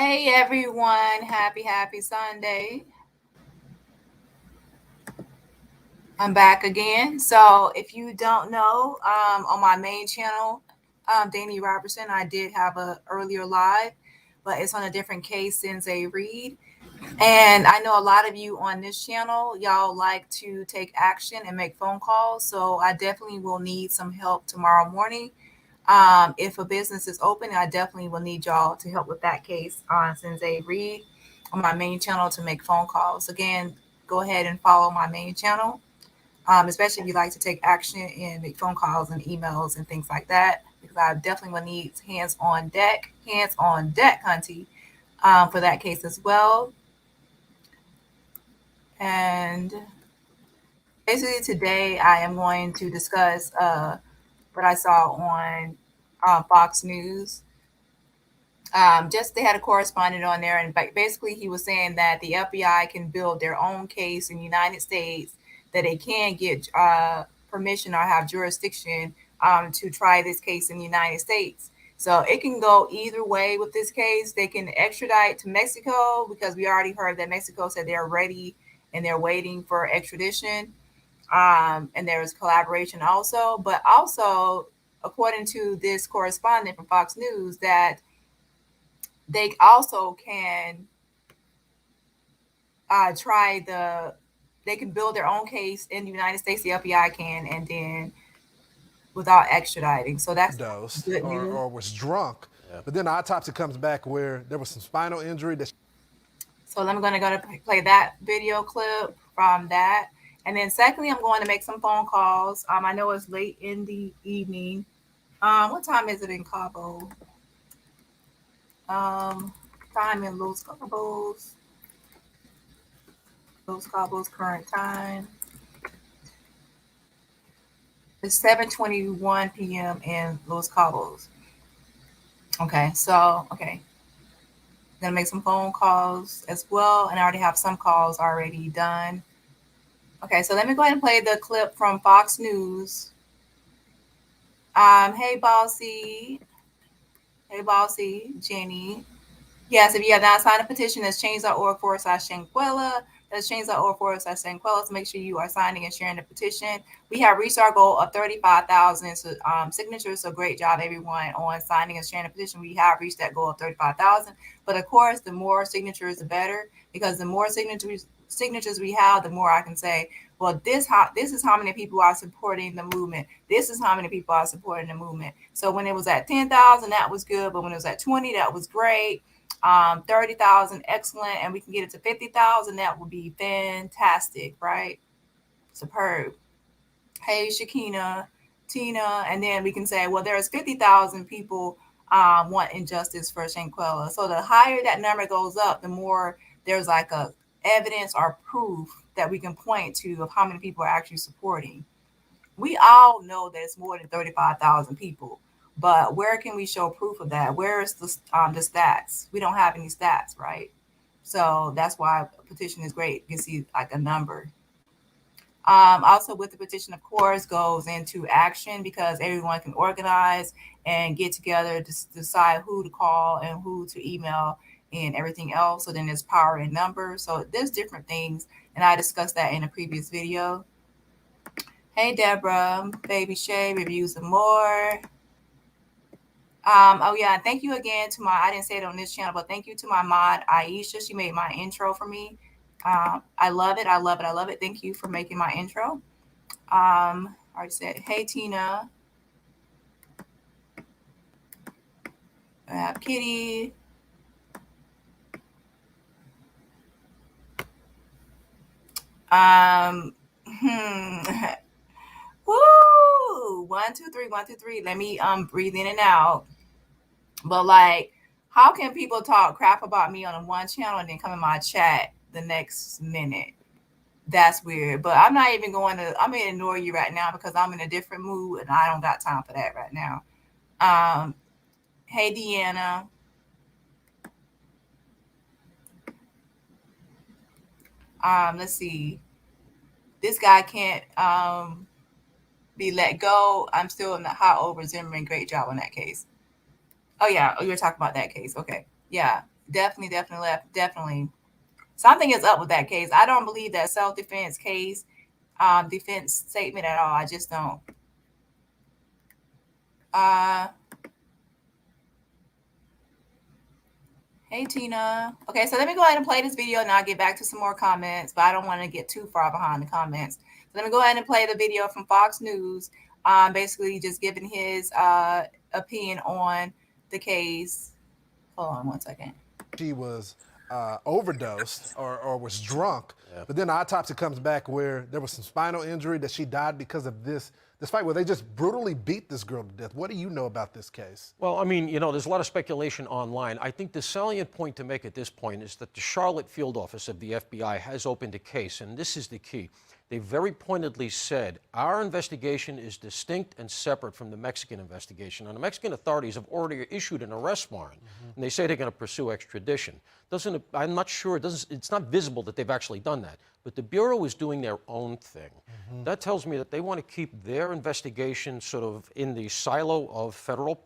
Hey everyone, happy Sunday. I'm back again. So if you don't know, on my main channel, Dani Robertson, I did have a earlier live, but it's on a different case since a read. And I know a lot of you on this channel, y'all like to take action and make phone calls. So I definitely will need some help tomorrow morning. If a business is open, I definitely will need y'all to help with that case on Sensei Read on my main channel to make phone calls. Again, go ahead and follow my main channel, especially if you like to take action and make phone calls and emails and things like that, because I definitely will need hands on deck, hunty, for that case as well. And basically today I am going to discuss what I saw on Fox News. Just they had a correspondent on there, and basically he was saying that the FBI can build their own case in the United States, that they can get permission or have jurisdiction to try this case in the United States. So it can go either way with this case. They can extradite to Mexico because we already heard that Mexico said they're ready and they're waiting for extradition. And there's collaboration also, but also according to this correspondent from Fox News, that they also can try they can build their own case in the United States, the FBI can, and then without extraditing. So that's overdosed good or, news. or was drunk. But then the autopsy comes back where there was some spinal injury. So I'm going to play that video clip from that. And then secondly, I'm going to make some phone calls. I know it's late in the evening. What time is it in Cabo? Time in Los Cabos current time. It's 7:21 p.m. in Los Cabos. Okay, so I'm gonna make some phone calls as well, and I already have some calls already done. Okay, so let me go ahead and play the clip from Fox News. Hey Bossy, Jenny. Yes, if you have not signed a petition, that's change.org/Shanquella. That's change.org/Shanquella. So make sure you are signing and sharing the petition. We have reached our goal of 35,000 signatures. So great job, everyone, on signing and sharing the petition. We have reached that goal of 35,000. But of course, the more signatures, the better, because the more signatures we have, the more I can say, well, this is how many people are supporting the movement. This is how many people are supporting the movement. So when it was at 10,000, that was good. But when it was at 20, that was great. 30,000, excellent, and we can get it to 50,000, that would be fantastic, right? Superb. Hey Shakina, Tina, and then we can say, well, there's 50,000 people want injustice for Shanquella. So the higher that number goes up, the more there's like a evidence or proof that we can point to of how many people are actually supporting. We all know that it's more than 35,000 people, but where can we show proof of that? Where is the stats? We don't have any stats, right? So that's why a petition is great. You can see like a number. Also, with the petition, of course, goes into action because everyone can organize and get together to decide who to call and who to email and everything else. So then there's power in numbers. So there's different things, and I discussed that in a previous video. Hey Deborah, Baby Shay, reviews and more. Oh yeah, thank you again to I didn't say it on this channel, but thank you to my mod Aisha. She made my intro for me. I love it. I love it. I love it. Thank you for making my intro. I already said, hey Tina. I have Kitty. Um, Woo! 1, 2, 3, 1, 2, 3. Let me breathe in and out. But like, how can people talk crap about me on one channel and then come in my chat the next minute? That's weird. But I'm not even I'm gonna ignore you right now because I'm in a different mood and I don't got time for that right now. Hey Deanna. Let's see. This guy can't be let go. I'm still in the hot over Zimmerman. Great job on that case. Oh yeah, you were talking about that case. Okay. Yeah. Definitely. Something is up with that case. I don't believe that self-defense case, defense statement at all. I just don't. Uh, Hey Tina. Okay, so let me go ahead and play this video and I'll get back to some more comments, but I don't want to get too far behind the comments. So let me go ahead and play the video from Fox News, basically just giving his opinion on the case. Hold on one second. She was overdosed or was drunk, but then the autopsy comes back where there was some spinal injury, that she died because of this fight where they just brutally beat this girl to death. What do you know about this case? Well, I mean, you know, there's a lot of speculation online. I think the salient point to make at this point is that the Charlotte field office of the FBI has opened a case, and this is the key. They very pointedly said, our investigation is distinct and separate from the Mexican investigation. And the Mexican authorities have already issued an arrest warrant, and they say they're going to pursue extradition. I'm not sure, it's not visible that they've actually done that. But the Bureau is doing their own thing. That tells me that they want to keep their investigation sort of in the silo of federal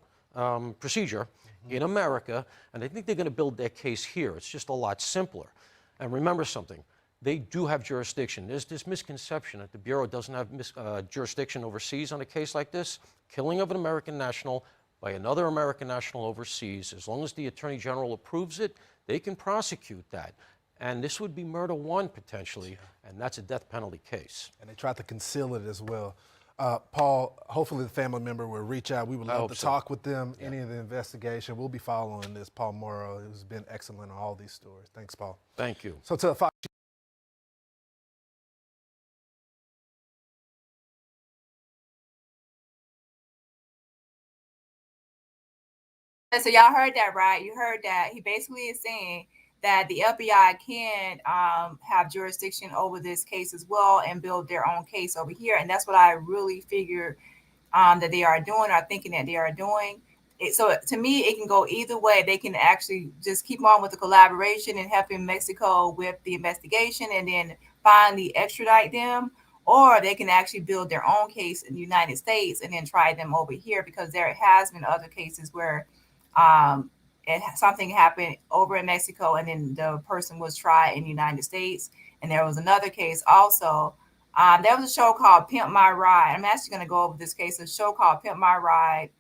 procedure in America, and I think they're going to build their case here. It's just a lot simpler. And remember something. They do have jurisdiction. There's this misconception that the Bureau doesn't have jurisdiction overseas on a case like this. Killing of an American national by another American national overseas, as long as the Attorney General approves it, they can prosecute that. And this would be murder one, potentially, and that's a death penalty case. And they tried to conceal it as well. Paul, hopefully the family member will reach out. We would love to talk with them, any of the investigation. We'll be following this. Paul Morrow, who's been excellent on all these stories. Thanks, Paul. Thank you. So to Fox. So y'all heard that, right? You heard that. He basically is saying that the FBI can have jurisdiction over this case as well and build their own case over here. And that's what I really figured that they are doing, or thinking that they are doing. So to me, it can go either way. They can actually just keep on with the collaboration and helping Mexico with the investigation and then finally extradite them, or they can actually build their own case in the United States and then try them over here, because there has been other cases where something happened over in Mexico and then the person was tried in the United States. And there was another case also. There was a show called Pimp My Ride. I'm actually going to go over this case, a show called Pimp My Ride.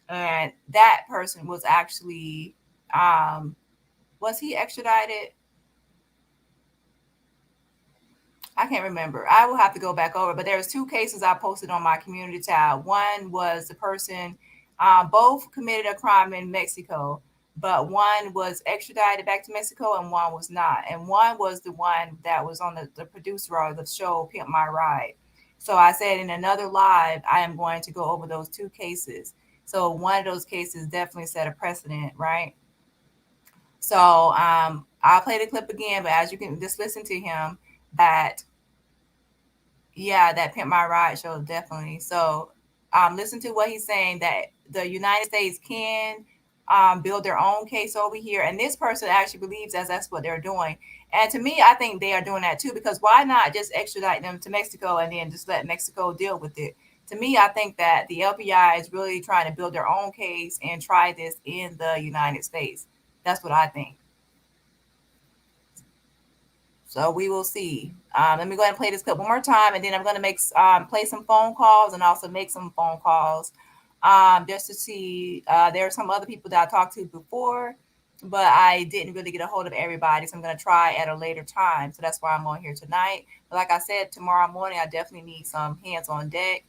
And that person was actually, was he extradited? I can't remember. I will have to go back over, but there was two cases I posted on my community tab. One was the person, both committed a crime in Mexico, but one was extradited back to Mexico and one was not. And one was the one that was on the producer of the show Pimp My Ride. So I said in another live, I am going to go over those two cases. So one of those cases definitely set a precedent, right? So I'll play the clip again, but as you can just listen to him, that Pimp My Ride show definitely. So listen to what he's saying, that the United States can build their own case over here. And this person actually believes that's what they're doing. And to me, I think they are doing that too, because why not just extradite them to Mexico and then just let Mexico deal with it? To me, I think that the FBI is really trying to build their own case and try this in the United States. That's what I think. So we will see. Let me go ahead and play this clip one more time, and then I'm going to make play some phone calls and also make some phone calls just to see. There are some other people that I talked to before, but I didn't really get a hold of everybody. So I'm going to try at a later time. So that's why I'm on here tonight. But like I said, tomorrow morning, I definitely need some hands on deck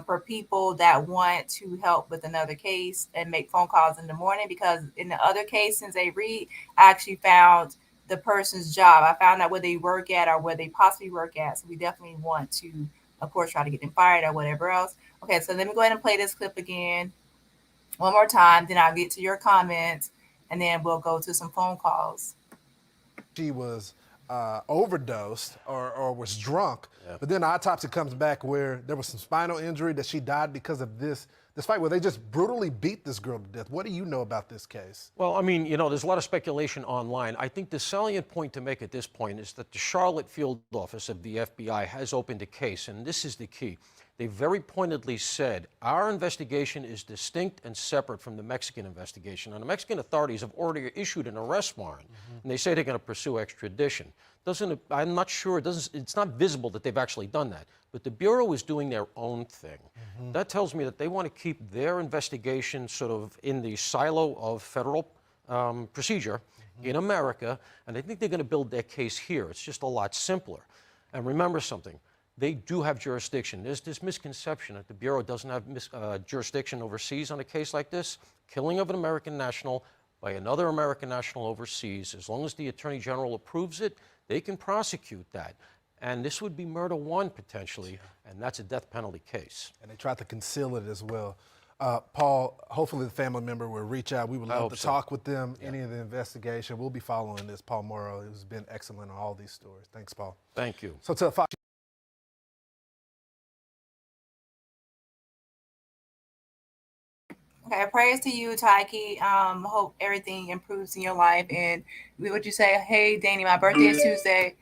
for people that want to help with another case and make phone calls in the morning, because in the other case, since they read, I actually found the person's job. I found out where they work at or where they possibly work at. So we definitely want to, of course, try to get them fired or whatever else. Okay, so let me go ahead and play this clip again one more time. Then I'll get to your comments, and then we'll go to some phone calls. She was overdosed or was drunk, but then the autopsy comes back where there was some spinal injury, that she died because of this despite where they just brutally beat this girl to death. What do you know about this case? Well, I mean, there's a lot of speculation online. I think the salient point to make at this point is that the Charlotte field office of the FBI has opened a case, and this is the key. They very pointedly said, our investigation is distinct and separate from the Mexican investigation. And the Mexican authorities have already issued an arrest warrant, and they say they're going to pursue extradition. I'm not sure, it's not visible that they've actually done that. But the Bureau is doing their own thing. That tells me that they want to keep their investigation sort of in the silo of federal procedure in America, and I think they're going to build their case here. It's just a lot simpler. And remember something. They do have jurisdiction. There's this misconception that the Bureau doesn't have jurisdiction overseas on a case like this. Killing of an American national by another American national overseas, as long as the Attorney General approves it, they can prosecute that. And this would be murder one, potentially, and that's a death penalty case. And they tried to conceal it as well. Paul, hopefully the family member will reach out. We would love to talk with them, any of the investigation. We'll be following this. Paul Morrow has been excellent on all these stories. Thanks, Paul. Thank you. So to Fox. Okay, prayers to you, Taiki. Hope everything improves in your life. And would you say, hey, Dani, my birthday is Tuesday.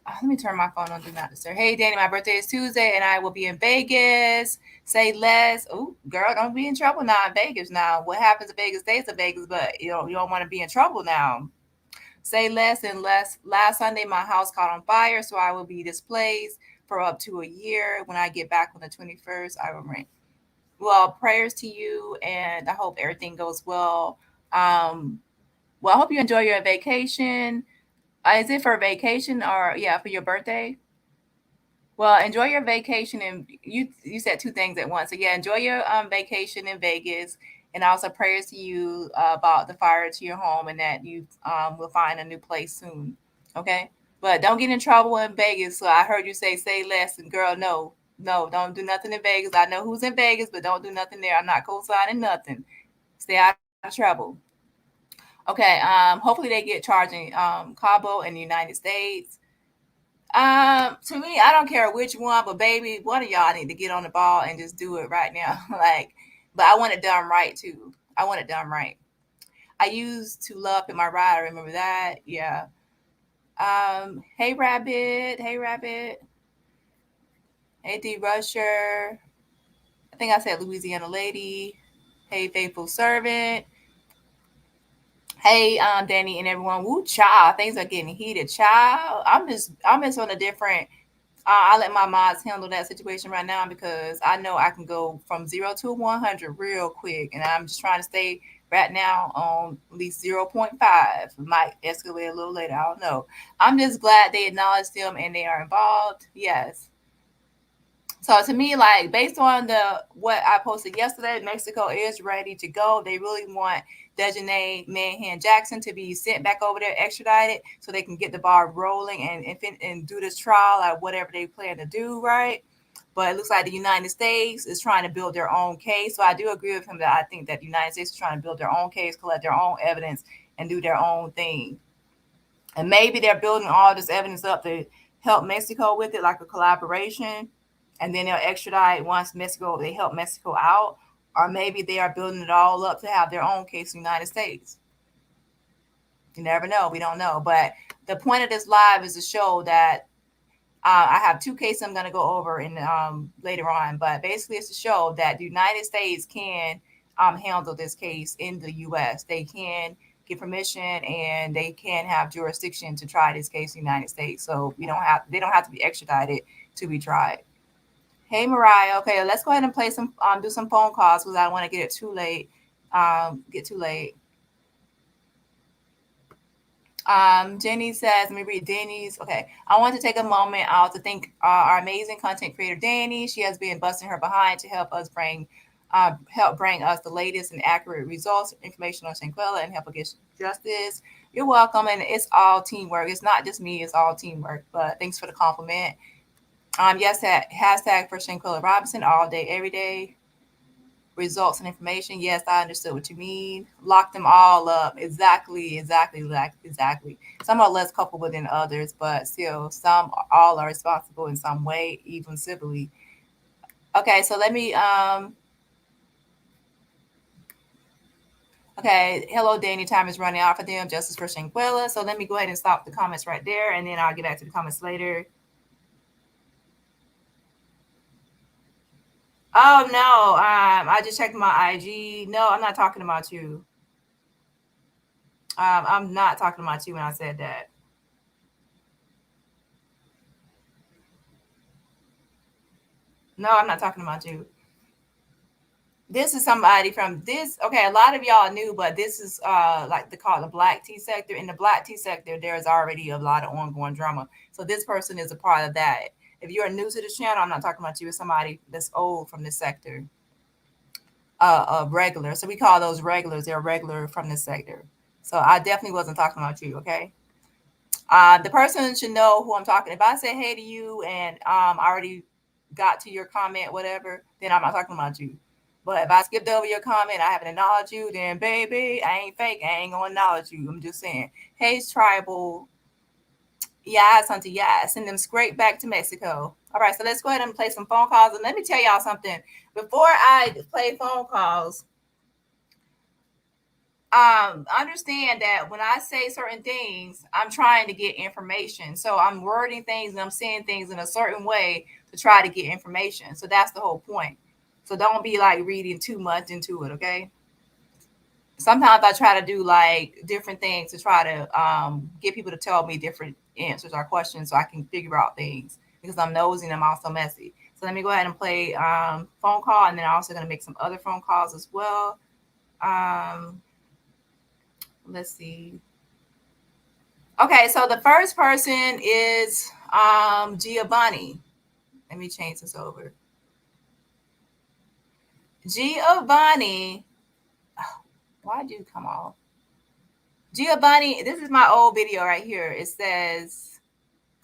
Let me turn my phone on Do Not Disturb. Hey, Dani, my birthday is Tuesday, and I will be in Vegas. Say less. Oh, girl, don't be in trouble now in Vegas now. What happens in Vegas stays in Vegas, but you don't want to be in trouble now. Say less and less. Last Sunday, my house caught on fire, so I will be displaced for up to a year. When I get back on the 21st, I will rent. Well, prayers to you, and I hope everything goes well. I hope you enjoy your vacation. Is it for vacation or, for your birthday? Well, enjoy your vacation, and you said two things at once. So, enjoy your vacation in Vegas, and also prayers to you about the fire to your home and that you will find a new place soon, okay? But don't get in trouble in Vegas. So I heard you say less, and girl, no, don't do nothing in Vegas. I know who's in Vegas, but don't do nothing there. I'm not co-signing nothing. Stay out of trouble. Okay, hopefully they get charging Cabo in the United States. To me, I don't care which one, but baby, one of y'all need to get on the ball and just do it right now. But I want it done right too. I want it done right. I used to love in my ride. I remember that. Yeah. Hey Rabbit. Hey D Rusher. I think I said Louisiana Lady. Hey Faithful Servant. Hey, Dani and everyone. Woo, child. Things are getting heated, child. I'm just on a different. I let my mods handle that situation right now because I know I can go from 0 to 100 real quick, and I'm just trying to stay right now on at least 0.5. It might escalate a little later. I don't know. I'm just glad they acknowledge them and they are involved. Yes. So to me, based on what I posted yesterday, Mexico is ready to go. They really want Dejanay Manhan Jackson to be sent back over there, extradited, so they can get the ball rolling and do this trial or whatever they plan to do, right? But it looks like the United States is trying to build their own case. So I do agree with him that I think that the United States is trying to build their own case, collect their own evidence, and do their own thing. And maybe they're building all this evidence up to help Mexico with it, like a collaboration. And then they'll extradite once they help Mexico out. Or maybe they are building it all up to have their own case in the United States. You never know. We don't know. But the point of this live is to show that I have two cases I'm going to go over in later on. But basically, it's to show that the United States can handle this case in the U.S. They can get permission and they can have jurisdiction to try this case in the United States. So they don't have to be extradited to be tried. Hey Mariah, okay, let's go ahead and play do some phone calls because I don't want to get it too late. Jenny says, let me read Dani's. Okay, I want to take a moment out to thank our amazing content creator Dani. She has been busting her behind to help bring us the latest and accurate results, information on Shanquella, and help against justice. You're welcome, and it's all teamwork. It's not just me; it's all teamwork. But thanks for the compliment. Yes, hashtag for Shanquella Robinson all day, every day. Results and information. Yes, I understood what you mean. Lock them all up. Exactly. Some are less culpable than others, but still, all are responsible in some way, even civilly. Okay, so let me Okay, hello, Danny. Time is running out for them. Justice for Shanquella. So let me go ahead and stop the comments right there, and then I'll get back to the comments later. Oh no, I just checked my IG. No, I'm not talking about you. I'm not talking about you when I said that. No, I'm not talking about you. This is somebody from this. Okay, a lot of y'all knew, but this is like they call it the black tea sector. In the black tea sector, there's already a lot of ongoing drama. So this person is a part of that. If you're new to this channel, I'm not talking about you. It's somebody that's old from this sector, regular. So we call those regulars. They're regular from this sector. So I definitely wasn't talking about you. Okay. The person should know who I'm talking. If I say hey to you and I already got to your comment, whatever, then I'm not talking about you. But if I skipped over your comment, I haven't acknowledged you, then baby, I ain't fake. I ain't gonna acknowledge you. I'm just saying, hey, tribal, yes, auntie, yes, send them straight back to Mexico. All right, so let's go ahead and play some phone calls. And let me tell y'all something. Before I play phone calls, understand that when I say certain things, I'm trying to get information. So I'm wording things and I'm saying things in a certain way to try to get information. So that's the whole point. So don't be like reading too much into it, okay? Sometimes I try to do like different things to try to get people to tell me different answers or questions so I can figure out things because I'm nosy and I'm also messy. So let me go ahead and play phone call, and then I'm also going to make some other phone calls as well. Um, let's see. Okay, so the first person is Giovanni. Let me change this over. Giovanni, why'd you come off? Giovanni, this is my old video right here. It says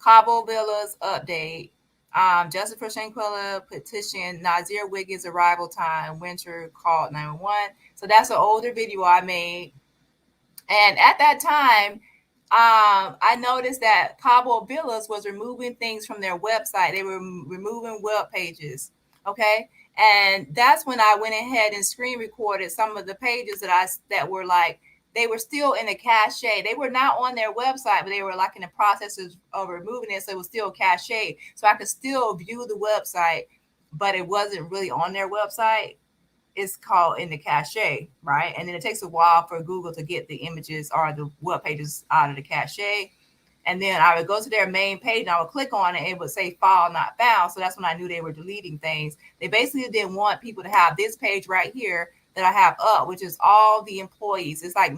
Cabovillas update. Justice for Shanquella petition Nazir Wiggins arrival time. Winter called 911. So that's an older video I made. And at that time, I noticed that Cabovillas was removing things from their website. They were removing web pages. Okay. And that's when I went ahead and screen recorded some of the pages that were like, they were still in the cache. They were not on their website, but they were like in the process of removing it. So it was still cache. So I could still view the website, but it wasn't really on their website. It's called in the cache, right? And then it takes a while for Google to get the images or the web pages out of the cache. And then I would go to their main page and I would click on it and it would say file not found. So that's when I knew they were deleting things. They basically didn't want people to have this page right here that I have up, which is all the employees. It's like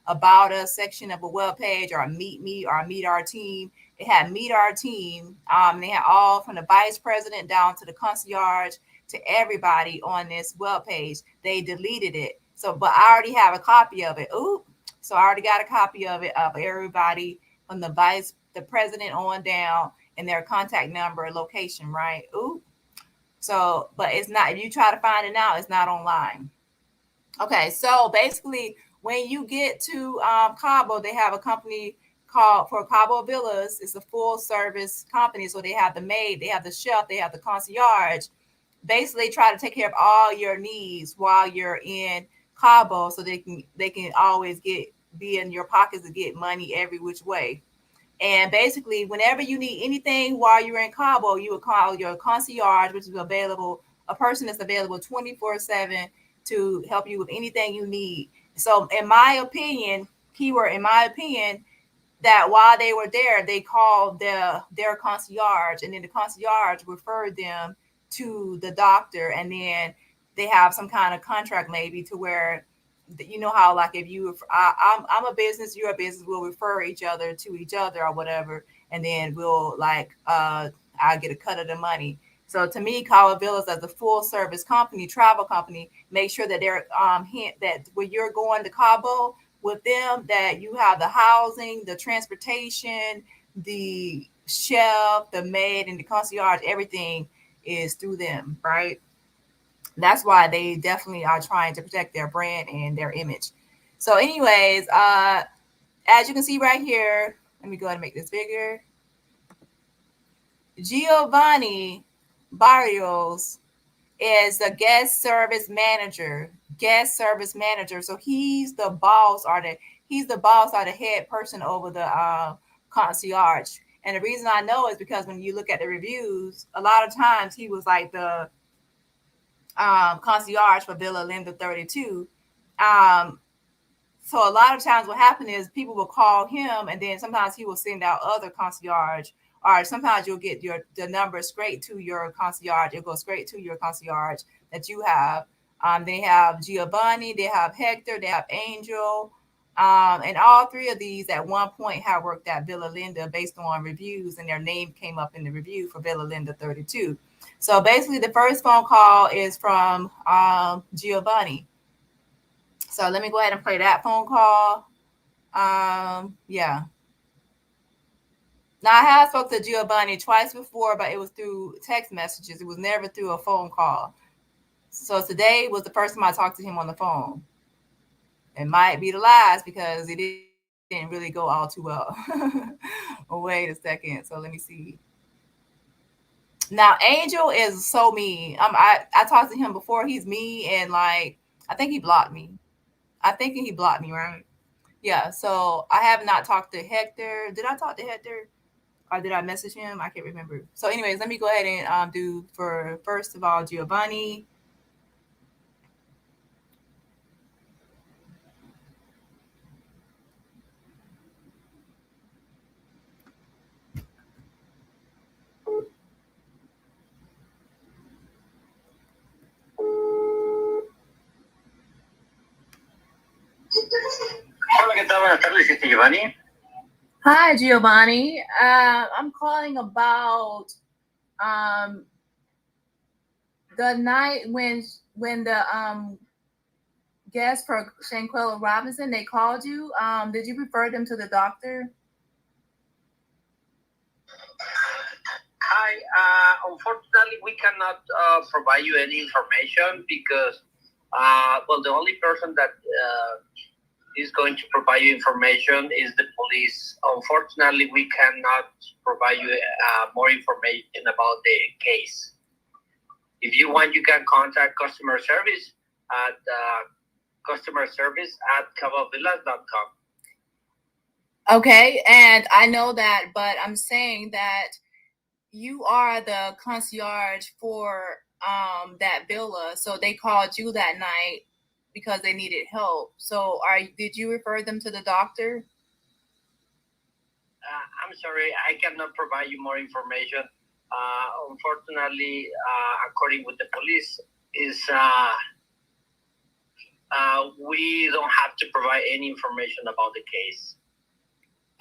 about us section of a web page, or meet me, or meet our team. It had meet our team. They had all from the vice president down to the concierge to everybody on this web page. They deleted it. So, but I already have a copy of it. Ooh. So I already got a copy of it of everybody from the president on down, and their contact number, location, right? Ooh. So, but it's not, if you try to find it now, it's not online. Okay. So basically, when you get to Cabo, they have a company called for Cabovillas. It's a full service company. So they have the maid, they have the chef, they have the concierge. Basically try to take care of all your needs while you're in Cabo, so they can always be in your pockets to get money every which way. And basically, whenever you need anything while you're in Cabo, you would call your concierge, which is available, a person that's available 24/7 to help you with anything you need. So, in my opinion, keyword, in my opinion, that while they were there, they called their concierge, and then the concierge referred them to the doctor, and then they have some kind of contract maybe to where, you know how like if you I'm a business, you're a business, we'll refer each other to each other or whatever, and then we'll like I get a cut of the money. So to me, Cabo Villas as a full service company, travel company, make sure that they're hint that when you're going to Cabo with them, that you have the housing, the transportation, the chef, the maid, and the concierge. Everything is through them, right? That's why they definitely are trying to protect their brand and their image. So, anyways, as you can see right here, let me go ahead and make this bigger. Giovanni Barrios is the guest service manager. guest service manager. So he's the boss or the head person over the concierge. And the reason I know is because when you look at the reviews, a lot of times he was like the concierge for Villa Linda 32. Um, so a lot of times what happened is people will call him, and then sometimes he will send out other concierge, or sometimes you'll get the number straight to your concierge. It'll go straight to your concierge that you have. They have Giovanni, they have Hector, they have Angel, and all three of these at one point have worked at Villa Linda based on reviews, and their name came up in the review for Villa Linda 32. So basically, the first phone call is from Giovanni. So let me go ahead and play that phone call. Yeah. Now I have spoke to Giovanni twice before, but it was through text messages. It was never through a phone call. So today was the first time I talked to him on the phone. It might be the last because it didn't really go all too well. Wait a second. So let me see. Now Angel is so mean. I talked to him before. He's mean and like I think he blocked me. I think he blocked me, right? Yeah, so I have not talked to Hector. Did I talk to Hector or did I message him? I can't remember. So, anyways, let me go ahead and do for first of all Giovanni. Hola, ¿qué tal? Buenas tardes, Giovanni. Hi, Giovanni. I'm calling about um, the night when the guest for Shanquella Robinson they called you. Did you refer them to the doctor? Hi. Unfortunately, we cannot provide you any information because, well, the only person that is going to provide you information is the police. Unfortunately, we cannot provide you more information about the case. If you want, you can contact customer service at customerservice@cabovillas.com. Okay, and I know that, but I'm saying that you are the concierge for that villa, so they called you that night because they needed help. So did you refer them to the doctor? I'm sorry, I cannot provide you more information. Unfortunately, according with the police, we don't have to provide any information about the case.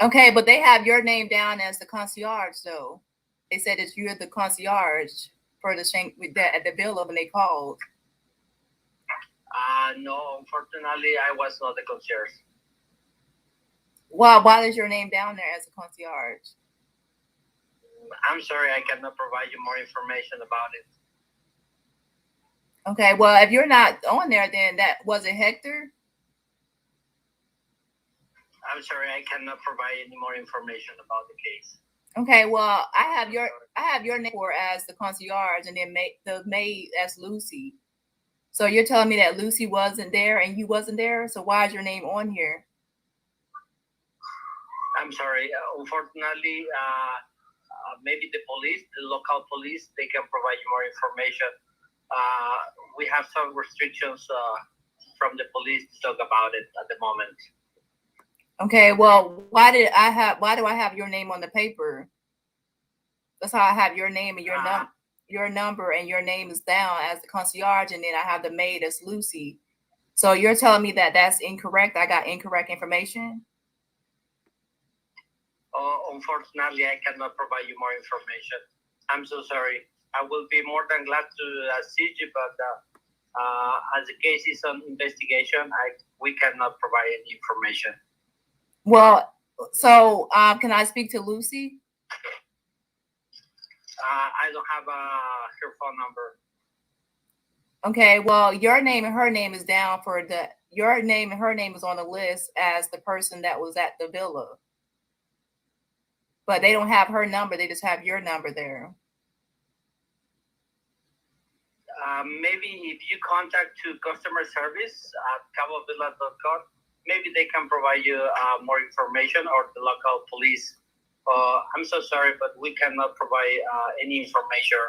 Okay, but they have your name down as the concierge, though. They said that you're the concierge for the at the villa when they called. No, unfortunately, I was not the concierge. Well, why is your name down there as a concierge? I'm sorry, I cannot provide you more information about it. Okay, well, if you're not on there, then that was it Hector? I'm sorry, I cannot provide any more information about the case. Okay, well, I have your name for as the concierge, and then the maid as Lucy. So you're telling me that Lucy wasn't there and you wasn't there. So why is your name on here? I'm sorry. Unfortunately, maybe the police, the local police, they can provide you more information. We have some restrictions from the police to talk about it at the moment. Okay, well, why do I have your name on the paper? That's how I have your name and your number and your name is down as the concierge, and then I have the maid as Lucy. So you're telling me that that's incorrect? I got incorrect information? Unfortunately, I cannot provide you more information. I'm so sorry. I will be more than glad to assist you, but as the case is on investigation, we cannot provide any information. Well, so can I speak to Lucy? I don't have her phone number. Okay, well, your name and her name is down for your name and her name is on the list as the person that was at the villa. But they don't have her number, they just have your number there. maybe if you contact to customer service at cabovillas.com, maybe they can provide you more information or the local police. I'm so sorry, but we cannot provide any information.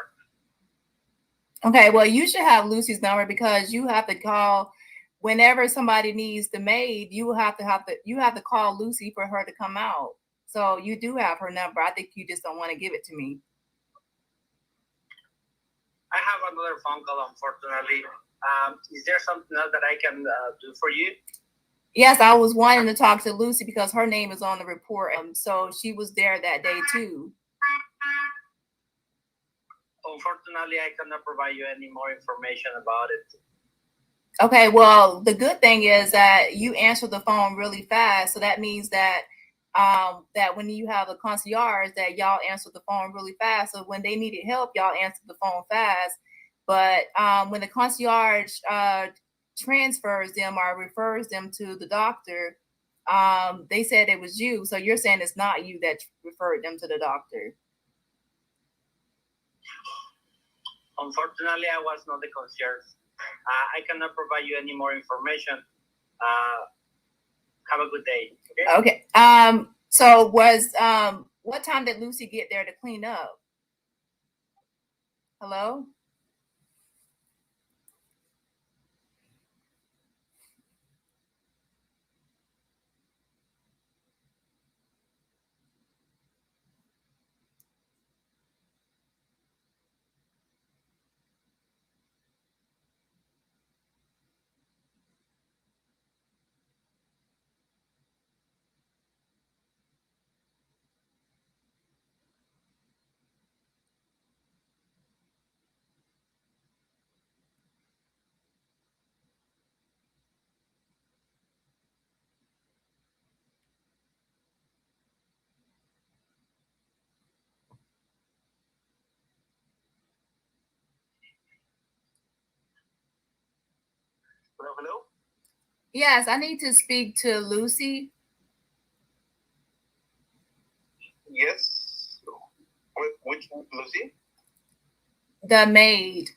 Okay, well, you should have Lucy's number because you have to call whenever somebody needs the maid. You have to call Lucy for her to come out. So you do have her number. I think you just don't want to give it to me. I have another phone call, unfortunately. Is there something else that I can do for you? Yes, I was wanting to talk to Lucy because her name is on the report. So she was there that day too. Unfortunately, I cannot provide you any more information about it. Okay, well, the good thing is that you answer the phone really fast. So that means that that when you have a concierge, that y'all answer the phone really fast. So when they needed help, y'all answer the phone fast. But when the concierge transfers them or refers them to the doctor, they said it was you. So you're saying it's not you that referred them to the doctor. Unfortunately, I was not the concierge. I cannot provide you any more information. Have a good day. Okay. So was what time did Lucy get there to clean up? Hello? Hello? Yes, I need to speak to Lucy. Yes. Which Lucy? The maid,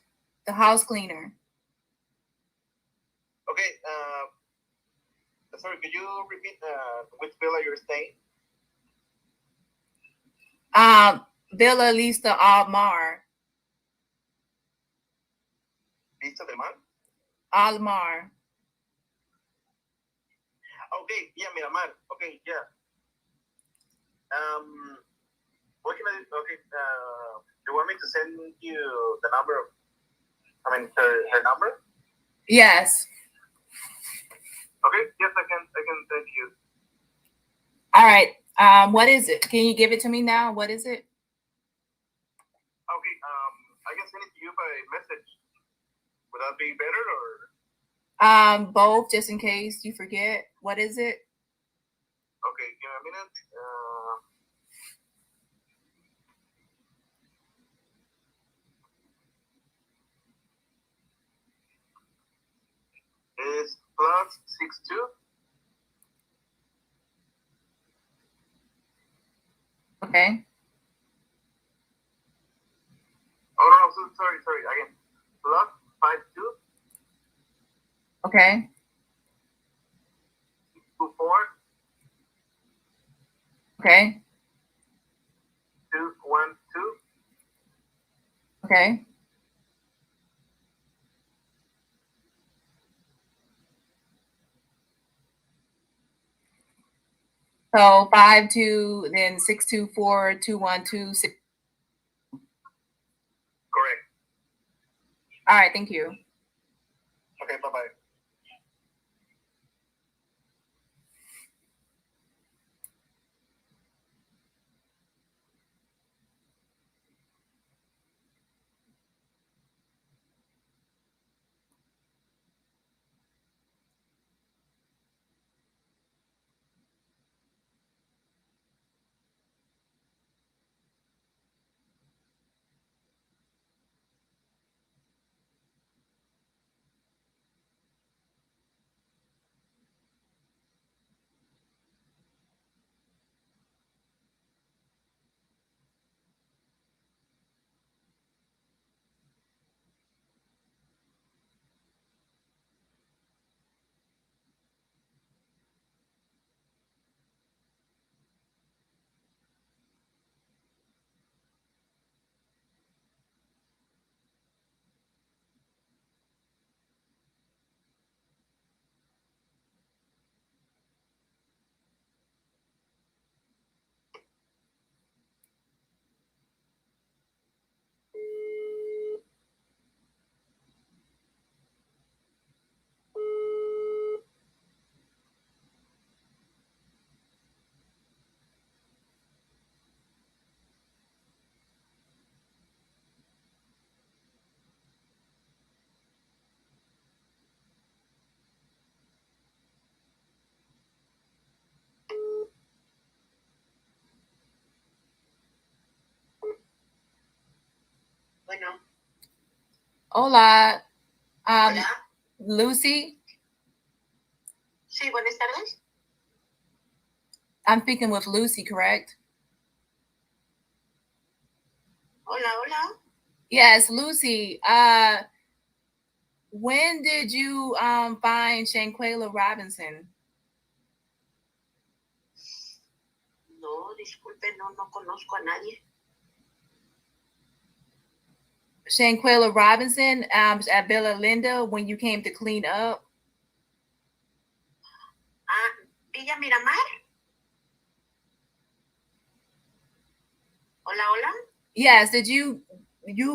the house cleaner. Okay. Sorry, could you repeat which villa you're staying? Villa Lista Almar. Vista del Mar? Almar. Okay, yeah, Miramar. Okay, yeah. What can I? Okay, you want me to send you the number? Her number. Yes. Okay, yes, I can send you. All right. What is it? Can you give it to me now? What is it? Okay. I can send it to you by message. Would that be better or? Both, just in case you forget. What is it? Okay, give me a minute. It's +62. Okay. Oh no, sorry. Again, +52. Okay. 24. Okay. 212. Okay. So 52, then 624-212. Correct. All right, thank you. Okay, bye-bye. Hola, Hola. Lucy. Sí, buenas tardes. I'm speaking with Lucy, correct? Hola, hola. Yes, Lucy. When did you find Shanquella Robinson? No, disculpe, no conozco a nadie. Shanquella Robinson at Bella Linda when you came to clean up? Villa Miramar. Hola, hola. Yes, did you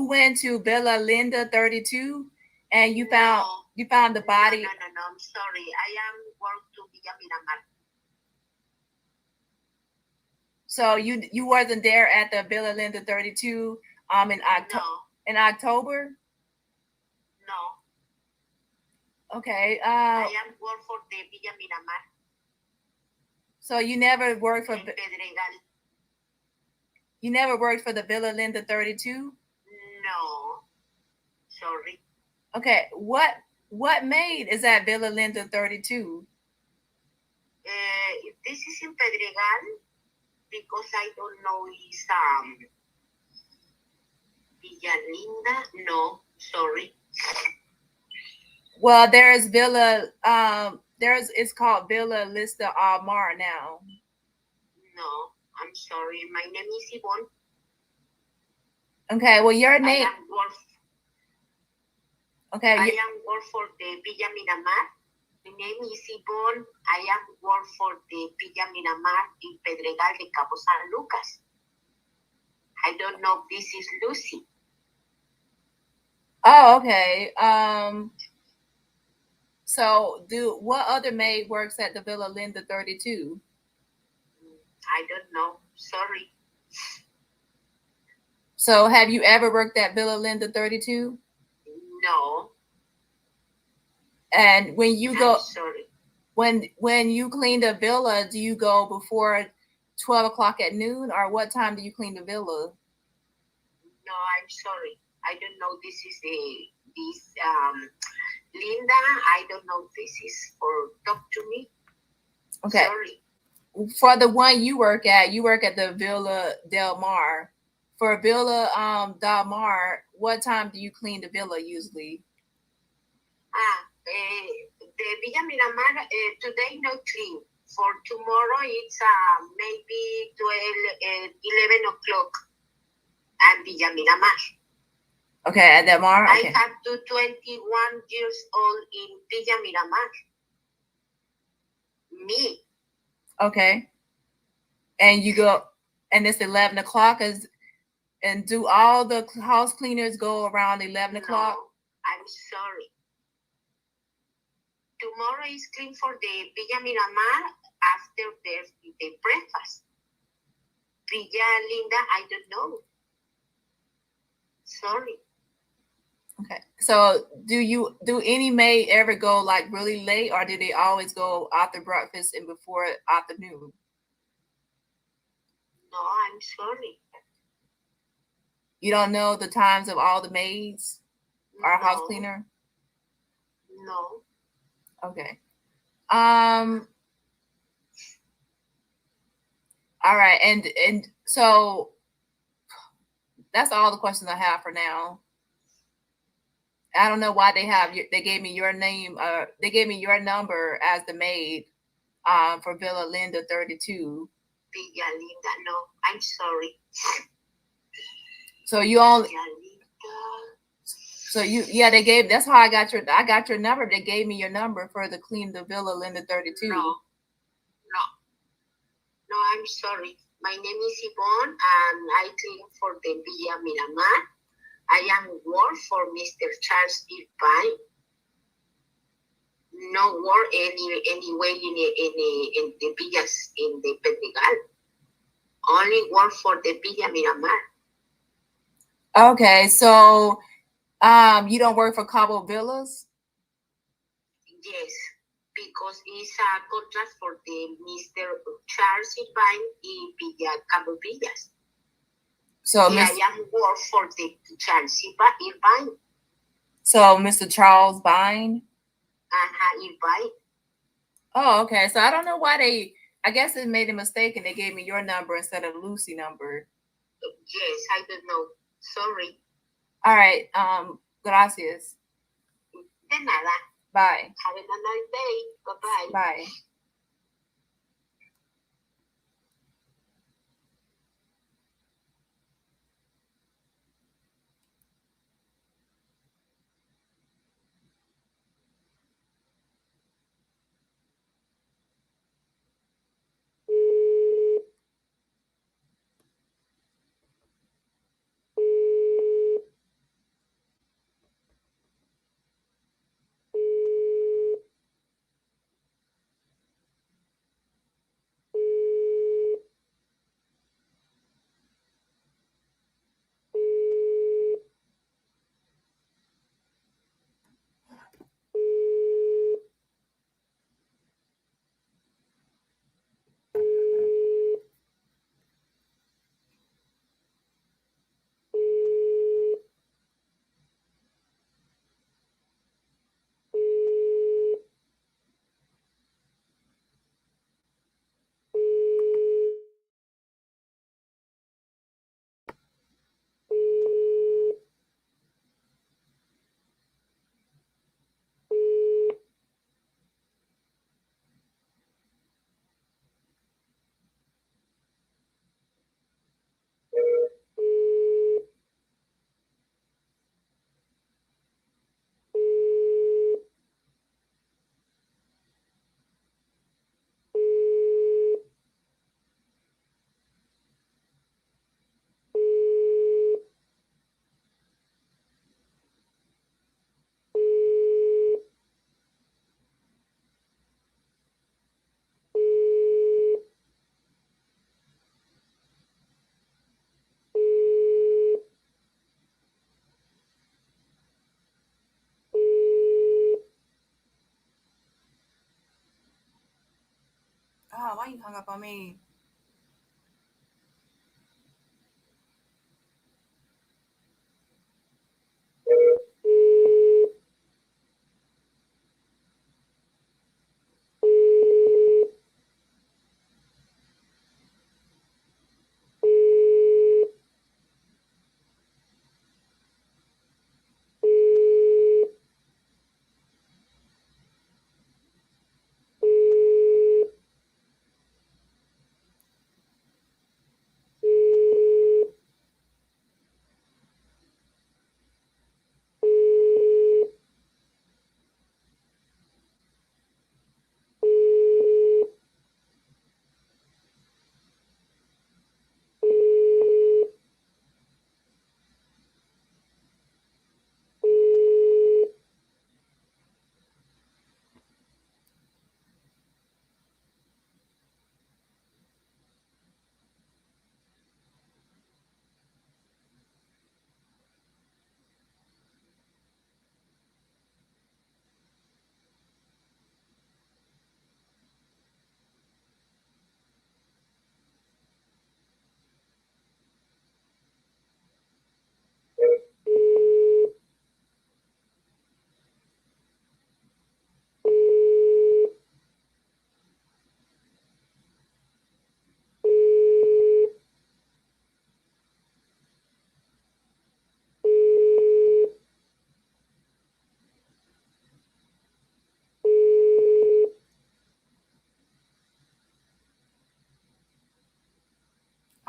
went to Bella Linda 32 and you found the body? No, I'm sorry. I am work to Villa Miramar. So you wasn't there at the Bella Linda 32 in October? No. Okay. I am work for the Villa Miramar. So you never worked for Pedregal. You never worked for the Villa Linda 32? No. Sorry. Okay. What maid is at Villa Linda 32? This is in Pedregal because I don't know is Villa Linda. No, sorry. Well, there's Villa it's called Villa Lista Almar now. No, I'm sorry. My name is Yvonne. Okay, well your name. I am work for the Villa Miramar. My name is Yvonne. I am work for the Villa Miramar in Pedregal de Cabo San Lucas. I don't know if this is Lucy. Oh, okay. So what other maid works at the Villa Linda 32? I don't know. Sorry. So have you ever worked at Villa Linda 32? No. And when you go, sorry. When you clean the villa, do you go before 12 o'clock at noon, or what time do you clean the villa? No, I'm sorry. I don't know. This is Linda. I don't know. This is for talk to me. Okay. Sorry. For the one you work at the Villa Del Mar. For Villa Del Mar, what time do you clean the villa usually? The Villa Miramar today no clean. For tomorrow it's maybe 11 o'clock at Villa Miramar. Okay, at Del Mar. Okay. I have 21 years old in Villa Miramar. Me. Okay. And you go, and it's 11 o'clock. And do all the house cleaners go around 11 o'clock? No, I'm sorry. Tomorrow is clean for the Villa Miramar after the breakfast. Villa Linda, I don't know. Sorry. Okay. So do any maid ever go like really late, or do they always go after breakfast and before afternoon? No, I'm sorry. You don't know the times of all the maids or house cleaner? No. Okay. All right, and so that's all the questions I have for now. I don't know why they gave me your name. They gave me your number as the maid for Villa Linda 32. Villa Linda, no, I'm sorry. So you only. So that's how I got your number. They gave me your number for the clean the Villa Linda 32. No, I'm sorry. My name is Yvonne and I clean for the Villa Miramar. I am work for Mr. Charles Irvine. No work anyway in the villas in the Pedregal. Only work for the Villa Miramar. Okay, so you don't work for Cabovillas? Yes, because it's a contract for the Mr. Charles Irvine in Villa Cabovillas. So I am work for the Charles Irvine. So Mr. Charles Bine. Invite. Oh, okay. So I don't know why they. I guess they made a mistake and they gave me your number instead of Lucy number. Yes, I don't know. Sorry. All right. Gracias. De nada. Bye. Have a nice day. Bye-bye. Bye. Oh, why you hung up on me?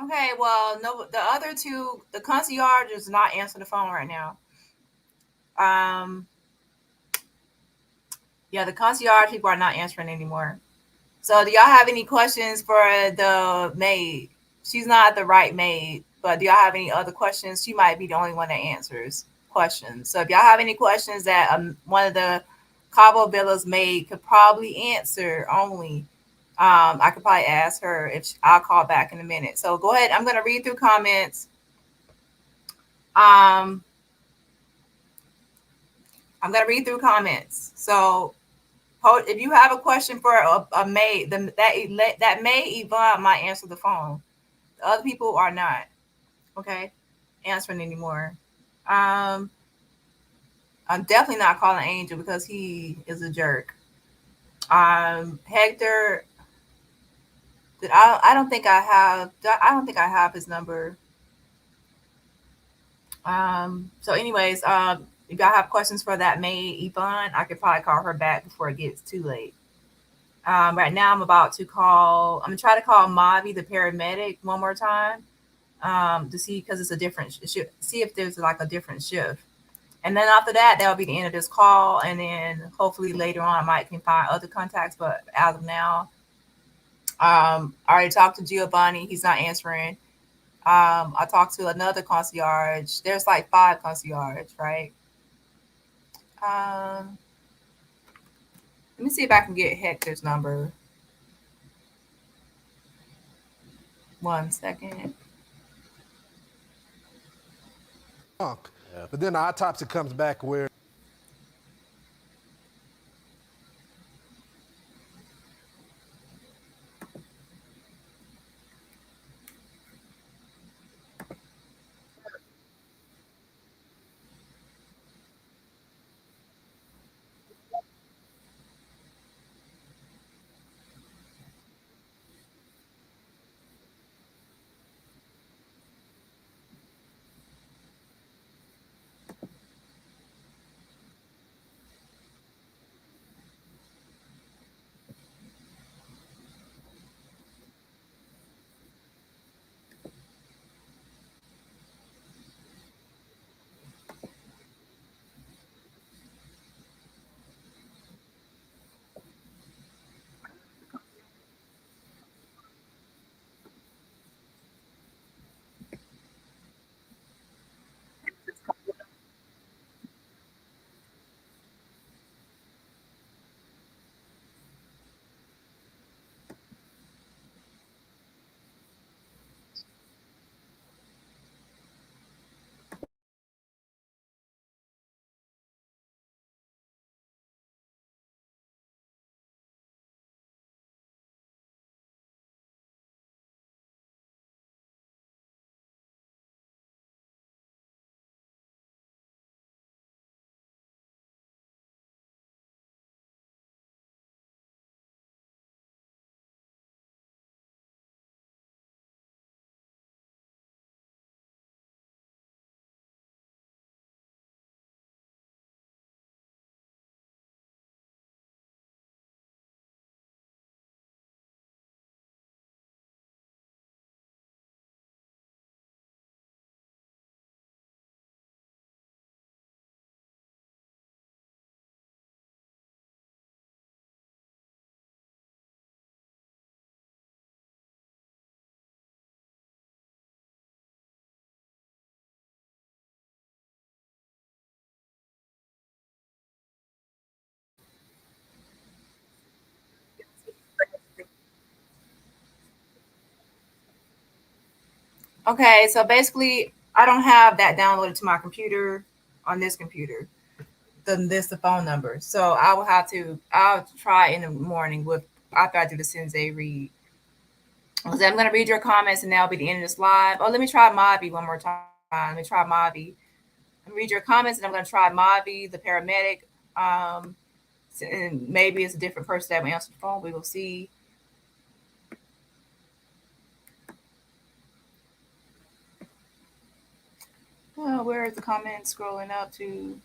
Okay, well, no, the other two, the concierge is not answering the phone right now. Um, yeah, the concierge people are not answering anymore. So, do y'all have any questions for the maid? She's not the right maid, but do y'all have any other questions? She might be the only one that answers questions. So, if y'all have any questions that one of the Cabo Villas maid could probably answer only, I could probably ask her if I'll call back in a minute. So, go ahead. I'm going to read through comments. Um, I'm going to read through comments. So, if you have a question for a maid, that maid Yvonne might answer the phone. The other people are not, okay, answering anymore. Um, I'm definitely not calling Angel because he is a jerk. Hector, I don't think I have. I don't think I have his number. So, anyways, if y'all have questions for that maid Yvonne, I could probably call her back before it gets too late. Right now, I'm about to call. I'm gonna try to call Mavi, the paramedic, one more time to see because it's a different shift. See if there's like a different shift. And then after that, that'll be the end of this call. And then hopefully later on, I might can find other contacts. But as of now, I already talked to Giovanni. He's not answering. I talked to another concierge. There's like five concierge, right? Um, let me see if I can get Hector's number. 1 second. Drunk. But then the autopsy comes back where Okay, so basically, I don't have that downloaded to my computer on this computer. The phone number. So I will have to. I'll try in the morning with after I do the Sensei read. So I'm gonna read your comments and that'll be the end of this live. Oh, let me try Mavi one more time. Let me try Mavi. Let me read your comments and I'm gonna try Mavi, the paramedic. Um, and maybe it's a different person that will answer the phone. We will see. Where is the comment scrolling up to?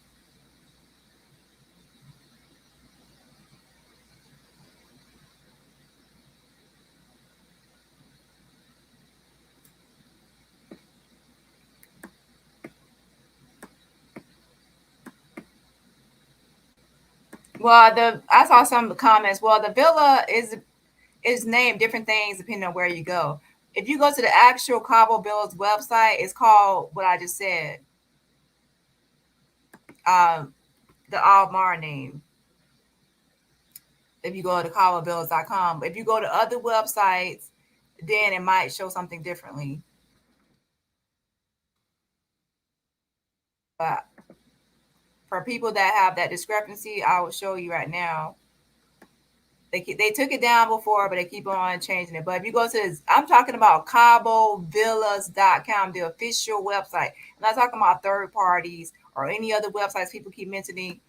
Well, the I saw some comments. Well, the villa is named different things depending on where you go. If you go to the actual Cabo Villas website, it's called what I just said. Um, the Almar name. If you go to cabovillas.com. If you go to other websites, then it might show something differently. But for people that have that discrepancy, I will show you right now. They took it down before, but they keep on changing it. But if you go to I'm talking about cabovillas.com, the official website. I'm not talking about third parties or any other websites people keep mentioning,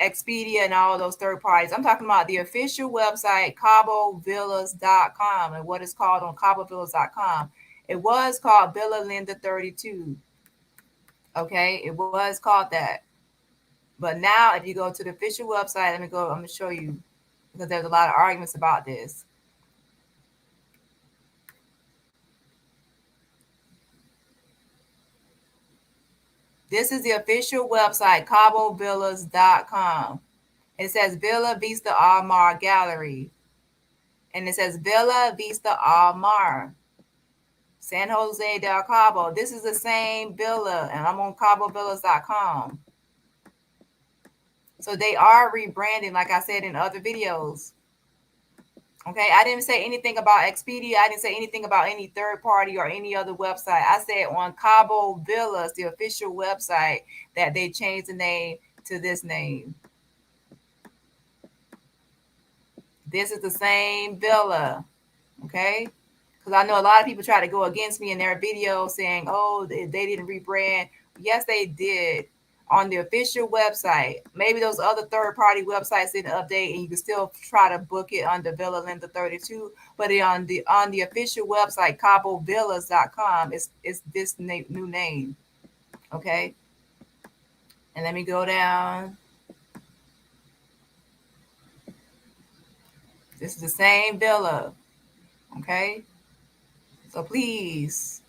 Expedia and all those third parties. I'm talking about the official website, Cabovillas.com, and what it's called on Cabovillas.com. It was called Villa Linda 32. Okay, it was called that. But now, if you go to the official website, I'm going to show you, because there's a lot of arguments about this. This is the official website, Cabovillas.com. It says Villa Vista Al Mar Gallery. And it says Villa Vista Al Mar, San Jose del Cabo. This is the same villa, and I'm on Cabovillas.com. So they are rebranding, like I said in other videos. Okay, I didn't say anything about Expedia. I didn't say anything about any third party or any other website. I said on Cabovillas, the official website, that they changed the name to this name. This is the same villa, okay? Because I know a lot of people try to go against me in their videos saying, oh, they didn't rebrand. Yes, they did on the official website. Maybe those other third-party websites didn't update, and you can still try to book it under Villa Linda 32. But on the official website, Cabovillas.com, it's this new name, okay? And let me go down. This is the same villa, okay? So please,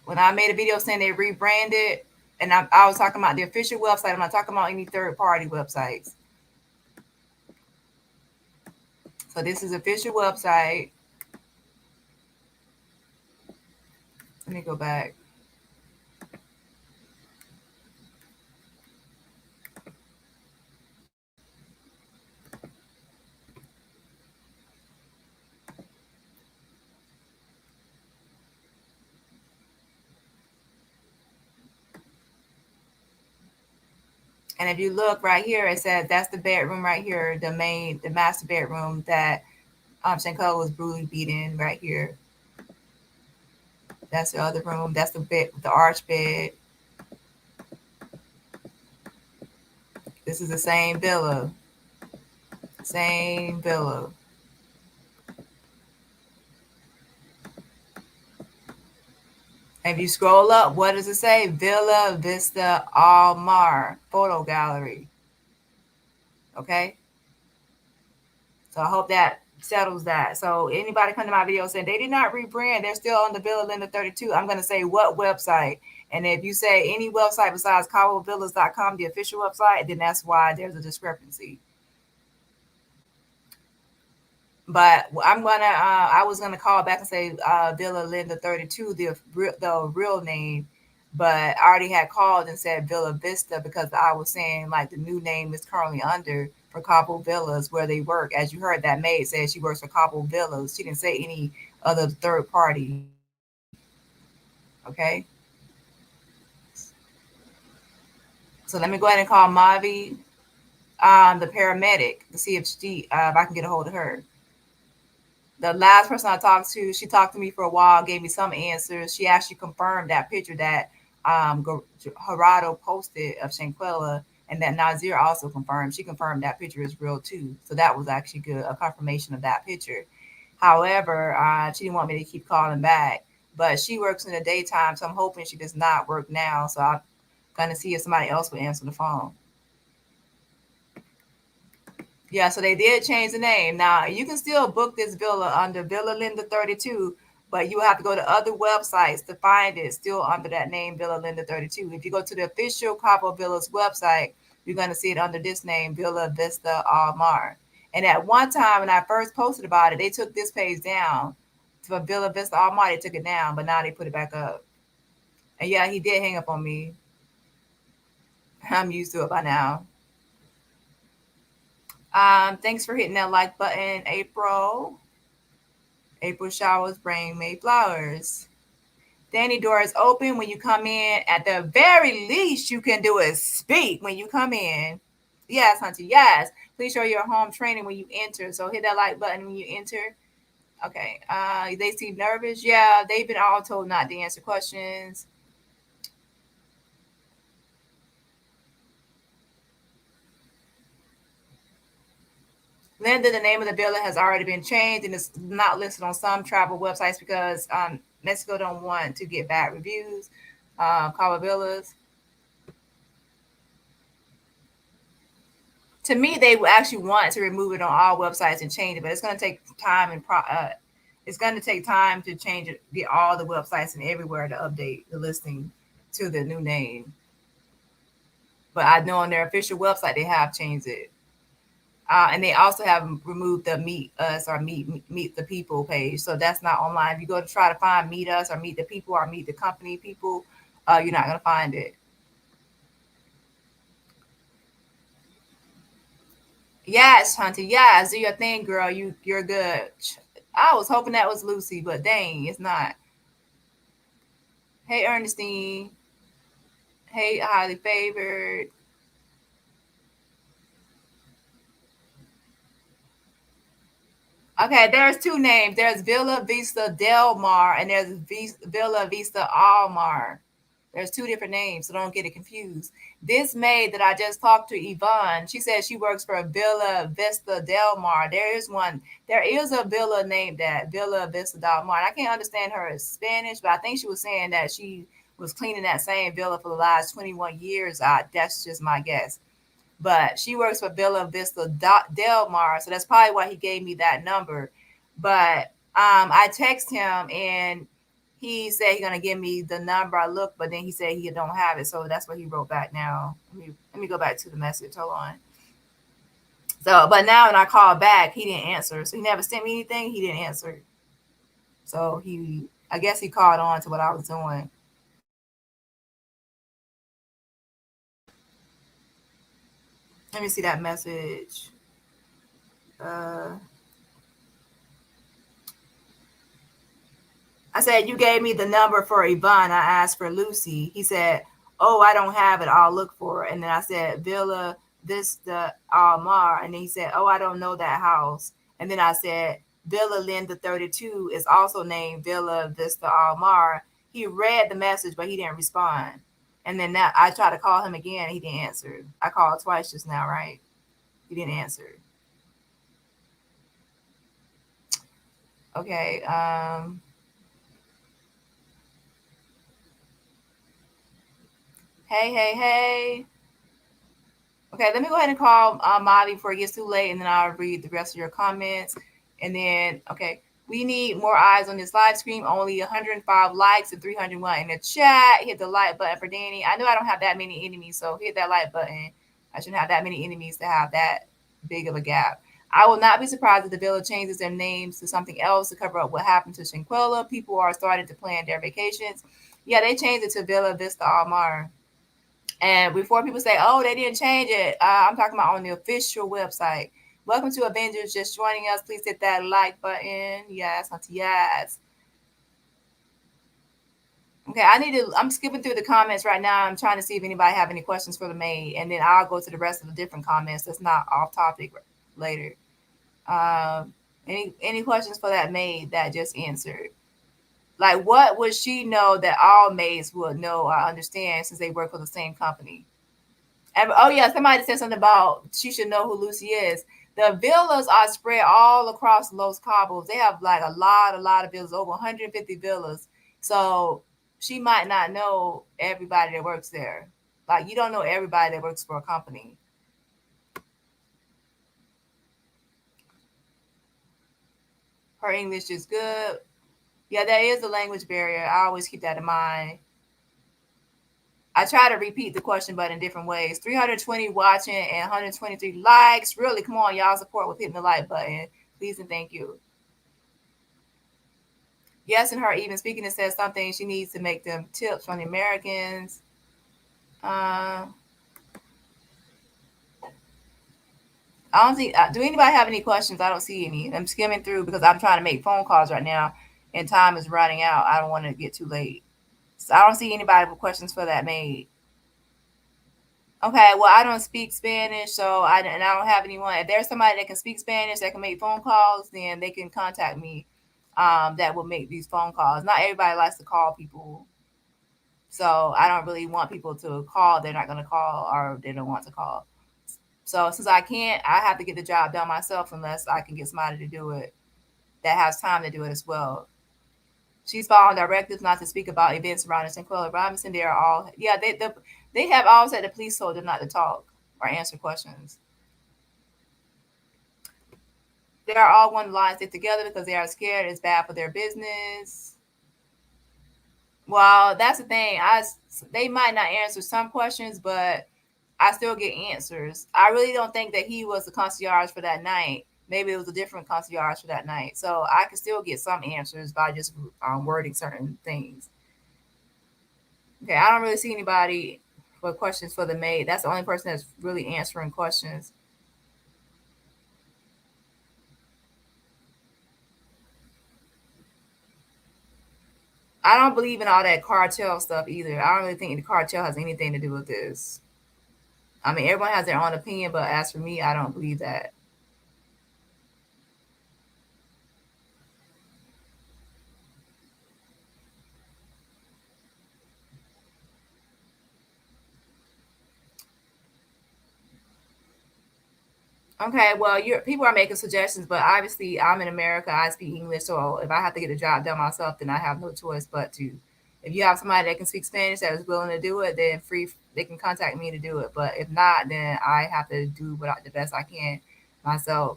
when I made a video saying they rebranded, and I was talking about the official website, I'm not talking about any third-party websites. So this is official website. Let me go back. And if you look right here, it says that's the bedroom right here, the master bedroom that Shanquella was brutally beaten right here. That's the other room. That's the bed, the arch bed. This is the same villa. Same villa. If you scroll up, what does it say? Villa Vista Al Mar photo gallery. Okay. So I hope that settles that. So anybody come to my video saying they did not rebrand, they're still on the Villa Linda 32. I'm going to say what website. And if you say any website besides Cabovillas.com, the official website, then that's why there's a discrepancy. But I was gonna call back and say Villa Linda 32, the real name, but I already had called and said Villa Vista because I was saying like the new name is currently under for Cabovillas where they work. As you heard, that maid said she works for Cabovillas. She didn't say any other third party. Okay. So let me go ahead and call Mavi, the paramedic, to see if I can get a hold of her. The last person I talked to, she talked to me for a while, gave me some answers. She actually confirmed that picture that Gerardo posted of Shanquella, and that Nazir also confirmed. She confirmed that picture is real too. So that was actually good, a confirmation of that picture. However, she didn't want me to keep calling back, but she works in the daytime, so I'm hoping she does not work now. So I'm gonna see if somebody else will answer the phone. Yeah, so they did change the name. Now you can still book this villa under Villa Linda 32, but you have to go to other websites to find it still under that name, Villa Linda 32. If you go to the official Cabovillas website, you're going to see it under this name, Villa Vista Al Mar. And at one time, when I first posted about it, they took this page down for Villa Vista Al Mar. They took it down, but now they put it back up. And yeah, he did hang up on me. I'm used to it by now. Thanks for hitting that like button, April. April showers bring May flowers. Dani, door is open when you come in. At the very least, you can do is speak when you come in. Yes, Hunter, yes. Please show your home training when you enter. So hit that like button when you enter. Okay. They seem nervous. Yeah, they've been all told not to answer questions. Linda, the name of the villa has already been changed and it's not listed on some travel websites because Mexico don't want to get bad reviews. Cabovillas. To me, they actually want to remove it on all websites and change it, but it's going to take time and it's going to take time to change it, get all the websites and everywhere to update the listing to the new name. But I know on their official website they have changed it. And they also have removed the Meet Us or Meet the People page. So that's not online. If you go to try to find Meet Us or Meet the People or Meet the Company people, you're not going to find it. Yes, Hunter. Yes, do your thing, girl. You're good. I was hoping that was Lucy, but dang, it's not. Hey, Ernestine. Hey, highly favored. Okay, there's two names. There's Villa Vista Del Mar and there's Villa Vista Almar. There's two different names, so don't get it confused. This maid that I just talked to, Yvonne, she said she works for Villa Vista Del Mar. There is one. There is a villa named that Villa Vista Del Mar. And I can't understand her Spanish, but I think she was saying that she was cleaning that same villa for the last 21 years. That's just my guess, but she works for Villa Vista Del Mar, so that's probably why he gave me that number. But I text him and he said he's gonna give me the number. I looked, but then he said he don't have it, so that's what he wrote back now. Let me go back to the message. Hold on. So, but now when I called back, he didn't answer. So he never sent me anything. He didn't answer. So I guess he caught on to what I was doing. Let me see that message. I said, you gave me the number for Yvonne. I asked for Lucy. He said, oh, I don't have it. I'll look for it. And then I said, Villa Vista Almar. And then he said, oh, I don't know that house. And then I said, Villa Linda 32 is also named Villa Vista Almar. He read the message, but he didn't respond. And then now I tried to call him again. He didn't answer. I called twice just now, right? He didn't answer. Okay. Hey. Okay, let me go ahead and call Molly before it gets too late, and then I'll read the rest of your comments. And then, okay, we need more eyes on this live stream. Only 105 likes and 301 in the chat. Hit the like button for Danny. I know I don't have that many enemies, so hit that like button. I shouldn't have that many enemies to have that big of a gap. I will not be surprised if the villa changes their names to something else to cover up what happened to Shanquella. People are starting to plan their vacations. Yeah, they changed it to Villa Vista Almar. And before people say, oh, they didn't change it, I'm talking about on the official website. Welcome to Avengers, just joining us. Please hit that like button. Yes, auntie, yes. Okay, I'm skipping through the comments right now. I'm trying to see if anybody have any questions for the maid, and then I'll go to the rest of the different comments that's not off topic later. Any questions for that maid that just answered? Like, what would she know that all maids would know or understand since they work for the same company? And, oh, yeah, somebody said something about she should know who Lucy is. The villas are spread all across Los Cabos. They have like a lot of villas, over 150 villas. So she might not know everybody that works there. Like, you don't know everybody that works for a company. Her English is good. Yeah, there is a language barrier. I always keep that in mind. I try to repeat the question, but in different ways. 320 watching and 123 likes. Really, come on, y'all. Support with hitting the like button. Please and thank you. Yes, and her even speaking, it says something she needs to make them tips from the Americans. I don't see. Do anybody have any questions? I don't see any. I'm skimming through because I'm trying to make phone calls right now, and time is running out. I don't want to get too late. So I don't see anybody with questions for that maid. Okay, well, I don't speak Spanish, so I don't have anyone. If there's somebody that can speak Spanish that can make phone calls, then they can contact me. That will make these phone calls. Not everybody likes to call people, so I don't really want people to call. They're not going to call, or they don't want to call. So since I can't, I have to get the job done myself unless I can get somebody to do it that has time to do it as well. She's following directives not to speak about events surrounding Shanquella Robinson. They are all, yeah, they have all said the police told them not to talk or answer questions. They are all one line stick together because they are scared it's bad for their business. Well, that's the thing. They might not answer some questions, but I still get answers. I really don't think that he was the concierge for that night. Maybe it was a different concierge for that night. So I can still get some answers by just wording certain things. Okay, I don't really see anybody for questions for the maid. That's the only person that's really answering questions. I don't believe in all that cartel stuff either. I don't really think the cartel has anything to do with this. I mean, everyone has their own opinion, but as for me, I don't believe that. Okay, well, people are making suggestions, but obviously, I'm in America. I speak English, so if I have to get the job done myself, then I have no choice but to. If you have somebody that can speak Spanish that is willing to do it, then they can contact me to do it. But if not, then I have to do what the best I can myself.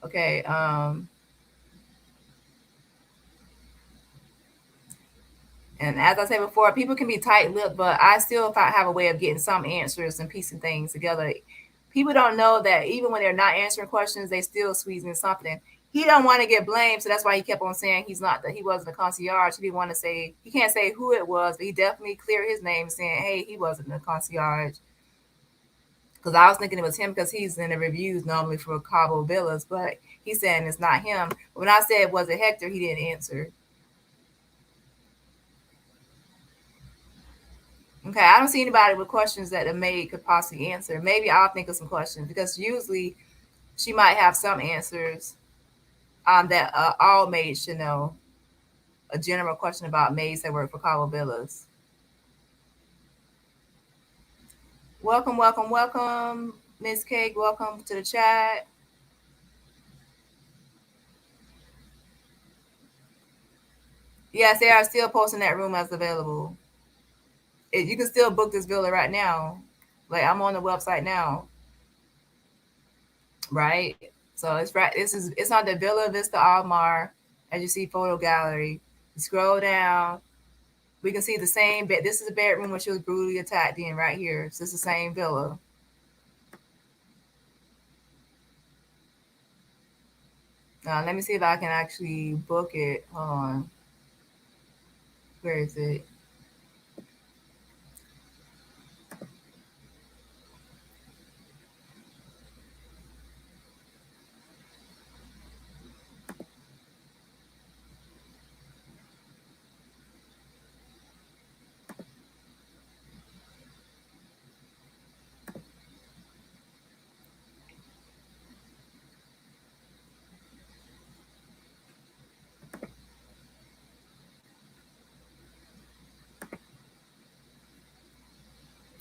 Okay. And as I said before, people can be tight-lipped, but I still have a way of getting some answers and piecing things together. People don't know that even when they're not answering questions, they still squeeze in something. He don't want to get blamed, so that's why he kept on saying he wasn't a concierge. He didn't want to say he can't say who it was, but he definitely cleared his name, saying, "Hey, he wasn't a concierge." Because I was thinking it was him because he's in the reviews normally for Cabovillas, but he's saying it's not him. When I said was it Hector, he didn't answer. Okay, I don't see anybody with questions that the maid could possibly answer. Maybe I'll think of some questions because usually she might have some answers that all maids should know. A general question about maids that work for Cabo Villas. Welcome, welcome, welcome, Miss Cake. Welcome to the chat. Yes, they are still posting that room as available. You can still book this villa right now. Like I'm on the website now, right? So it's right. It's on the Villa Vista Almar, as you see photo gallery. You scroll down, we can see the same bed. This is a bedroom where she was brutally attacked in right here. So it's the same villa. Now let me see if I can actually book it. Hold on. Where is it?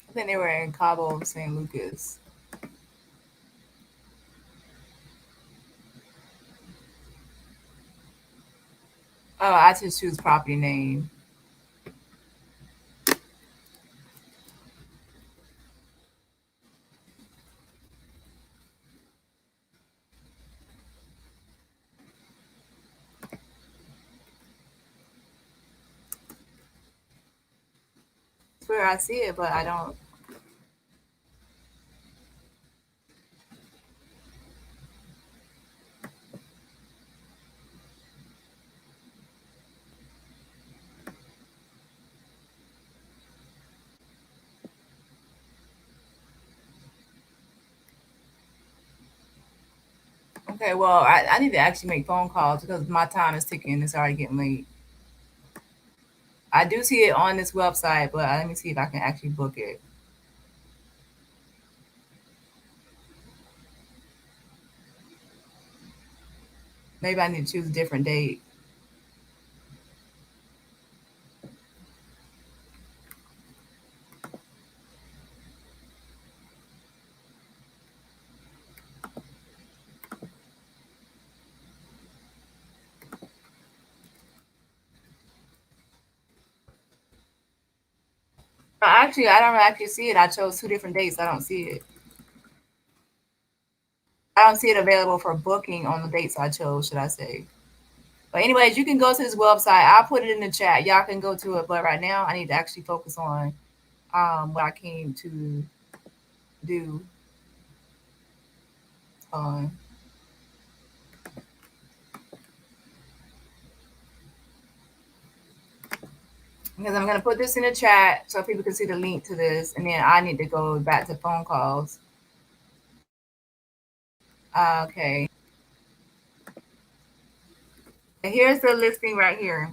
I think they were in Cabo San Lucas. Oh, I just choose property name. It's where I see it, but I don't. Okay, well, I need to actually make phone calls because my time is ticking. It's already getting late. I do see it on this website, but let me see if I can actually book it. Maybe I need to choose a different date. Actually, I don't actually see it. I chose two different dates. I don't see it. I don't see it available for booking on the dates I chose, should I say. But anyways, you can go to this website. I'll put it in the chat. Y'all can go to it. But right now, I need to actually focus on what I came to do. On because I'm gonna put this in the chat so people can see the link to this, and then I need to go back to phone calls. Okay. And here's the listing right here.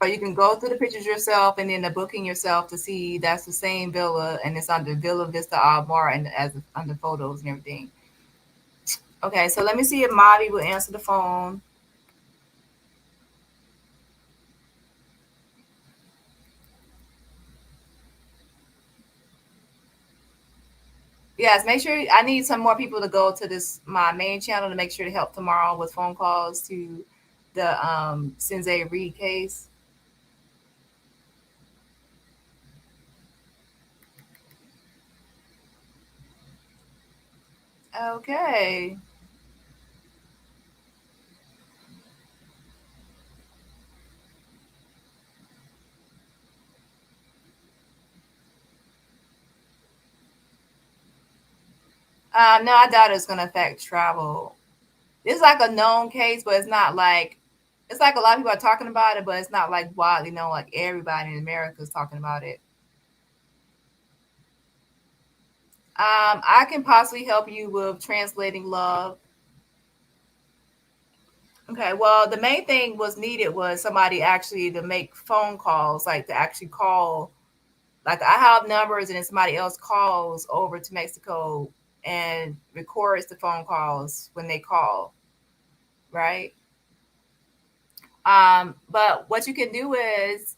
So you can go through the pictures yourself and then the booking yourself to see that's the same villa and it's under Villa Vista Almar and as under photos and everything. Okay, so let me see if Mavi will answer the phone. Yes, make sure I need some more people to go to this my main channel to make sure to help tomorrow with phone calls to the Sensei Reed case. Okay. No, I doubt it's gonna affect travel. It's like a known case, but it's like a lot of people are talking about it, but it's not like widely known. Like everybody in America is talking about it. I can possibly help you with translating love. Okay, well, the main thing was needed was somebody actually to make phone calls, like to actually call. Like I have numbers, and then somebody else calls over to Mexico and records the phone calls when they call, right? But what you can do is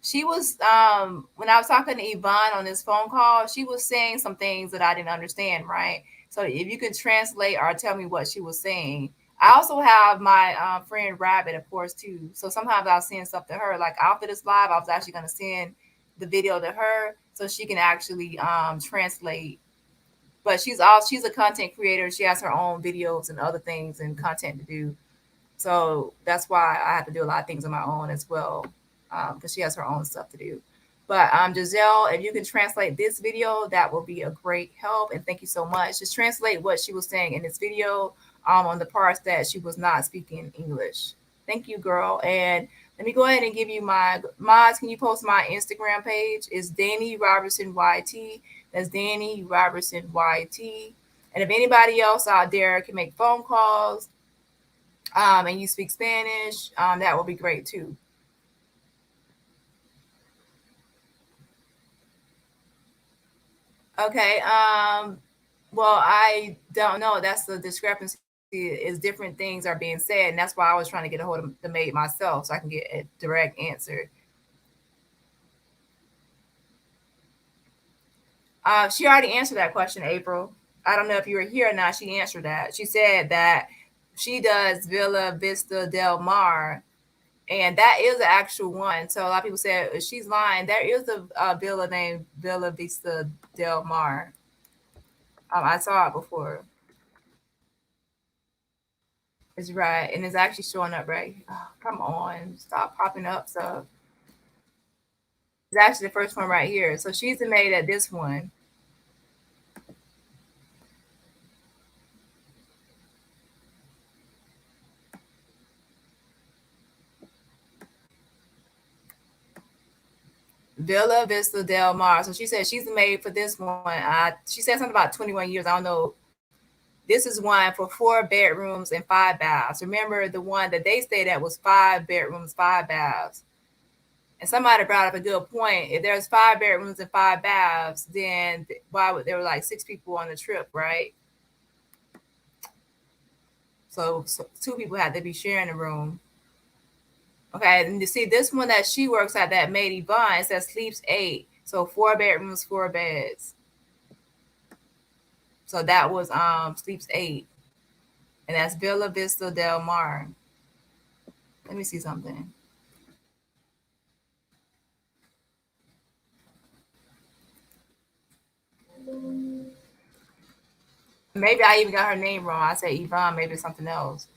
she was when I was talking to Yvonne on this phone call, she was saying some things that I didn't understand, right? So if you could translate or tell me what she was saying. I also have my friend Rabbit, of course, too. So sometimes I'll send stuff to her. Like after this live, I was actually going to send the video to her so she can actually translate. But she's a content creator. She has her own videos and other things and content to do. So that's why I have to do a lot of things on my own as well, because she has her own stuff to do. But Giselle, if you can translate this video, that will be a great help. And thank you so much. Just translate what she was saying in this video on the parts that she was not speaking English. Thank you, girl. And let me go ahead and give you my mods. Can you post my Instagram page? It's Dani Robertson YT. That's Dani Robertson YT. And if anybody else out there can make phone calls, and you speak Spanish, that will be great too. Okay. Well, I don't know. That's the discrepancy. Is different things are being said, and that's why I was trying to get a hold of the maid myself so I can get a direct answer. She already answered that question, April. I don't know if you were here or not. She answered that. She said that she does Villa Vista Del Mar, and that is the actual one. So a lot of people said she's lying. There is a villa named Villa Vista Del Mar. I saw it before. It's right, and it's actually showing up right. Oh, come on, stop popping up. So it's actually the first one right here. So she's the maid at this one. Villa Vista Del Mar. So she said she's the maid for this one. She said something about 21 years. I don't know. This is one for 4 bedrooms and 5 baths. Remember the one that they stayed at was 5 bedrooms, 5 baths. And somebody brought up a good point. If there's 5 bedrooms and 5 baths, then why would there were like 6 people on the trip, right? So 2 people had to be sharing a room. Okay, and you see this one that she works at, that Maid Yvonne, it says sleeps 8. So 4 bedrooms, 4 beds. So that was sleeps 8. And that's Villa Vista Del Mar. Let me see something. Maybe I even got her name wrong. I said Yvonne, maybe it's something else.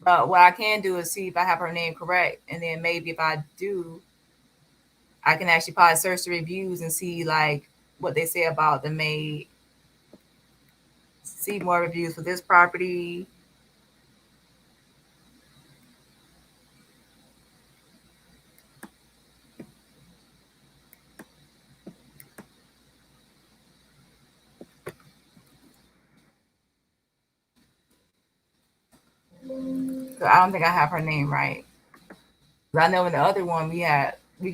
But what I can do is see if I have her name correct, and then maybe if I do, I can actually probably search the reviews and see like what they say about the Maid. See more reviews for this property. So I don't think I have her name right. But I know in the other one we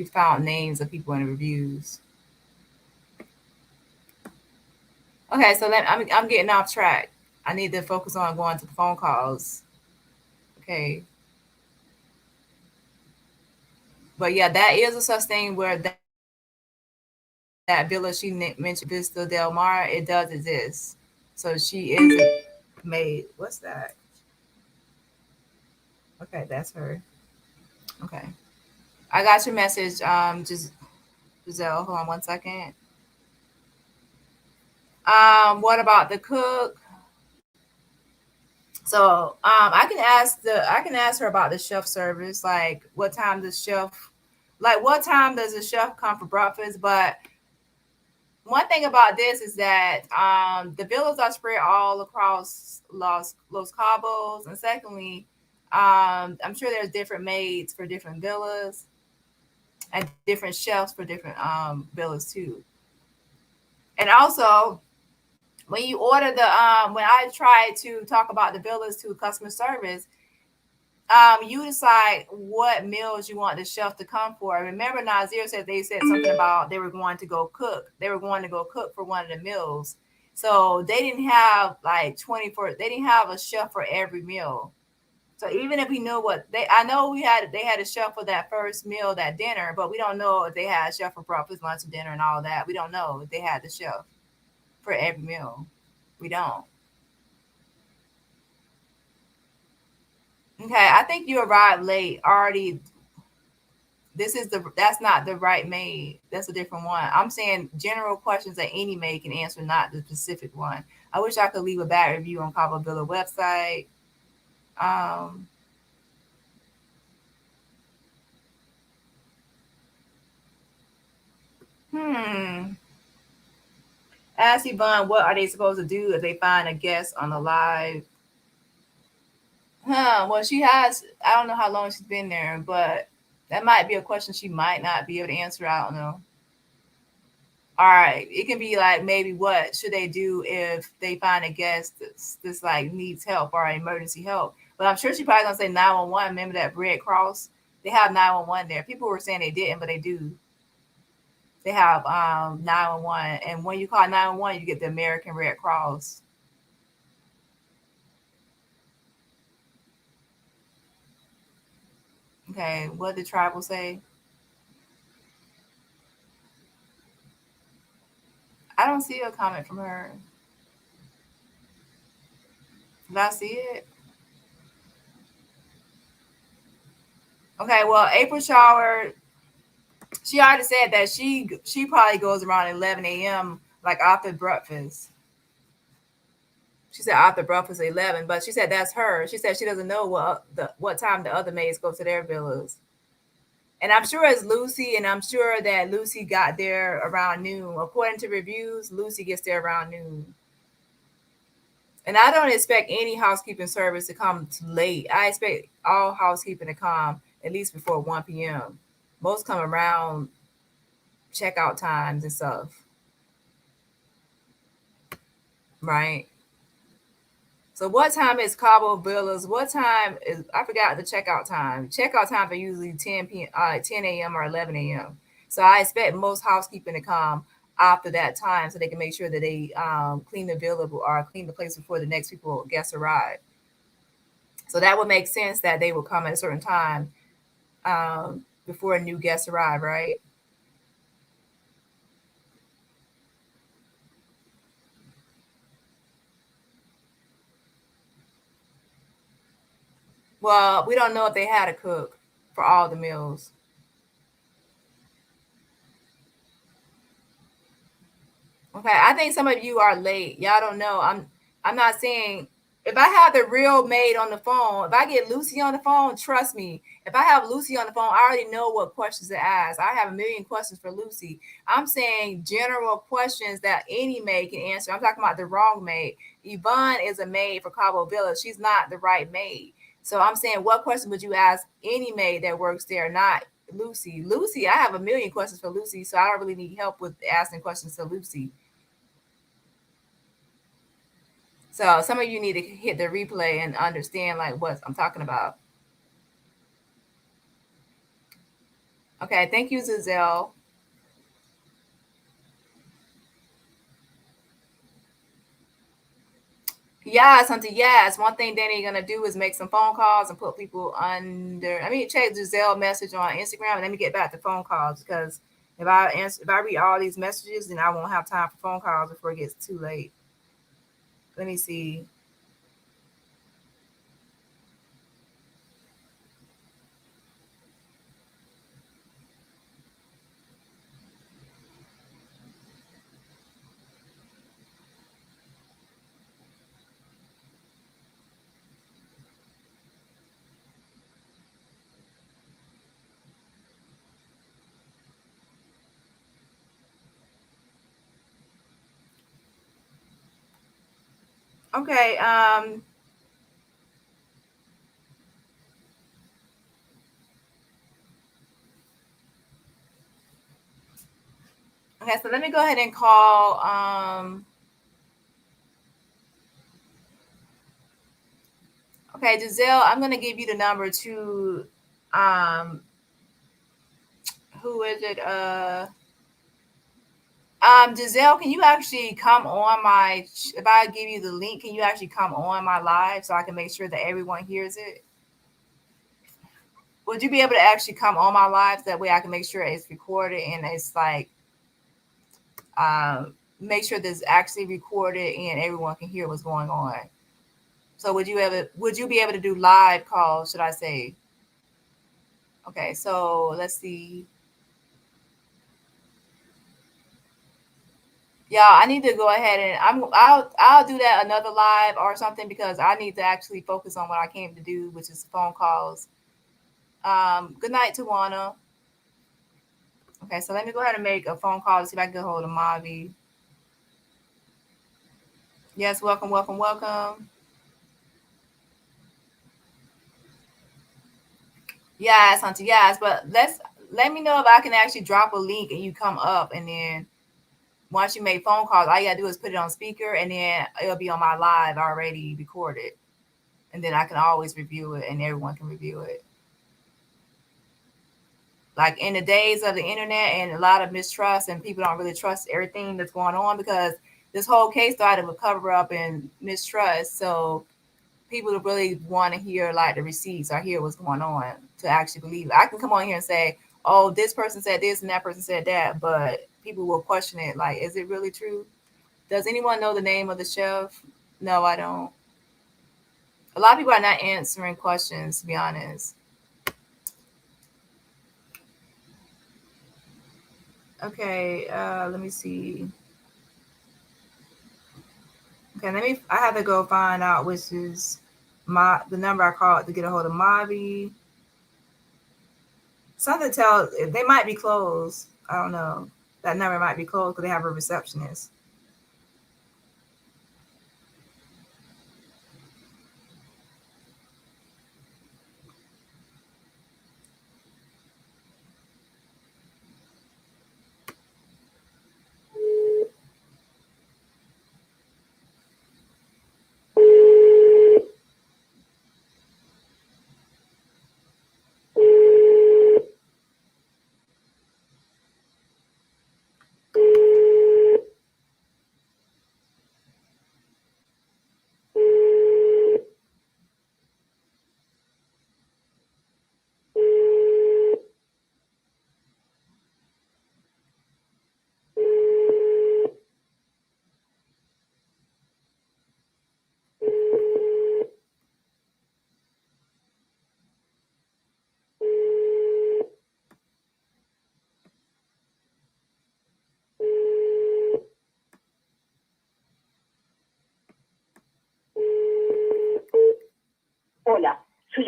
found names of people in the reviews. Okay, so I'm getting off track. I need to focus on going to the phone calls. Okay. But yeah, that is a such thing where that villa she mentioned, Vista Del Mar, it does exist. So she is Maid. What's that? Okay, that's her. Okay. I got your message, just Giselle. Hold on one second. What about the cook? So I can ask her about the chef service, like what time does chef like what time does the chef come for breakfast? But one thing about this is that the villas are spread all across Los Cabos, and secondly, I'm sure there's different maids for different villas and different chefs for different villas too. And also, when you order when I try to talk about the villas to customer service, you decide what meals you want the chef to come for. Remember, Nazir said they said something about they were going to go cook. They were going to go cook for one of the meals. So they didn't have like 24. They didn't have a chef for every meal. So even if we knew what I know they had a chef for that first meal, that dinner, but we don't know if they had a chef for breakfast, lunch, and dinner, and all that. We don't know if they had the chef for every meal. We don't. Okay, I think you arrived late already. That's not the right maid. That's a different one. I'm saying general questions that any maid can answer, not the specific one. I wish I could leave a bad review on Cabo Villa website. Um, hmm. Ask Yvonne, what are they supposed to do if they find a guest on the live? Huh. Well, she has. I don't know how long she's been there, but that might be a question she might not be able to answer. I don't know. All right, it can be like maybe what should they do if they find a guest that's like needs help or emergency help. But I'm sure she probably gonna say 911. Remember that Red Cross? They have 911 there. People were saying they didn't, but they do. They have 911, and when you call 911, you get the American Red Cross. Okay, what did Tribal say? I don't see a comment from her. Did I see it? Okay, well, April Shower, she already said that she probably goes around 11 a.m. like after breakfast. She said after breakfast 11, but she said that's her. She said she doesn't know what time the other maids go to their villas. And I'm sure it's Lucy, and I'm sure that Lucy got there around noon. According to reviews, Lucy gets there around noon. And I don't expect any housekeeping service to come late. I expect all housekeeping to come at least before 1 p.m. Most come around checkout times and stuff, right? So what time is Cabo Villas? What time is I forgot the checkout time. Checkout time are usually 10 a.m. or 11 a.m. So I expect most housekeeping to come after that time so they can make sure that they clean the villa or clean the place before the next people guests arrive. So that would make sense that they would come at a certain time before a new guest arrive, right? Well, we don't know if they had a cook for all the meals. Okay, I think some of you are late. Y'all don't know. I'm not saying if I have the real maid on the phone, if I get Lucy on the phone, trust me, if I have Lucy on the phone, I already know what questions to ask. I have a million questions for Lucy. I'm saying general questions that any maid can answer. I'm talking about the wrong maid. Yvonne is a maid for Cabovillas. She's not the right maid. So I'm saying, what question would you ask any maid that works there, not Lucy? Lucy, I have a million questions for Lucy, so I don't really need help with asking questions to Lucy. So some of you need to hit the replay and understand like what I'm talking about. Okay, thank you, Giselle. Yes, Hunter, yes. One thing Danny gonna do is make some phone calls and put people under. I mean, check Giselle message on Instagram and let me get back to phone calls because if I read all these messages, then I won't have time for phone calls before it gets too late. Let me see. Okay, okay, so let me go ahead and call okay, Giselle, I'm gonna give you the number to who is it? Giselle, can you actually come on my if I give you the link, can you actually come on my live so I can make sure that everyone hears it? Would you be able to actually come on my live so that way I can make sure it's recorded and it's like make sure this actually recorded and everyone can hear what's going on. So would you be able to do live calls, should I say? Okay, so let's see. Yeah, I need to go ahead and I'll do that another live or something because I need to actually focus on what I came to do, which is phone calls. Good night, Tawana. Okay, so let me go ahead and make a phone call to see if I can get hold of Mavi. Yes, welcome, welcome, welcome. Yes, Hunter, yes, but let me know if I can actually drop a link and you come up and then once you make phone calls, all you gotta do is put it on speaker and then it'll be on my live already recorded. And then I can always review it and everyone can review it. Like in the days of the internet and a lot of mistrust and people don't really trust everything that's going on because this whole case started with cover up and mistrust. So people really want to hear like the receipts or hear what's going on to actually believe it. I can come on here and say, oh, this person said this and that person said that, but people will question it. Like, is it really true? Does anyone know the name of the chef? No, I don't. A lot of people are not answering questions, to be honest. Okay, let me see. Okay, I have to go find out which is the number I called to get a hold of Mavi. Something tells they might be closed. I don't know. That number might be closed because they have a receptionist.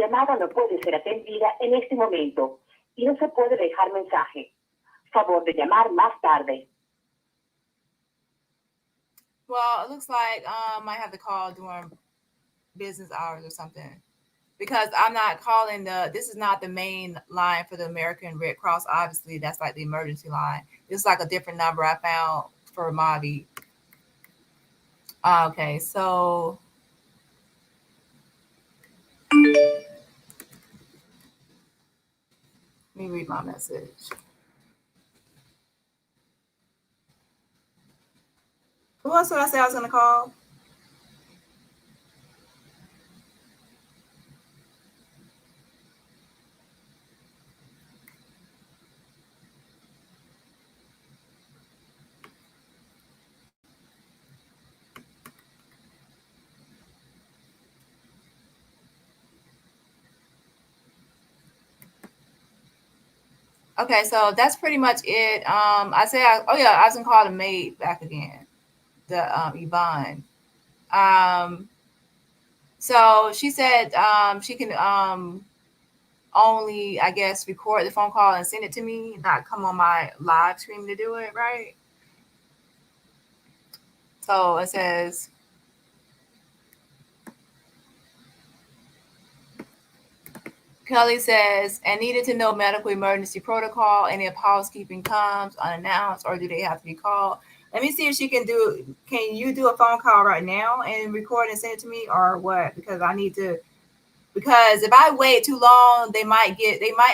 llamada no puede ser atendida en este momento y no se puede dejar mensaje. Favor de llamar más tarde. Well, it looks like I might have to call during business hours or something, because I'm not calling this is not the main line for the American Red Cross. Obviously, that's like the emergency line. It's like a different number I found for Mavi. Okay, so let me read my message. Who else did I say I was going to call? Okay, so that's pretty much it. I was gonna call the maid back again, the Yvonne. So she said she can only, I guess, record the phone call and send it to me, not come on my live stream to do it, right? So it says, Kelly says, and needed to know medical emergency protocol, and if housekeeping comes unannounced, or do they have to be called? Let me see if she can do. Can you do a phone call right now and record and send it to me, or what? Because I need to. Because if I wait too long, they might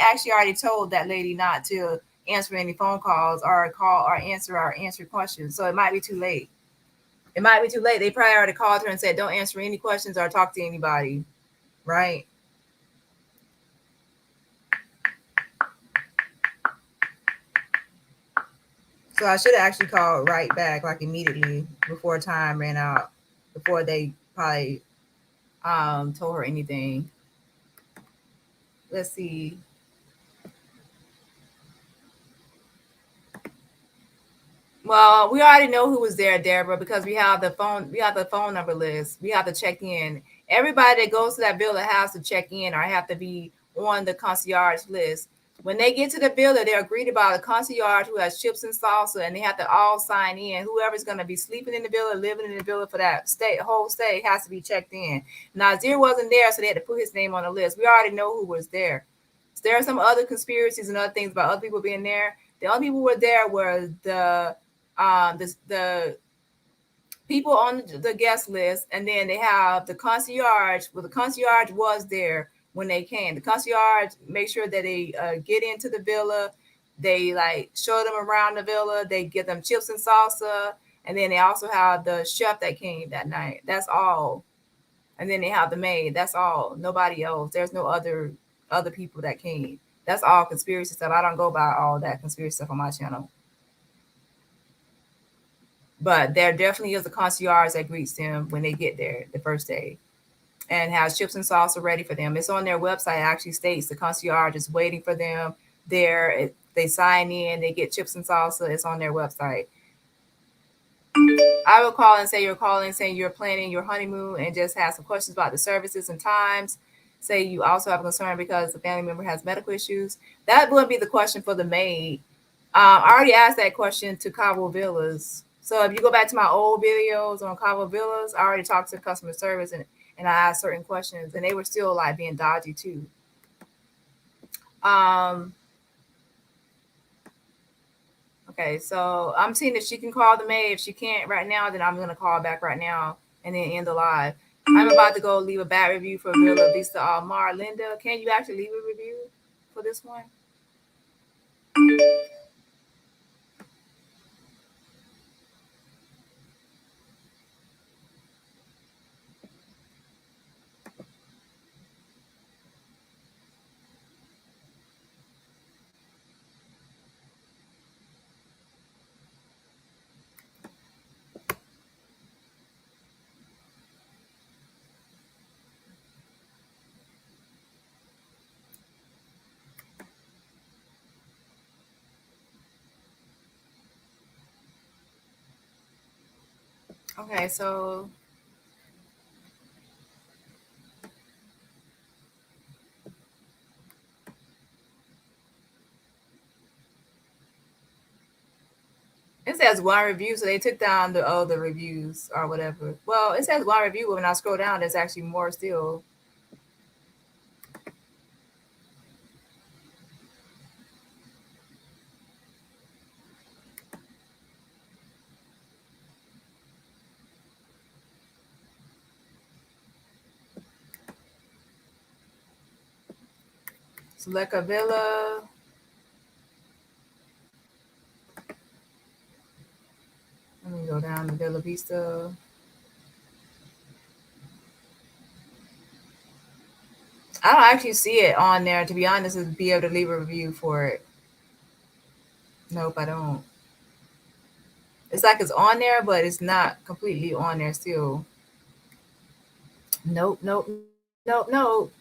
actually already told that lady not to answer any phone calls or call or answer questions. So it might be too late. It might be too late. They probably already called her and said, don't answer any questions or talk to anybody. Right? So I should have actually called right back, like immediately before time ran out, before they probably told her anything. Let's see. Well, we already know who was there, Deborah, because we have the phone number list. We have to check in. Everybody that goes to that building has to check in or have to be on the concierge list. When they get to the building, they're greeted by the concierge who has chips and salsa, and they have to all sign in. Whoever's going to be sleeping in the building, living in the building for that whole stay has to be checked in. Nazir wasn't there, so they had to put his name on the list. We already know who was there. So there are some other conspiracies and other things about other people being there. The only people who were there were the people on the guest list, and then they have the concierge. Well, the concierge was there when they came. The concierge make sure that they get into the villa. They like show them around the villa. They give them chips and salsa, and then they also have the chef that came that night. That's all. And then they have the maid. That's all. Nobody else. There's no other people that came. That's all conspiracy stuff. I don't go by all that conspiracy stuff on my channel. But there definitely is a concierge that greets them when they get there the first day and has chips and salsa ready for them. It's on their website. It actually states the concierge is waiting for them there. They sign in, they get chips and salsa. It's on their website. I would call and say you're calling, saying you're planning your honeymoon and just have some questions about the services and times. Say you also have a concern because the family member has medical issues. That would be the question for the maid. I already asked that question to Cabovillas. So if you go back to my old videos on Cabovillas, I already talked to customer service and I asked certain questions, and they were still like being dodgy too. Okay, so I'm seeing if she can call the maid. If she can't right now, then I'm gonna call back right now and then end the live. I'm about to go leave a bad review for Villa Vista Mar. Linda, can you actually leave a review for this one? Okay, so It says one review, so they took down the other reviews or whatever. Well, it says one review, but when I scroll down, there's actually more still. Select a villa. Let me go down to Villa Vista. I don't actually see it on there, to be honest, to be able to leave a review for it. Nope, I don't. It's like it's on there, but it's not completely on there still. Nope, nope, nope, nope.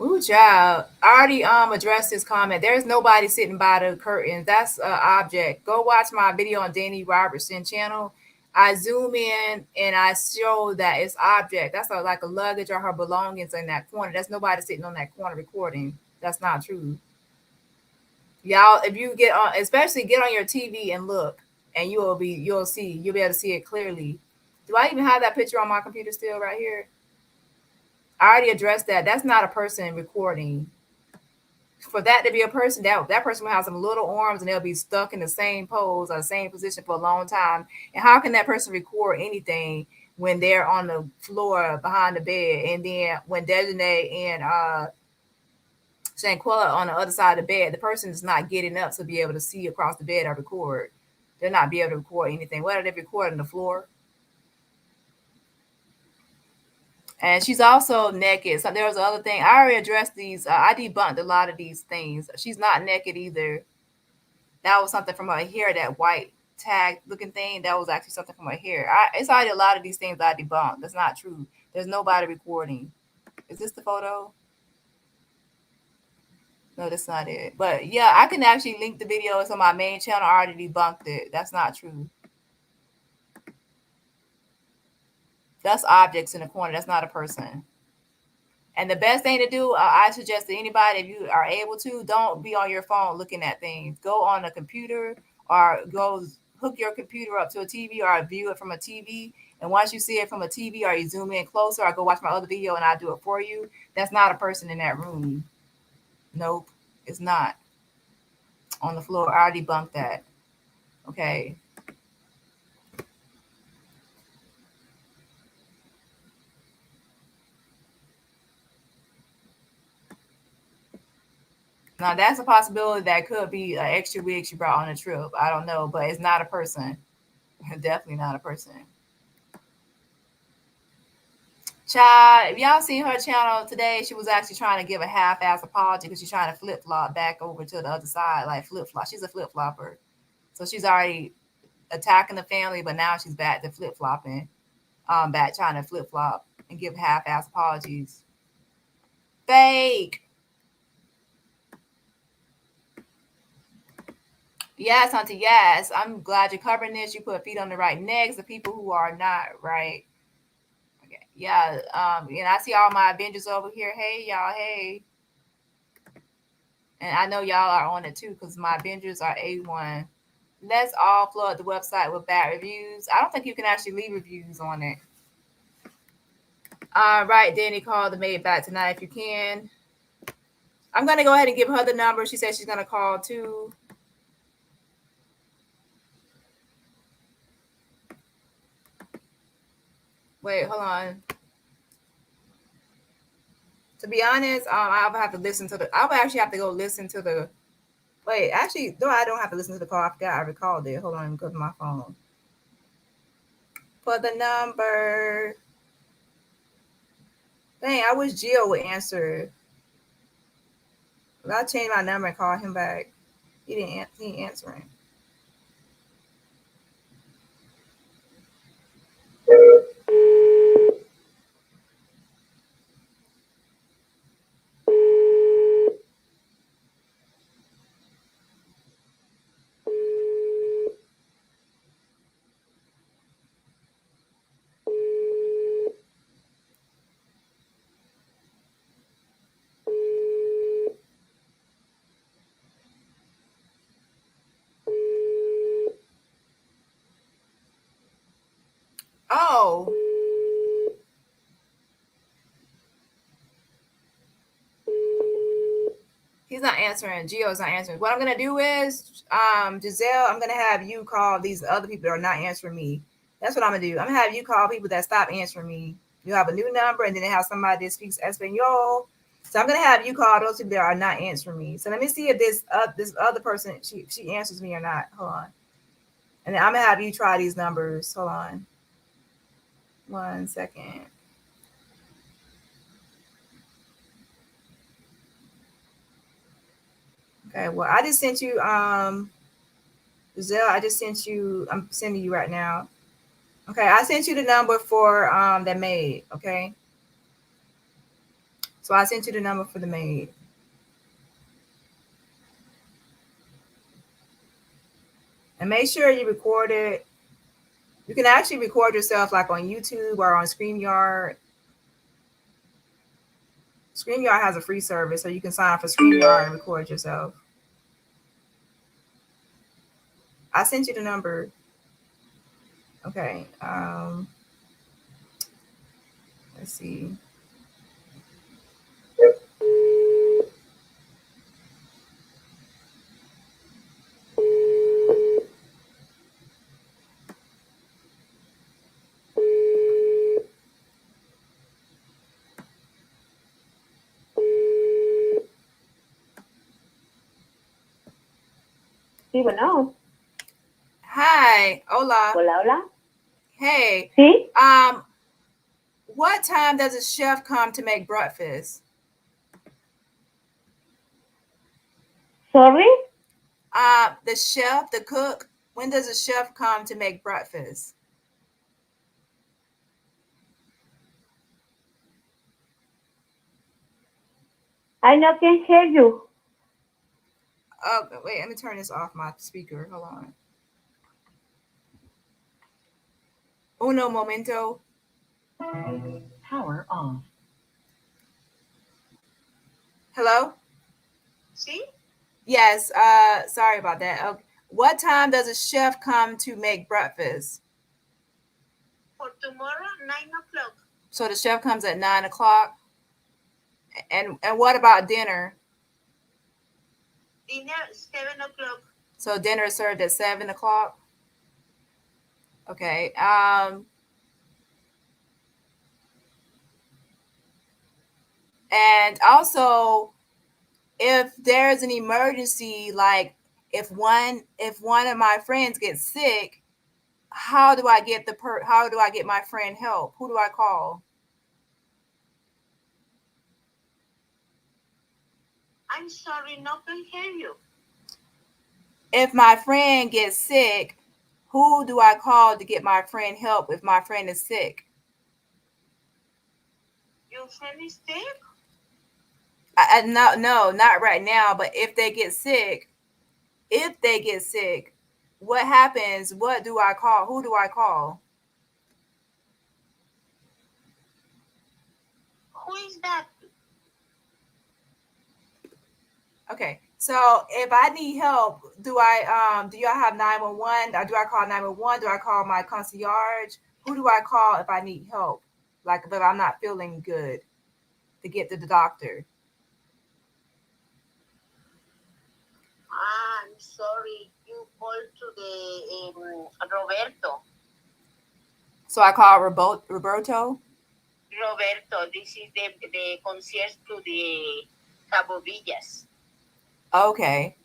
Ooh, child. I already addressed this comment. There's nobody sitting by the curtains. That's an object. Go watch my video on Dani Robertson channel. I zoom in and I show that it's object. That's like a luggage or her belongings in that corner. That's nobody sitting on that corner recording. That's not true. Y'all, if you get on, especially get on your TV and look, and you'll be able to see it clearly. Do I even have that picture on my computer still right here? I already addressed that. That's not a person recording. For that to be a person, that person will have some little arms and they'll be stuck in the same pose or the same position for a long time. And how can that person record anything when they're on the floor behind the bed? And then when Desjardins and Shanquella on the other side of the bed, the person is not getting up to be able to see across the bed or record. They're not be able to record anything. What are they recording? The floor? And she's also naked. So there was other thing. I already addressed these. I debunked a lot of these things. She's not naked either. That was something from her hair, that white tag looking thing. That was actually something from her hair. It's already a lot of these things I debunked. That's not true. There's nobody recording. Is this the photo? No, that's not it. But yeah, I can actually link the videos on my main channel. I already debunked it. That's not true. That's objects in the corner. That's not a person. And the best thing to do, I suggest to anybody, if you are able to, don't be on your phone looking at things. Go on a computer or go hook your computer up to a TV or view it from a TV. And once you see it from a TV or you zoom in closer or go watch my other video and I do it for you, that's not a person in that room. Nope, it's not. On the floor, I already debunked that. Okay. Now that's a possibility that could be an extra wig she brought on a trip. I don't know, but it's not a person. Definitely not a person. Child, if y'all seen her channel today, she was actually trying to give a half-ass apology because she's trying to flip-flop back over to the other side, like flip-flop. She's a flip-flopper. So she's already attacking the family, but now she's back to flip-flopping, back trying to flip-flop and give half-ass apologies. Fake. Yes, auntie, yes. I'm glad you're covering this. You put feet on the right necks. The people who are not right. Okay. Yeah. And I see all my Avengers over here. Hey, y'all. Hey. And I know y'all are on it too because my Avengers are A1. Let's all flood the website with bad reviews. I don't think you can actually leave reviews on it. All right, Dani, call the maid back tonight if you can. I'm going to go ahead and give her the number. She said she's going to call too. Wait, hold on. To be honest, I'll have to listen to the. I'll actually have to go listen to the. Wait, actually, no, I don't have to listen to the call. I forgot I recalled it. Hold on, go to my phone. Put the number. Dang, I wish Gio would answer. I'll change my number and call him back. He ain't answering. Oh. He's not answering. Gio's not answering. What I'm gonna do is, Giselle, I'm gonna have you call these other people that are not answering me. That's what I'm gonna do. I'm gonna have you call people that stop answering me. You have a new number, and then it has somebody that speaks Espanol. So I'm gonna have you call those people that are not answering me. So let me see if this other person she answers me or not. Hold on, and then I'm gonna have you try these numbers. Hold on, 1 second. Okay, well I just sent you Giselle. I just sent you. I'm sending you right now. Okay, I sent you the number for that maid. Okay, so I sent you the number for the maid. And make sure you record it. You can actually record yourself like on YouTube or on StreamYard. StreamYard has a free service, so you can sign up for StreamYard and record yourself. I sent you the number. Okay. Let's see. Sí, bueno. Hi. Hola. Hola, hola. Hey. Sí. What time does a chef come to make breakfast? Sorry. The chef, the cook. When does a chef come to make breakfast? I not can hear you. Oh, wait. Let me turn this off my speaker. Hold on. Uno momento. Power off. Hello? ¿Sí? Yes, sorry about that. Okay. What time does a chef come to make breakfast? For tomorrow, 9 o'clock. So the chef comes at 9 o'clock. And what about dinner? Dinner, 7 o'clock. So dinner is served at 7 o'clock. Okay. And also, if there's an emergency, like if one of my friends gets sick, how do I get how do I get my friend help? Who do I call? I'm sorry, no can hear you. If my friend gets sick, who do I call to get my friend help if my friend is sick? Your friend is sick? No, not right now. But if they get sick, what happens? What do I call? Who do I call? Who is that? Okay. So if I need help, do y'all have 911? Do I call 911? Do I call my concierge? Who do I call if I need help? Like if I'm not feeling good to get to the doctor. I'm sorry, you called to the Roberto. So I call Roberto. Roberto, this is the concierge to the Cabovillas. Okay.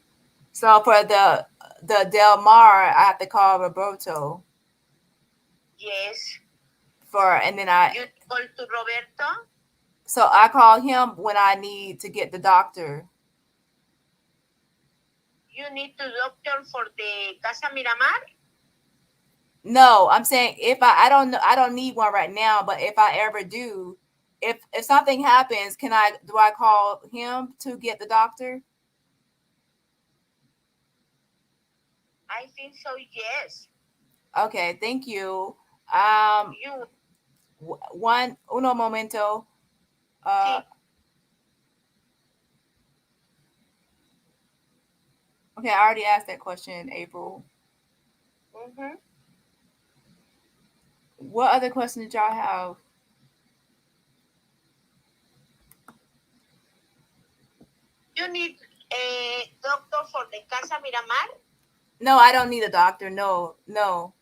So for the Del Mar, I have to call Roberto. Yes. And then You call to Roberto? So I call him when I need to get the doctor. You need to doctor for the Casa Miramar? No, I'm saying if I don't need one right now, but if I ever do, if something happens, do I call him to get the doctor? I think so, yes. Okay, thank you. You Uno momento. sí. Okay, I already asked that question, April. Mm-hmm. What other question did y'all have? You need a doctor for the Casa Miramar? No, I don't need a doctor. No, no.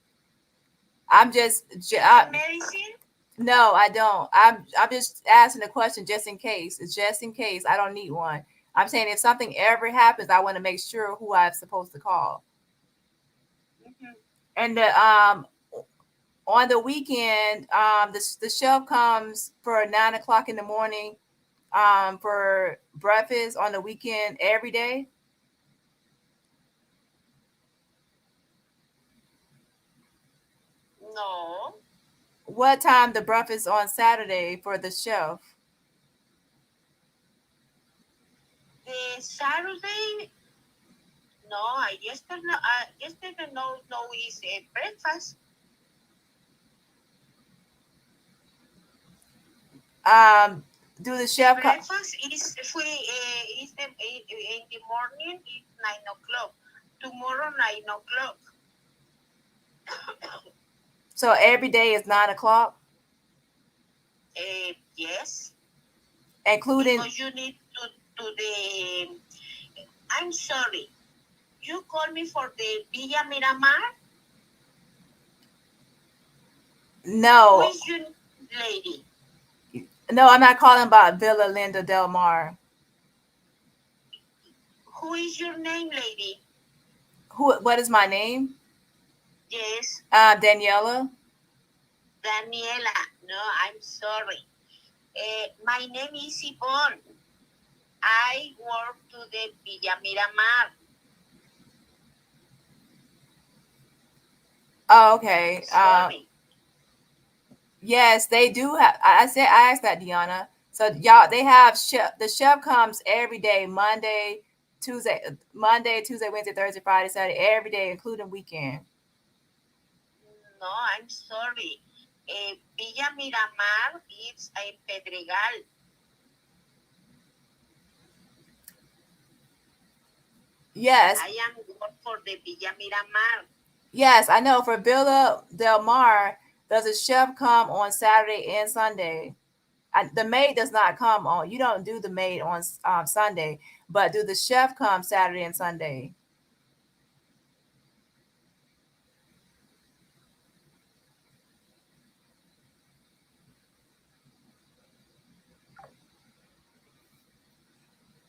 I'm just, Medicine? no, I don't. I'm just asking a question just in case. It's just in case. I don't need one. I'm saying if something ever happens, I want to make sure who I'm supposed to call. Mhm. And on the weekend, the chef comes for 9 o'clock in the morning, for breakfast on the weekend every day. No. What time the breakfast on Saturday for the chef? The Saturday? No, yesterday no is a breakfast. Um, do the chef come? Breakfast is free. Is in the morning. It's 9 o'clock. Tomorrow 9 o'clock. So every day is 9 o'clock, Yes, including. because you need to the. I'm sorry. You call me for the Villa Miramar. Who No, is your lady? no, I'm not calling about Villa Linda Del Mar. Who is your name, lady? Who? What is my name? Yes, Daniela. Daniela. No, I'm sorry. My name is Yvonne. I work to the Villa Miramar. Oh, okay. Sorry. Yes, they do have. I asked that, Deanna. So y'all, they have chef. The chef comes every day, Tuesday, Wednesday, Thursday, Friday, Saturday, every day, including weekend. No, I'm sorry. Villa Miramar is a Pedregal. Yes, I am work for the Villa Miramar. yes, I know. For Villa Del Mar, does a chef come on Saturday and Sunday? The maid does not come on. You don't do the maid on Sunday, but do the chef come Saturday and Sunday?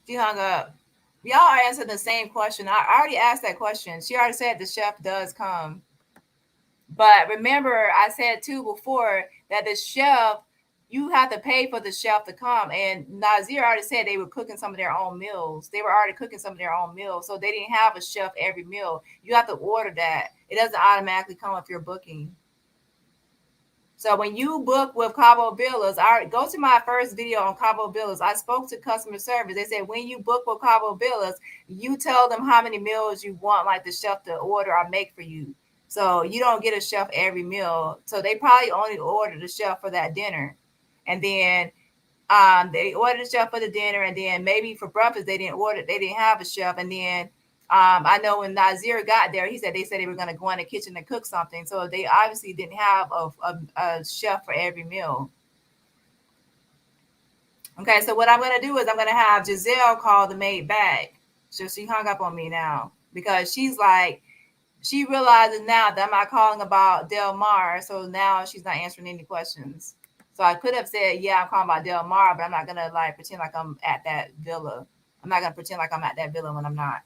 She hung up. Y'all are answering the same question. I already asked that question. She already said the chef does come. But remember, I said too before that the chef, you have to pay for the chef to come. And Nazir already said they were cooking some of their own meals. They were already cooking some of their own meals. So they didn't have a chef every meal. You have to order that. It doesn't automatically come if you're booking. So when you book with Cabovillas, I go to my first video on Cabovillas. I spoke to customer service. They said when you book with Cabovillas, you tell them how many meals you want, like the chef to order or make for you. So you don't get a chef every meal. So they probably only ordered the chef for that dinner, and then they ordered a chef for the dinner, and then maybe for breakfast they didn't order. They didn't have a chef, and then I know when Nazir got there, they said they were going to go in the kitchen and cook something. So they obviously didn't have a chef for every meal. Okay, so what I'm going to do is I'm going to have Giselle call the maid back. So she hung up on me now because she's like, she realizes now that I'm not calling about Del Mar. So now she's not answering any questions. So I could have said, yeah, I'm calling about Del Mar, but I'm not going to like pretend like I'm at that villa. I'm not going to pretend like I'm at that villa when I'm not.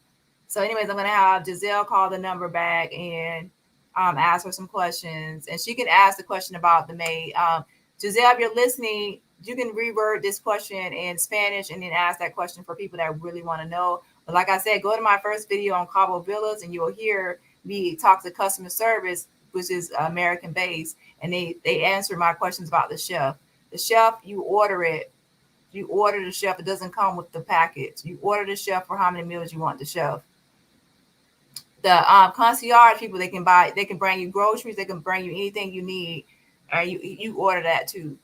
So, anyways, I'm gonna have Giselle call the number back and ask her some questions, and she can ask the question about the maid. Giselle, if you're listening, you can reword this question in Spanish and then ask that question for people that really want to know. But like I said, go to my first video on Cabovillas, and you'll hear me talk to customer service, which is American based, and they answer my questions about the chef. The chef, you order it. You order the chef. It doesn't come with the package. You order the chef for how many meals you want the chef. The concierge people, they can bring you groceries, they can bring you anything you need, and you order that too.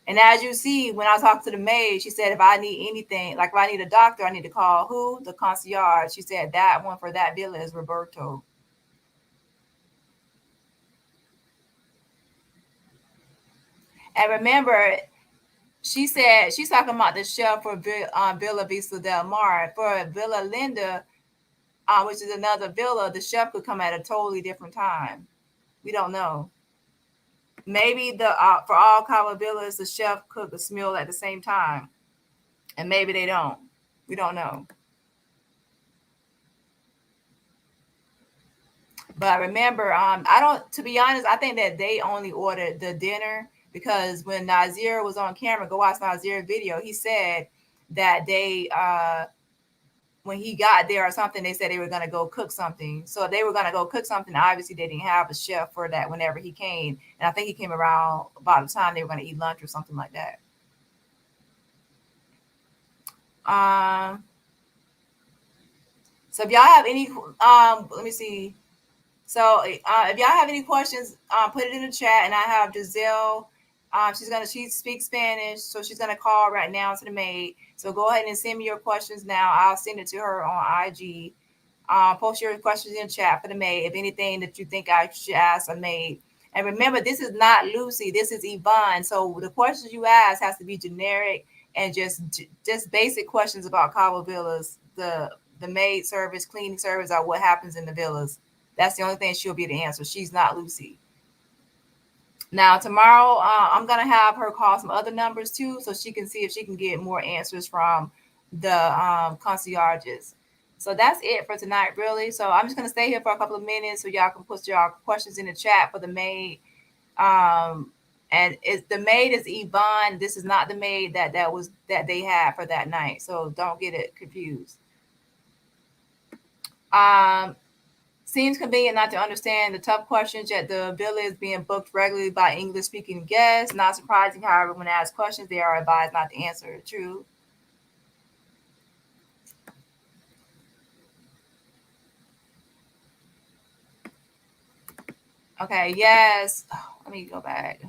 And as you see, when I talked to the maid, she said if I need anything, like if I need a doctor, I need to call who? The concierge. She said that one for that villa is Roberto. And remember, she said she's talking about the chef for Villa Vista Del Mar. For Villa Linda, which is another villa, the chef could come at a totally different time. We don't know. Maybe the for all Cabovillas, the chef cook a meal at the same time, and maybe they don't. We don't know. But remember, I don't. To be honest, I think that they only ordered the dinner because when Nazir was on camera, go watch Nazir's video. He said that they when he got there or something, they said they were gonna go cook something. So if they were gonna go cook something, obviously they didn't have a chef for that whenever he came. And I think he came around about the time they were gonna eat lunch or something like that. Um. So if y'all have any, let me see. So if y'all have any questions, put it in the chat. And I have Giselle. She speaks Spanish, so she's gonna call right now to the maid. So go ahead and send me your questions now. I'll send it to her on IG. Post your questions in chat for the maid. If anything that you think I should ask a maid. And remember, this is not Lucy. This is Yvonne. So the questions you ask has to be generic and just basic questions about Cabo Villas, the maid service, cleaning service, or what happens in the villas. That's the only thing she'll be able to answer. She's not Lucy. Now tomorrow, I'm gonna have her call some other numbers too, so she can see if she can get more answers from the concierges. So that's it for tonight, really. So I'm just gonna stay here for a couple of minutes so y'all can put your questions in the chat for the maid. And the maid is Yvonne. This is not the maid that they had for that night. So don't get it confused. Seems convenient not to understand the tough questions, yet the villa is being booked regularly by English-speaking guests. Not surprising, however, when asked questions, they are advised not to answer. True. Okay, yes. Let me go back.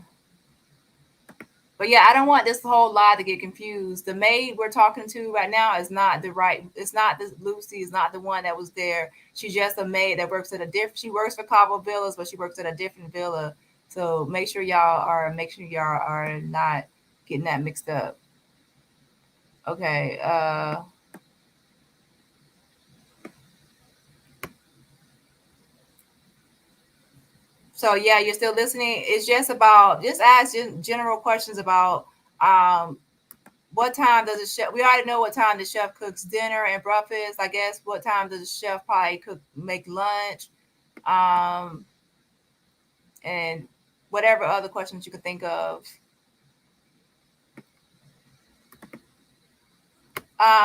But yeah, I don't want this whole lie to get confused. The maid we're talking to right now is not the right. It's not the Lucy. Is not the one that was there. She's just a maid that works at a different. She works for Cabo Villas, but she works at a different villa. So make sure y'all are not getting that mixed up. Okay. So yeah, you're still listening. It's just ask general questions about what time does the chef? We already know what time the chef cooks dinner and breakfast. I guess what time does the chef probably make lunch, um, and whatever other questions you could think of.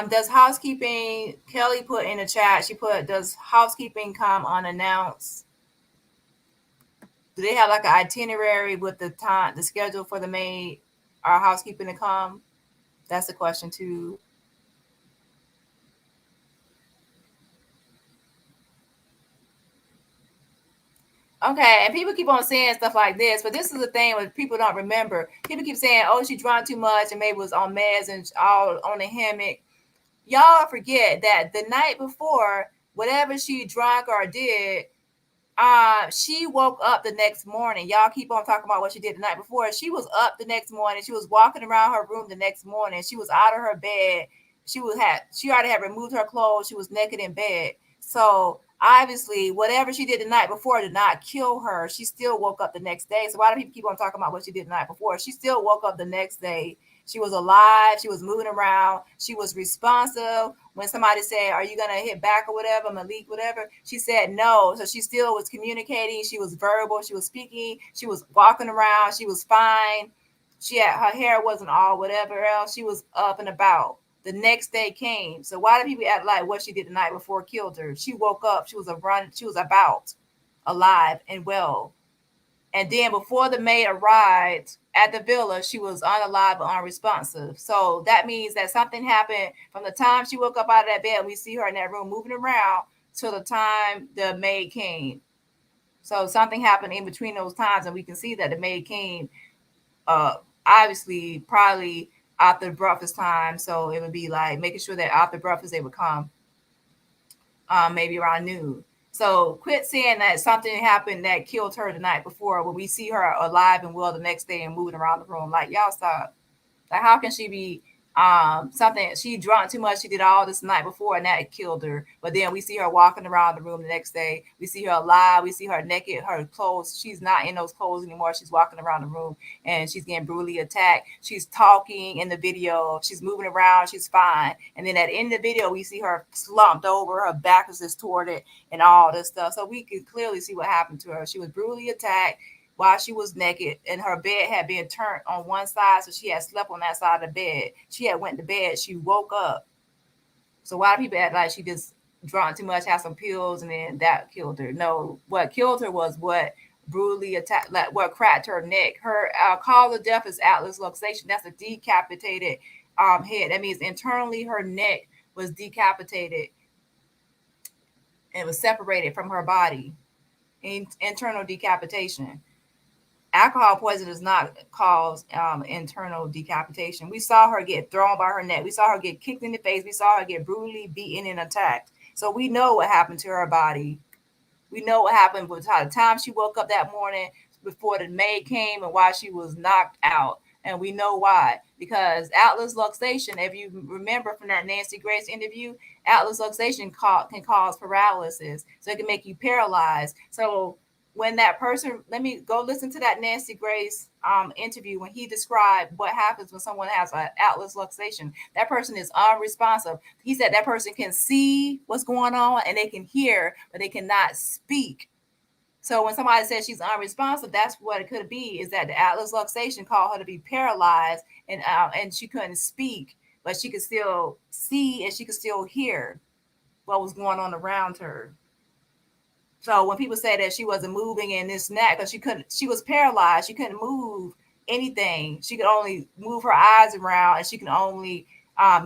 Does housekeeping? Kelly put in the chat. She put, does housekeeping come unannounced? Do they have like an itinerary with the time, the schedule for the maid or housekeeping to come? That's the question too. Okay, and people keep on saying stuff like this, but this is the thing when people don't remember. People keep saying, "Oh, she drank too much and maybe was on meds and all on the hammock." Y'all forget that the night before, whatever she drank or did, she woke up the next morning. Y'all keep on talking about what she did the night before. She was up the next morning. She was walking around her room the next morning. She was out of her bed. She already had removed her clothes. She was naked in bed. So obviously, whatever she did the night before did not kill her. She still woke up the next day. So why do people keep on talking about what she did the night before? She still woke up the next day. She was alive. She was moving around. She was responsive. When somebody said, "Are you gonna hit back or whatever, Malik, whatever?" She said no. So she still was communicating. She was verbal. She was speaking. She was walking around. She was fine. Her hair wasn't all whatever else. She was up and about. The next day came. So why do people act like what she did the night before killed her? She woke up. She was about, alive and well. And then before the maid arrived at the villa, she was unalive and unresponsive. So that means that something happened from the time she woke up out of that bed and we see her in that room moving around till the time the maid came. So something happened in between those times, and we can see that the maid came obviously probably after breakfast time. So it would be like making sure that after breakfast they would come maybe around noon. So quit saying that something happened that killed her the night before when we see her alive and well the next day and moving around the room. Like, y'all stop. Like, how can she be something? She drunk too much. She did all this the night before, and that killed her. But then we see her walking around the room the next day. We see her alive. We see her naked. Her clothes. She's not in those clothes anymore. She's walking around the room, and she's getting brutally attacked. She's talking in the video. She's moving around. She's fine. And then at the end of the video, we see her slumped over. Her back is distorted, and all this stuff. So we can clearly see what happened to her. She was brutally attacked while she was naked, and her bed had been turned on one side, so she had slept on that side of the bed. She had went to bed. She woke up. So why do people act like she just drunk too much, had some pills, and then that killed her? No, what killed her was what brutally attacked, like what cracked her neck. Her cause of death is atlas luxation. That's a decapitated head. That means internally her neck was decapitated and was separated from her body. Internal decapitation. Alcohol poison does not cause internal decapitation. We saw her get thrown by her neck. We saw her get kicked in the face. We saw her get brutally beaten and attacked. So we know what happened to her body. We know what happened by the time she woke up that morning, before the maid came, and why she was knocked out. And we know why. Because atlas luxation, if you remember from that Nancy Grace interview, atlas luxation can cause paralysis. So it can make you paralyzed. So when that person, let me go listen to that Nancy Grace interview when he described what happens when someone has an atlas luxation. That person is unresponsive. He said that person can see what's going on and they can hear, but they cannot speak. So when somebody says she's unresponsive, that's what it could be, is that the atlas luxation caused her to be paralyzed, and she couldn't speak, but she could still see and she could still hear what was going on around her. So when people say that she wasn't moving in this and that, because she was paralyzed, she couldn't move anything. She could only move her eyes around, and she can only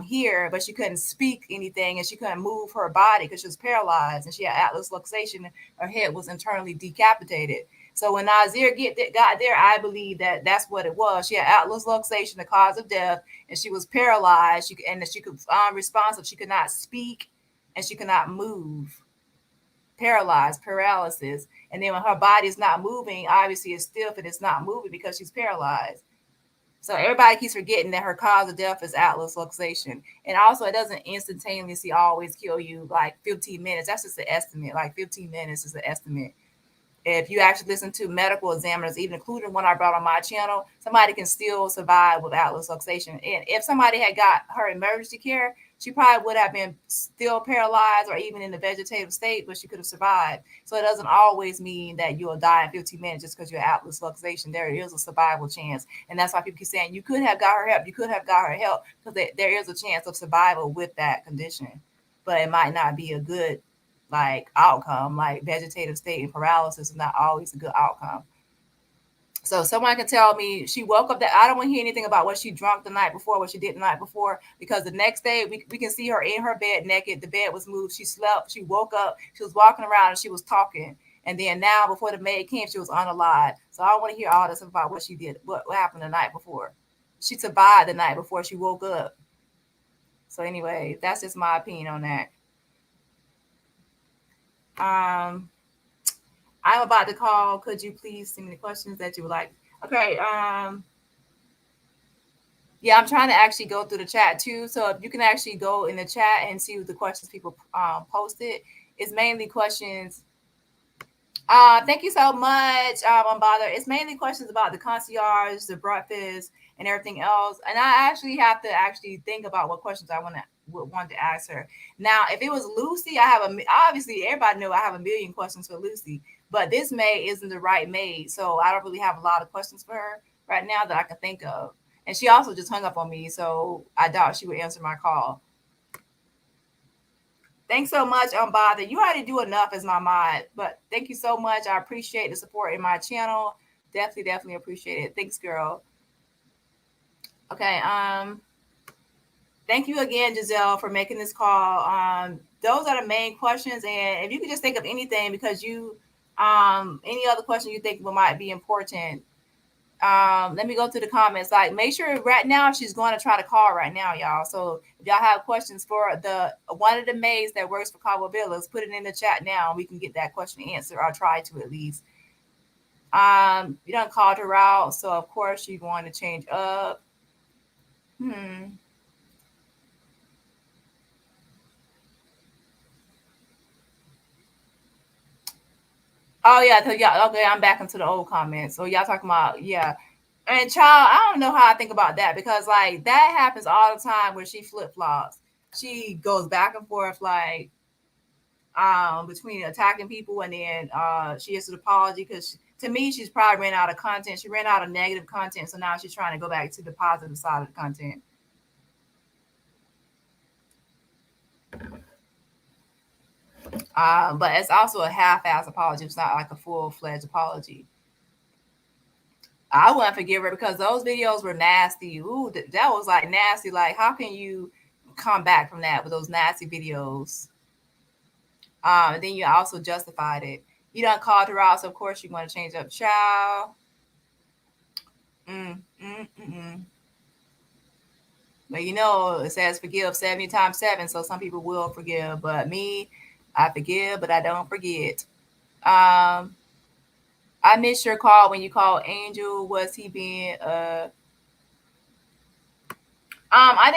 hear, but she couldn't speak anything, and she couldn't move her body because she was paralyzed, and she had atlas luxation. Her head was internally decapitated. So when Nazir got there, I believe that that's what it was. She had atlas luxation, the cause of death, and she was paralyzed. She could unresponsive. She could not speak, and she could not move. Paralysis. And then when her body is not moving, obviously it's stiff and it's not moving because she's paralyzed. So everybody keeps forgetting that her cause of death is atlas luxation. And also, it doesn't instantaneously always kill you like 15 minutes. That's just an estimate. Like 15 minutes is an estimate. If you actually listen to medical examiners, even including one I brought on my channel, somebody can still survive with atlas luxation. And if somebody had got her emergency care, she probably would have been still paralyzed or even in the vegetative state, but she could have survived. So it doesn't always mean that you'll die in 15 minutes just because you're atlas luxation. There is a survival chance. And that's why people keep saying you could have got her help. You could have got her help, because there is a chance of survival with that condition. But it might not be a good outcome. Like vegetative state and paralysis is not always a good outcome. So someone can tell me she woke up, that I don't want to hear anything about what she drunk the night before, what she did the night before, because the next day we can see her in her bed naked. The bed was moved. She slept. She woke up. She was walking around and she was talking. And then now, before the maid came, she was unalive. So I don't want to hear all this about what she did, what happened the night before. She survived the night before she woke up. So anyway, that's just my opinion on that. I'm about to call. Could you please send me the questions that you would like? Okay. Yeah, I'm trying to actually go through the chat too. So if you can actually go in the chat and see the questions people posted, it's mainly questions. Thank you so much, Unbothered. It's mainly questions about the concierge, the breakfast, and everything else. And I actually have to think about what questions I would want to ask her. Now, if it was Lucy, obviously everybody know I have a million questions for Lucy, but this maid isn't the right maid, so I don't really have a lot of questions for her right now that I can think of. And she also just hung up on me, so I doubt she would answer my call. Thanks so much, Unbothered. You already do enough as my mod, but thank you so much. I appreciate the support in my channel. Definitely appreciate it. Thanks, girl. Okay. Thank you again, Giselle, for making this call. Those are the main questions. And if you could just think of anything, because any other question you think might be important, Let me go through the comments. Like, make sure right now she's going to try to call right now, y'all. So if y'all have questions for the one of the maids that works for Cabovillas, put it in the chat now. We can get that question answered, or try to at least. You done called her out, so of course you're going to change up. Oh yeah, y'all okay. I'm back into the old comments. So y'all talking about and child, I don't know how I think about that because like that happens all the time where she flip flops. She goes back and forth like between attacking people and then she has an apology because to me she's probably ran out of content. She ran out of negative content, so now she's trying to go back to the positive side of the content. But it's also a half-ass apology. It's not like a full-fledged apology. I wouldn't forgive her because those videos were nasty. Ooh, that was like nasty. Like, how can you come back from that with those nasty videos? And then you also justified it. You done called her out, so of course you're going to change up, child. But you know, it says forgive 70 times 7, so some people will forgive. But me, I forgive, but I don't forget. I missed your call when you called Angel. Was he being I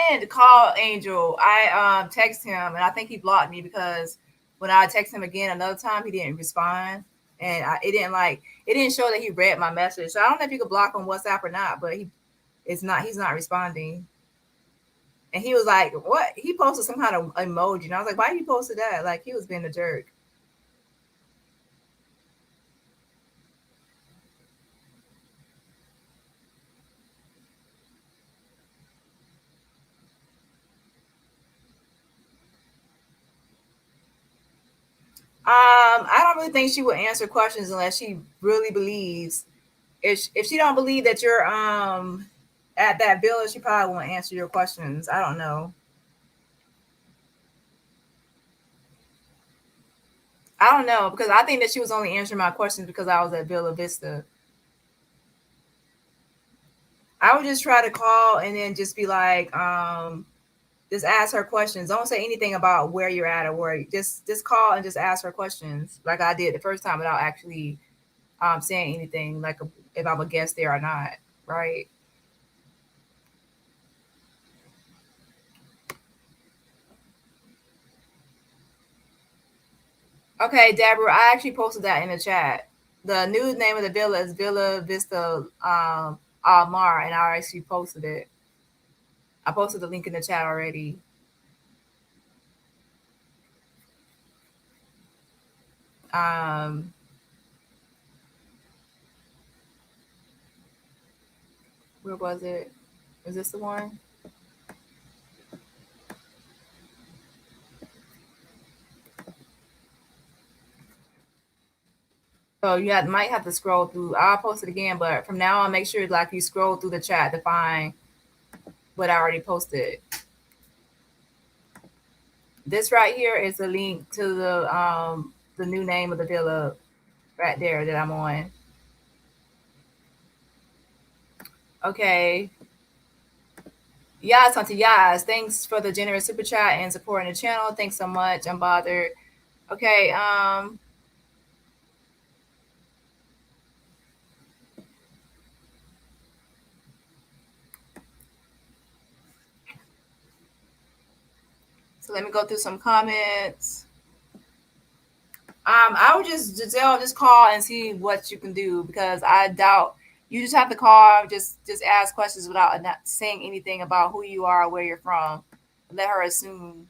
didn't call Angel. I texted him, and I think he blocked me because when I texted him again another time, he didn't respond, and it didn't show that he read my message. So I don't know if you could block on WhatsApp or not, but he's not responding. And he was like, "What?" He posted some kind of emoji, and I was like, "Why you posted that?" Like he was being a jerk. I don't really think she would answer questions unless she really believes. If she don't believe that you're at that village, she probably won't answer your questions. I don't know. I don't know because I think that she was only answering my questions because I was at Villa Vista. I would just try to call and then just be like, just ask her questions. Don't say anything about where you're at or where. Just call and just ask her questions like I did the first time without actually saying anything like if I'm a guest there or not, right? Okay, Deborah, I actually posted that in the chat. The new name of the villa is Villa Vista Almar, and I actually posted it. I posted the link in the chat already. Um, where was it? Is this the one? So you might have to scroll through. I'll post it again, but from now on, make sure like you scroll through the chat to find what I already posted. This right here is the link to the new name of the villa right there that I'm on. Okay. Yas, Auntie Yas, thanks for the generous super chat and supporting the channel. Thanks so much. I'm bothered. Okay. So let me go through some comments. I would Giselle, just call and see what you can do because I doubt you just have to call, just ask questions without not saying anything about who you are or where you're from. Let her assume.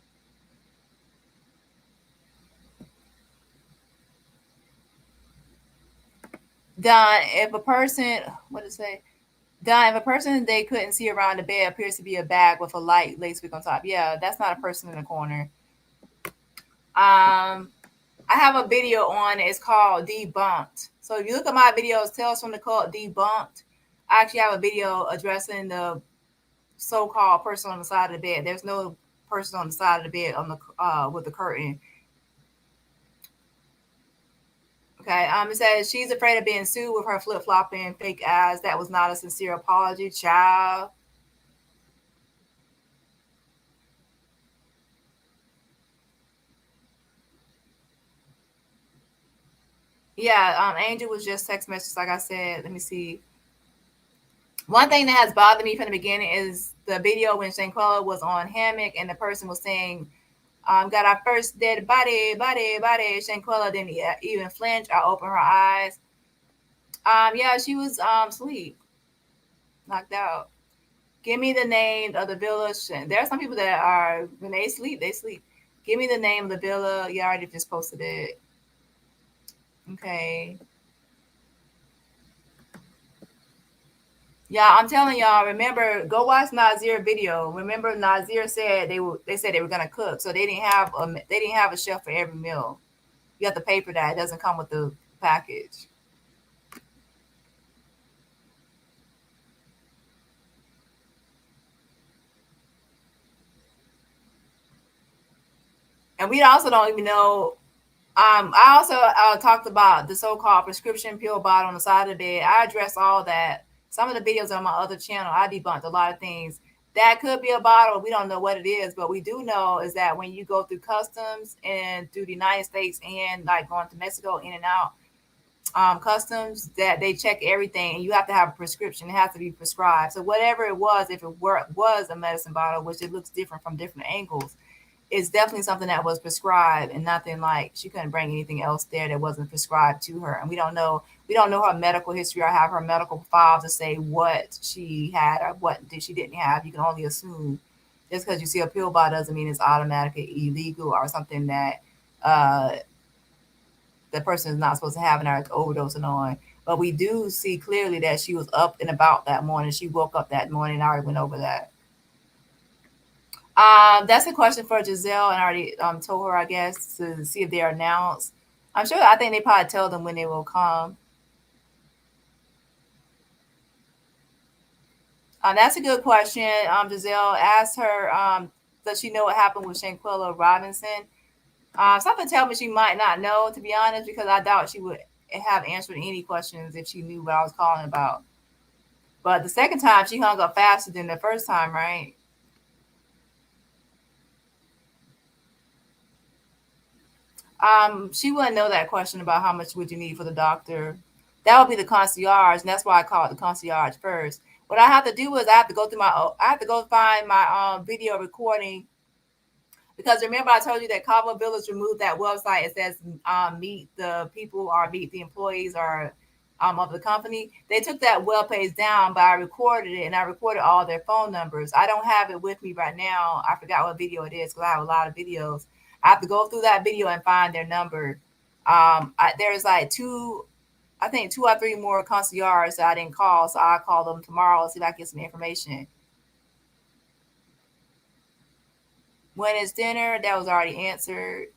Don, if a person, what to say? Don, if a person they couldn't see around the bed appears to be a bag with a light lacewick on top, yeah, that's not a person in the corner. I have a video on it. It's called Debunked. So if you look at my videos, Tales from the Cult Debunked, I actually have a video addressing the so-called person on the side of the bed. There's no person on the side of the bed on the with the curtain. Okay. It says she's afraid of being sued with her flip flopping fake ass. That was not a sincere apology, child. Yeah. Angel was just text message, like I said. Let me see. One thing that has bothered me from the beginning is the video when Shanquella was on hammock and the person was saying, got our first dead body, body, body. Shanquella didn't even flinch or open her eyes. Yeah, she was asleep, knocked out. Give me the name of the villa. There are some people that are when they sleep, they sleep. Give me the name of the villa. You already just posted it. Okay. Yeah, I'm telling y'all. Remember, go watch Nazir video. Remember, Nazir said they said they were gonna cook, so they didn't have a chef for every meal. You have to pay for that. It doesn't come with the package. And we also don't even know. I also talked about the so-called prescription pill bottle on the side of the bed. I addressed all that. Some of the videos on my other channel, I debunked a lot of things. That could be a bottle. We don't know what it is, but we do know is that when you go through customs and through the United States and like going to Mexico in and out, customs, that they check everything and you have to have a prescription. It has to be prescribed. So whatever it was, if it was a medicine bottle, which it looks different from different angles, it's definitely something that was prescribed and nothing like she couldn't bring anything else there that wasn't prescribed to her. And we don't know her medical history or have her medical file to say what she had or what she didn't have. You can only assume. Just because you see a pill bottle doesn't mean it's automatically illegal or something that uh, the person is not supposed to have and are overdosing on. But we do see clearly that she was up and about that morning. She woke up that morning. I already went over that. That's a question for Giselle, and I already told her, I guess, to see if they're announced. I'm sure. I think they probably tell them when they will come. That's a good question. Giselle asked her, does she know what happened with Shanquella Robinson? Something tells me she might not know, to be honest, because I doubt she would have answered any questions if she knew what I was calling about. But the second time, she hung up faster than the first time, right? She wouldn't know that question about how much would you need for the doctor. That would be the concierge, and that's why I call it the concierge first. What I have to do is I have to go find my video recording because remember I told you that Cabovillas removed that website. It says meet the people or meet the employees or of the company. They took that web page down, but I recorded it and I recorded all their phone numbers. I don't have it with me right now. I forgot what video it is because I have a lot of videos. I have to go through that video and find their number. There's like I think two or three more concierges that I didn't call, so I'll call them tomorrow and see if I can get some information. When is dinner? That was already answered.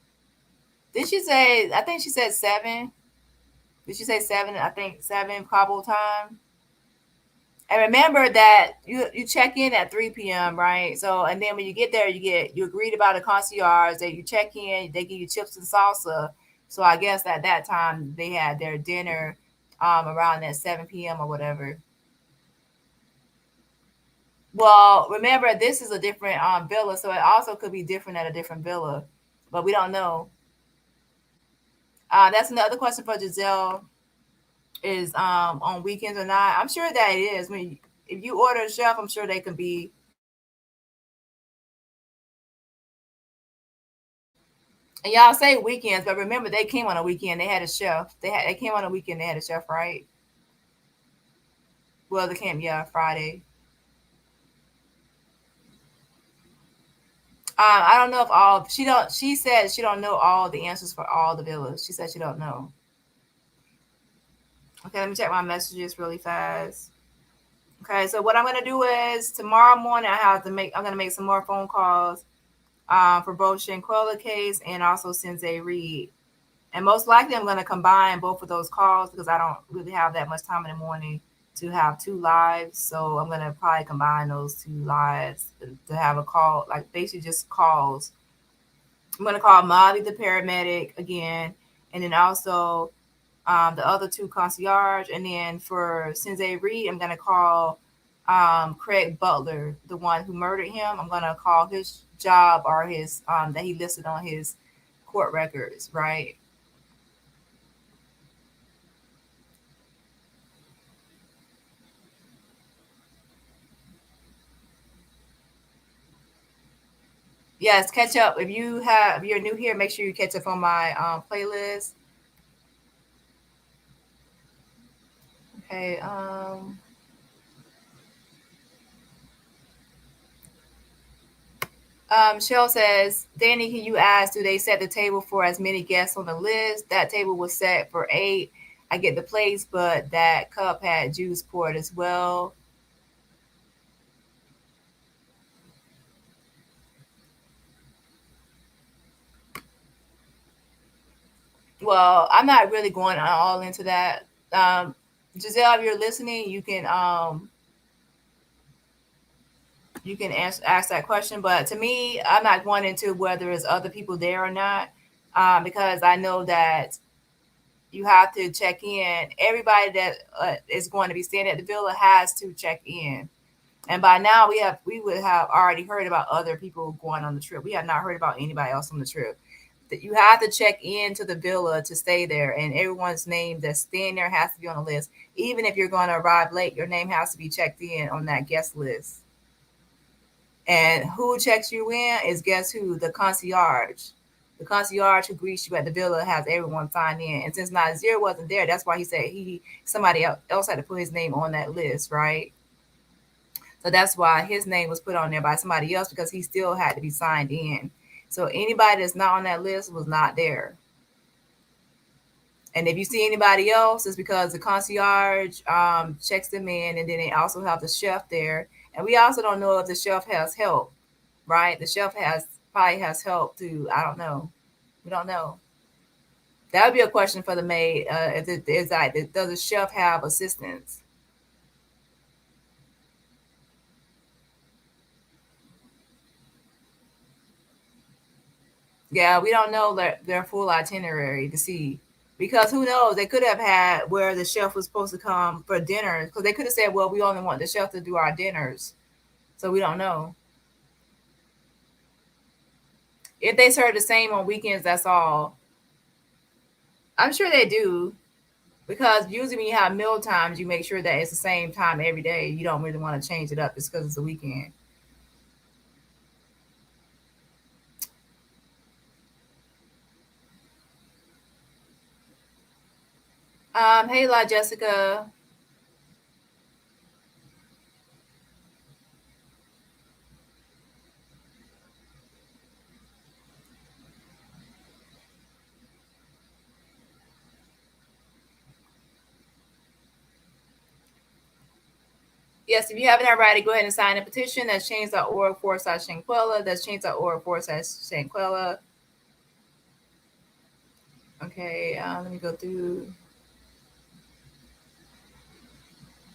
Did she say? I think she said 7. Did she say 7? I think 7 Kabul time. And remember that you check in at 3 p.m., right? So and then when you get there, you agreed about a concierge that you check in, they give you chips and salsa. So I guess at that time they had their dinner around that 7 p.m. or whatever. Well, remember this is a different villa, so it also could be different at a different villa, but we don't know. That's another question for Giselle is on weekends or not. I'm sure that it is. When if you order a chef, I'm sure they can be. And y'all say weekends, but remember they came on a weekend. They had a chef. They came on a weekend. They had a chef, right? Well, they came Friday. I don't know if all she don't. She said she don't know all the answers for all the villas. She said she don't know. Okay, let me check my messages really fast. Okay, so what I'm gonna do is tomorrow morning I'm gonna make some more phone calls for both Shanquella case and also Sensei Reed. And most likely I'm gonna combine both of those calls because I don't really have that much time in the morning to have two lives. So I'm gonna probably combine those two lives to have a call, like basically just calls. I'm gonna call Molly the paramedic again, and then also the other two concierge, and then for Sensei Reed, I'm gonna call Craig Butler, the one who murdered him. I'm gonna call his job or his that he listed on his court records, right? Yes, catch up. If you're new here, make sure you catch up on my playlist. Okay. Shell says, Danny, can you ask, do they set the table for as many guests on the list? That table was set for 8. I get the place, but that cup had juice poured as well. Well, I'm not really going all into that. Giselle, if you're listening, you can ask that question. But to me, I'm not going into whether there's other people there or not, because I know that you have to check in. Everybody that is going to be staying at the villa has to check in. And by now, we would have already heard about other people going on the trip. We have not heard about anybody else on the trip. That you have to check into the villa to stay there, and everyone's name that's staying there has to be on the list. Even if you're going to arrive late, your name has to be checked in on that guest list. And who checks you in is, guess who? The concierge. The concierge who greets you at the villa has everyone sign in. And since Nazir wasn't there, that's why he said somebody else had to put his name on that list, right? So that's why his name was put on there by somebody else, because he still had to be signed in. So anybody that's not on that list was not there. And if you see anybody else, it's because the concierge checks them in, and then they also have the chef there. And we also don't know if the chef has help, right? The chef probably has help too. I don't know. We don't know. That would be a question for the maid. Does the chef have assistants? Yeah, we don't know their full itinerary to see, because who knows? They could have had where the chef was supposed to come for dinner, because they could have said, "Well, we only want the chef to do our dinners," so we don't know. If they serve the same on weekends, that's all. I'm sure they do, because usually when you have meal times, you make sure that it's the same time every day. You don't really want to change it up just because it's a weekend. Hey, La Jessica. Yes, if you haven't already, go ahead and sign the petition. That's change.org/Shanquella. That's change.org/Shanquella. Okay, let me go through.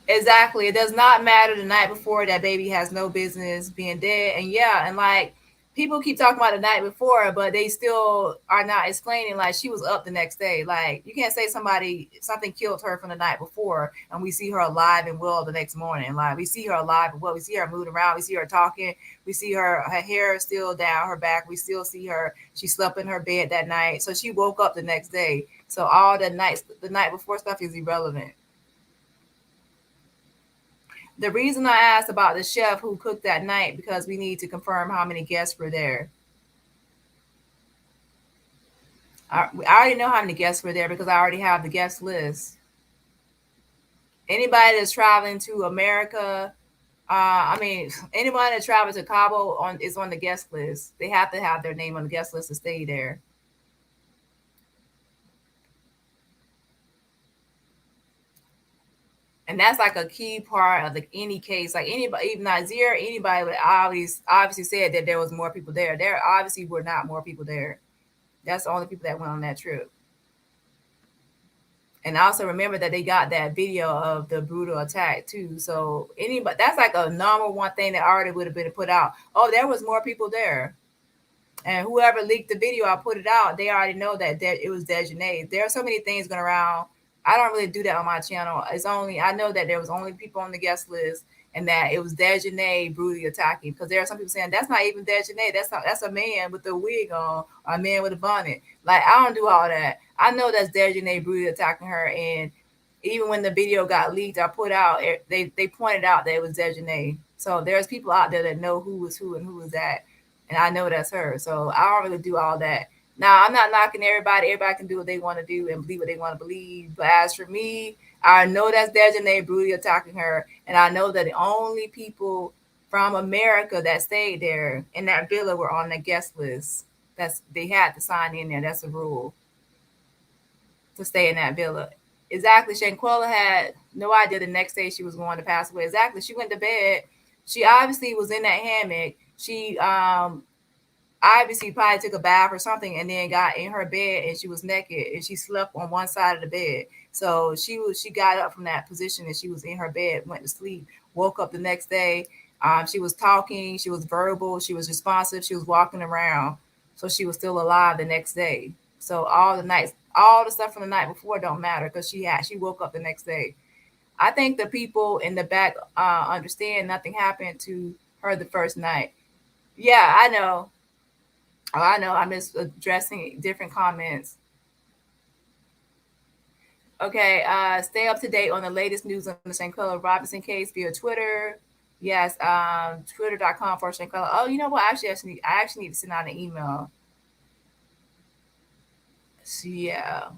Exactly. It does not matter the night before. That baby has no business being dead. And yeah, and like people keep talking about the night before, but they still are not explaining like she was up the next day. Like you can't say something killed her from the night before and we see her alive and well the next morning. Like we see her alive and well, we see her moving around, we see her talking, we see her hair still down her back, we still see her, she slept in her bed that night. So she woke up the next day. So all the night before stuff is irrelevant. The reason I asked about the chef who cooked that night, because we need to confirm how many guests were there. I already know how many guests were there because I already have the guest list. Anybody that's traveling to America, anybody that travels to Cabo is on the guest list. They have to have their name on the guest list to stay there. And that's like a key part of any case. Like anybody, even Nazir, anybody would obviously said that there was more people there. There obviously were not more people there. That's the only people that went on that trip. And also remember that they got that video of the brutal attack too. So anybody, that's like a number one thing that already would have been put out. Oh, there was more people there. And whoever leaked the video, I put it out. They already know that it was Dejanay. There are so many things going around I don't really do that on my channel. It's only I know that there was only people on the guest list, and that it was Dejanay brutally attacking. Because there are some people saying that's not even Dejanay. That's a man with a wig on, or a man with a bonnet. Like I don't do all that. I know that's Dejanay brutally attacking her, and even when the video got leaked, I put out they pointed out that it was Dejanay. So there's people out there that know who was who and who was that, and I know that's her. So I don't really do all that. Now I'm not knocking everybody. Everybody can do what they want to do and believe what they want to believe. But as for me, I know that's Dejanay brutally attacking her, and I know that the only people from America that stayed there in that villa were on the guest list. That's they had to sign in there. That's a rule to stay in that villa. Exactly. Shanquella had no idea the next day she was going to pass away. Exactly. She went to bed. She obviously was in that hammock. She obviously probably took a bath or something and then got in her bed and she was naked and she slept on one side of the bed. So she got up from that position and she was in her bed, went to sleep, woke up the next day. She was talking, she was verbal, she was responsive, she was walking around. So she was still alive the next day. So all the stuff from the night before don't matter because she woke up the next day. I think the people in the back understand nothing happened to her the first night. Yeah, I know. Oh, I know. I'm just addressing different comments. Okay, stay up to date on the latest news on the Shanquella Robinson case via Twitter. Yes, twitter.com for Shanquella. Oh, you know what? I actually need to send out an email. So, yeah.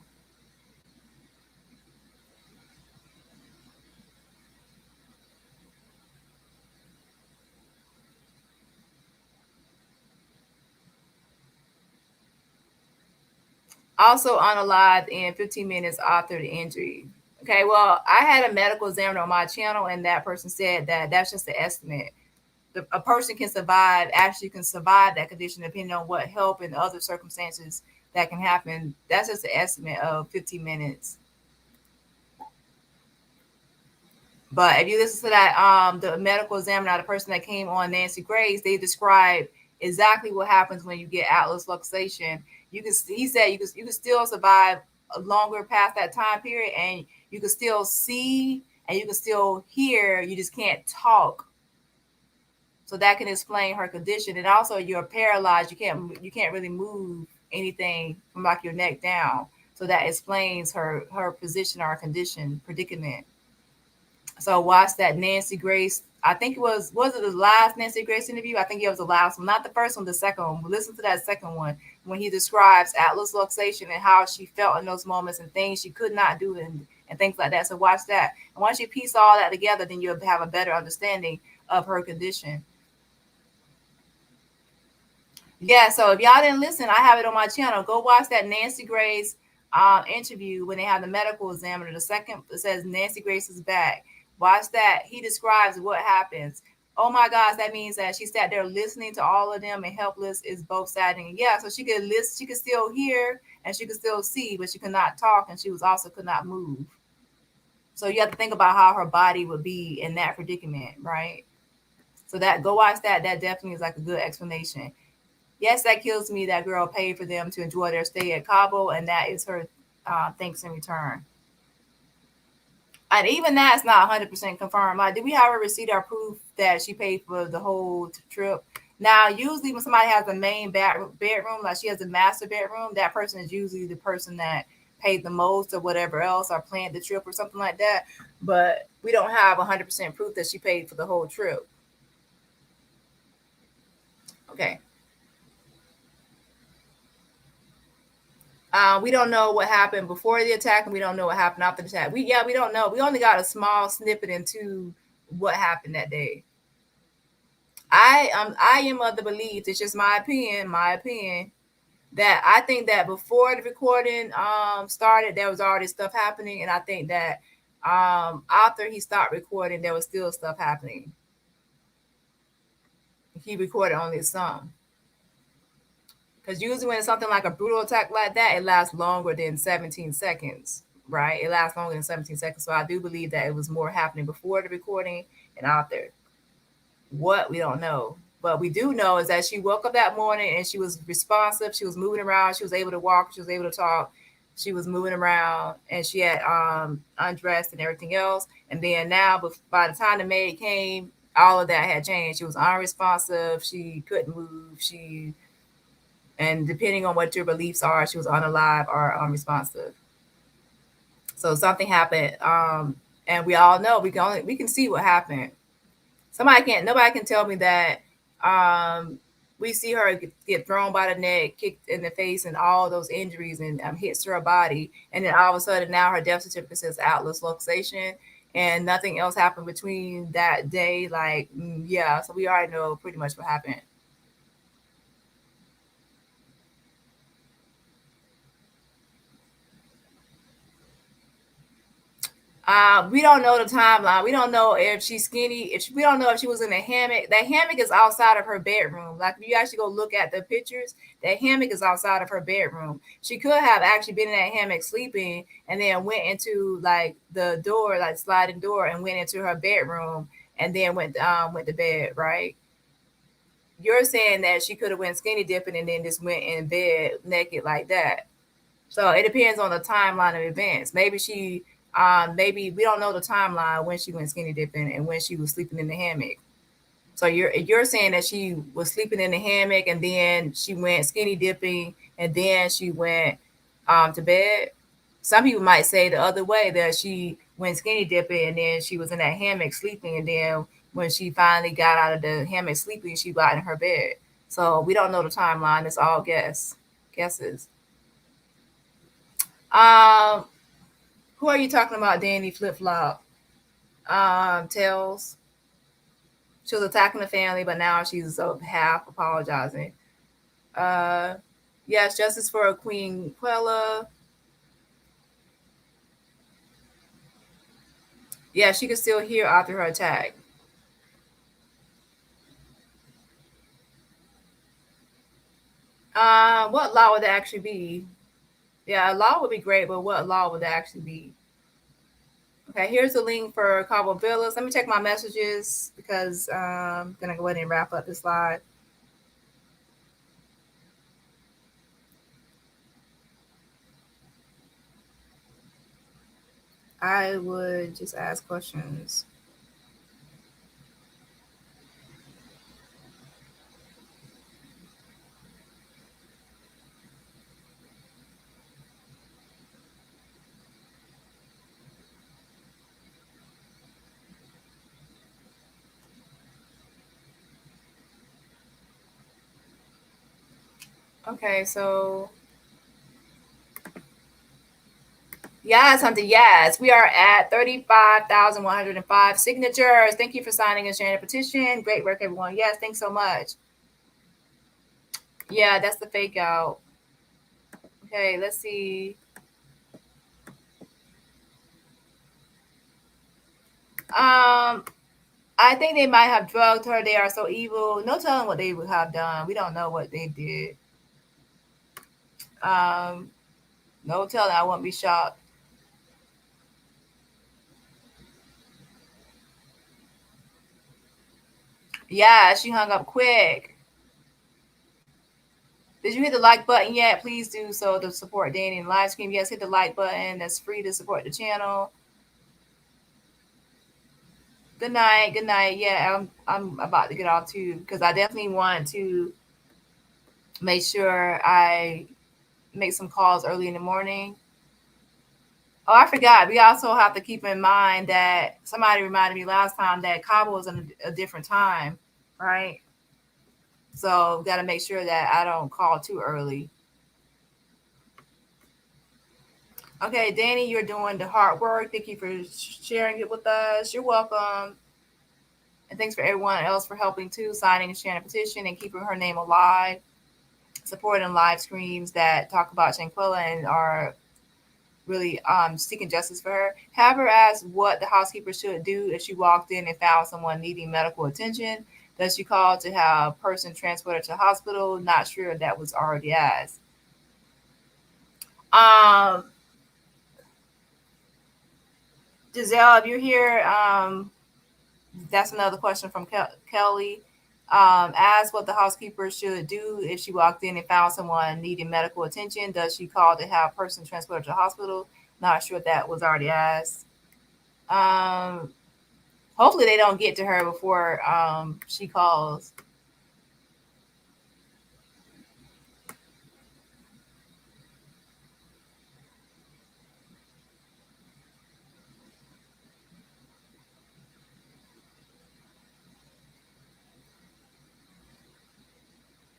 Also unalived in 15 minutes after the injury. Okay, well, I had a medical examiner on my channel, and that person said that that's just an estimate. A person actually can survive that condition depending on what help and other circumstances that can happen. That's just an estimate of 15 minutes. But if you listen to that, the medical examiner, the person that came on Nancy Grace, they described exactly what happens when you get atlas luxation. He said you can still survive longer past that time period, and you can still see and you can still hear. You just can't talk. So that can explain her condition. And also, you're paralyzed. You can't really move anything from like your neck down. So that explains her position or condition predicament. So watch that Nancy Grace. I think it was it the last Nancy Grace interview? I think it was the last one, not the first one, the second one. But listen to that second one when he describes atlas luxation and how she felt in those moments and things she could not do and things like that. So watch that. And once you piece all that together, then you'll have a better understanding of her condition. Yeah, so if y'all didn't listen, I have it on my channel. Go watch that Nancy Grace interview when they have the medical examiner. The second it says Nancy Grace is back. Watch that. He describes what happens. Oh my gosh, that means that she sat there listening to all of them and helpless is both saddening. Yeah, so she could listen, she could still hear and she could still see, but she could not talk and she was also could not move. So you have to think about how her body would be in that predicament, right? So that go watch that. That definitely is like a good explanation. Yes, that kills me. That girl paid for them to enjoy their stay at Cabo, and that is her thanks in return. And even that's not 100% confirmed. Like, did we have a receipt or proof that she paid for the whole trip? Now, usually when somebody has a main bedroom, like she has a master bedroom, that person is usually the person that paid the most or whatever else or planned the trip or something like that. But we don't have 100% proof that she paid for the whole trip. Okay. We don't know what happened before the attack, and we don't know what happened after the attack. We don't know. We only got a small snippet into what happened that day. I am of the belief, it's just my opinion, that I think that before the recording started, there was already stuff happening, and I think that after he stopped recording, there was still stuff happening. He recorded only some. Because usually when it's something like a brutal attack like that, it lasts longer than 17 seconds, right? It lasts longer than 17 seconds. So I do believe that it was more happening before the recording and after. What, we don't know. But we do know is that she woke up that morning and she was responsive. She was moving around. She was able to walk. She was able to talk. She was moving around and she had undressed and everything else. And then now, by the time the maid came, all of that had changed. She was unresponsive. She couldn't move. And depending on what your beliefs are, she was unalive or unresponsive. So something happened, and we all know we can see what happened. Nobody can tell me that um, we see her get thrown by the neck, kicked in the face, and all those injuries, and hits her body, and then all of a sudden now her death certificate says Atlas location, and nothing else happened between that day. Like, yeah, so we already know pretty much what happened. We don't know the timeline. We don't know if she's skinny. We don't know if she was in a hammock. That hammock is outside of her bedroom. Like if you actually go look at the pictures, that hammock is outside of her bedroom. She could have actually been in that hammock sleeping, and then went into like the door, like sliding door, and went into her bedroom, and then went to bed. Right? You're saying that she could have went skinny dipping and then just went in bed naked like that. So it depends on the timeline of events. Maybe we don't know the timeline when she went skinny dipping and when she was sleeping in the hammock. So you're saying that she was sleeping in the hammock and then she went skinny dipping and then she went to bed. Some people might say the other way, that she went skinny dipping and then she was in that hammock sleeping, and then when she finally got out of the hammock sleeping, she got in her bed. So we don't know the timeline. It's all guesses. Um, who are you talking about, Danny Flip Flop? Tails. She was attacking the family, but now she's half apologizing. Uh, yes, justice for Queen Quella. Yeah, she could still hear after her attack. What law would that actually be? Yeah, a law would be great, but what law would that actually be? Okay, here's the link for Cabovillas. Let me check my messages because I'm gonna go ahead and wrap up this slide. I would just ask questions. Okay, so yes, Hunter, yes. We are at 35,105 signatures. Thank you for signing and sharing the petition. Great work, everyone. Yes, thanks so much. Yeah, that's the fake out. Okay, let's see. I think they might have drugged her. They are so evil. No telling what they would have done. We don't know what they did. No telling. I wouldn't be shocked. Yeah, she hung up quick. Did you hit the like button yet? Please do so to support Danny in the live stream. Yes, hit the like button. That's free to support the channel. Good night. Good night. Yeah, I'm about to get off too because I definitely want to make sure I make some calls early in the morning. Oh, I forgot. We also have to keep in mind that somebody reminded me last time that Cabo was in a different time, right? So got to make sure that I don't call too early. Okay, Danny, you're doing the hard work. Thank you for sharing it with us. You're welcome. And thanks for everyone else for helping too, signing and sharing a petition and keeping her name alive, supporting live streams that talk about Shanquella and are really seeking justice for her. Have her ask what the housekeeper should do if she walked in and found someone needing medical attention. Does she call to have a person transported to the hospital? Not sure, that was already asked. Giselle, if you're here, that's another question from Kelly. Asked what the housekeeper should do if she walked in and found someone needing medical attention. Does she call to have a person transported to the hospital? Not sure if that was already asked. Um, Hopefully they don't get to her before she calls.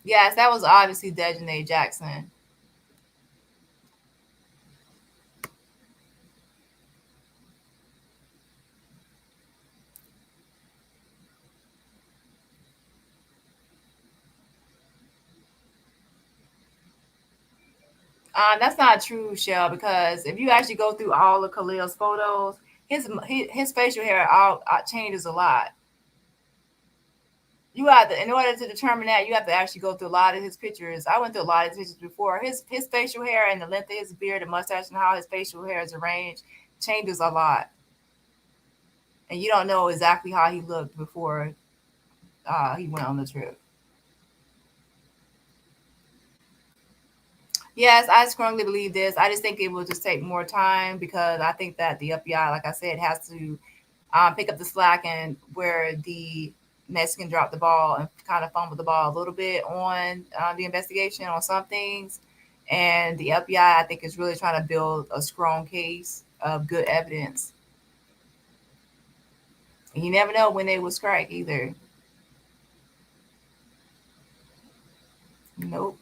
Yes, that was obviously Dejanay Jackson. That's not true, Shell, because if you actually go through all of Khalil's photos, his facial hair changes a lot. You have to, in order to determine that, you have to actually go through a lot of his pictures. I went through a lot of his pictures before. His facial hair and the length of his beard and mustache and how his facial hair is arranged changes a lot, and you don't know exactly how he looked before he went on the trip. Yes, I strongly believe this. I just think it will just take more time because I think that the FBI, like I said, has to pick up the slack and where the Mexican dropped the ball and kind of fumbled the ball a little bit on the investigation on some things. And the FBI, I think, is really trying to build a strong case of good evidence. And you never know when they will strike either. Nope.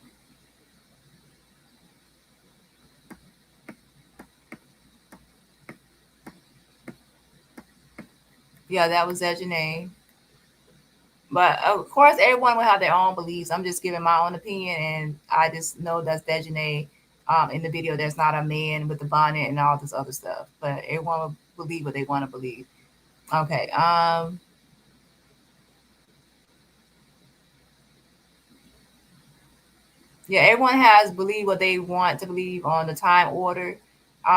Yeah, that was Dejanay. But of course, everyone will have their own beliefs. I'm just giving my own opinion, and I just know that's Dejanay. In the video, there's not a man with the bonnet and all this other stuff, but everyone will believe what they want to believe. Okay. Yeah, everyone has believed what they want to believe on the time order.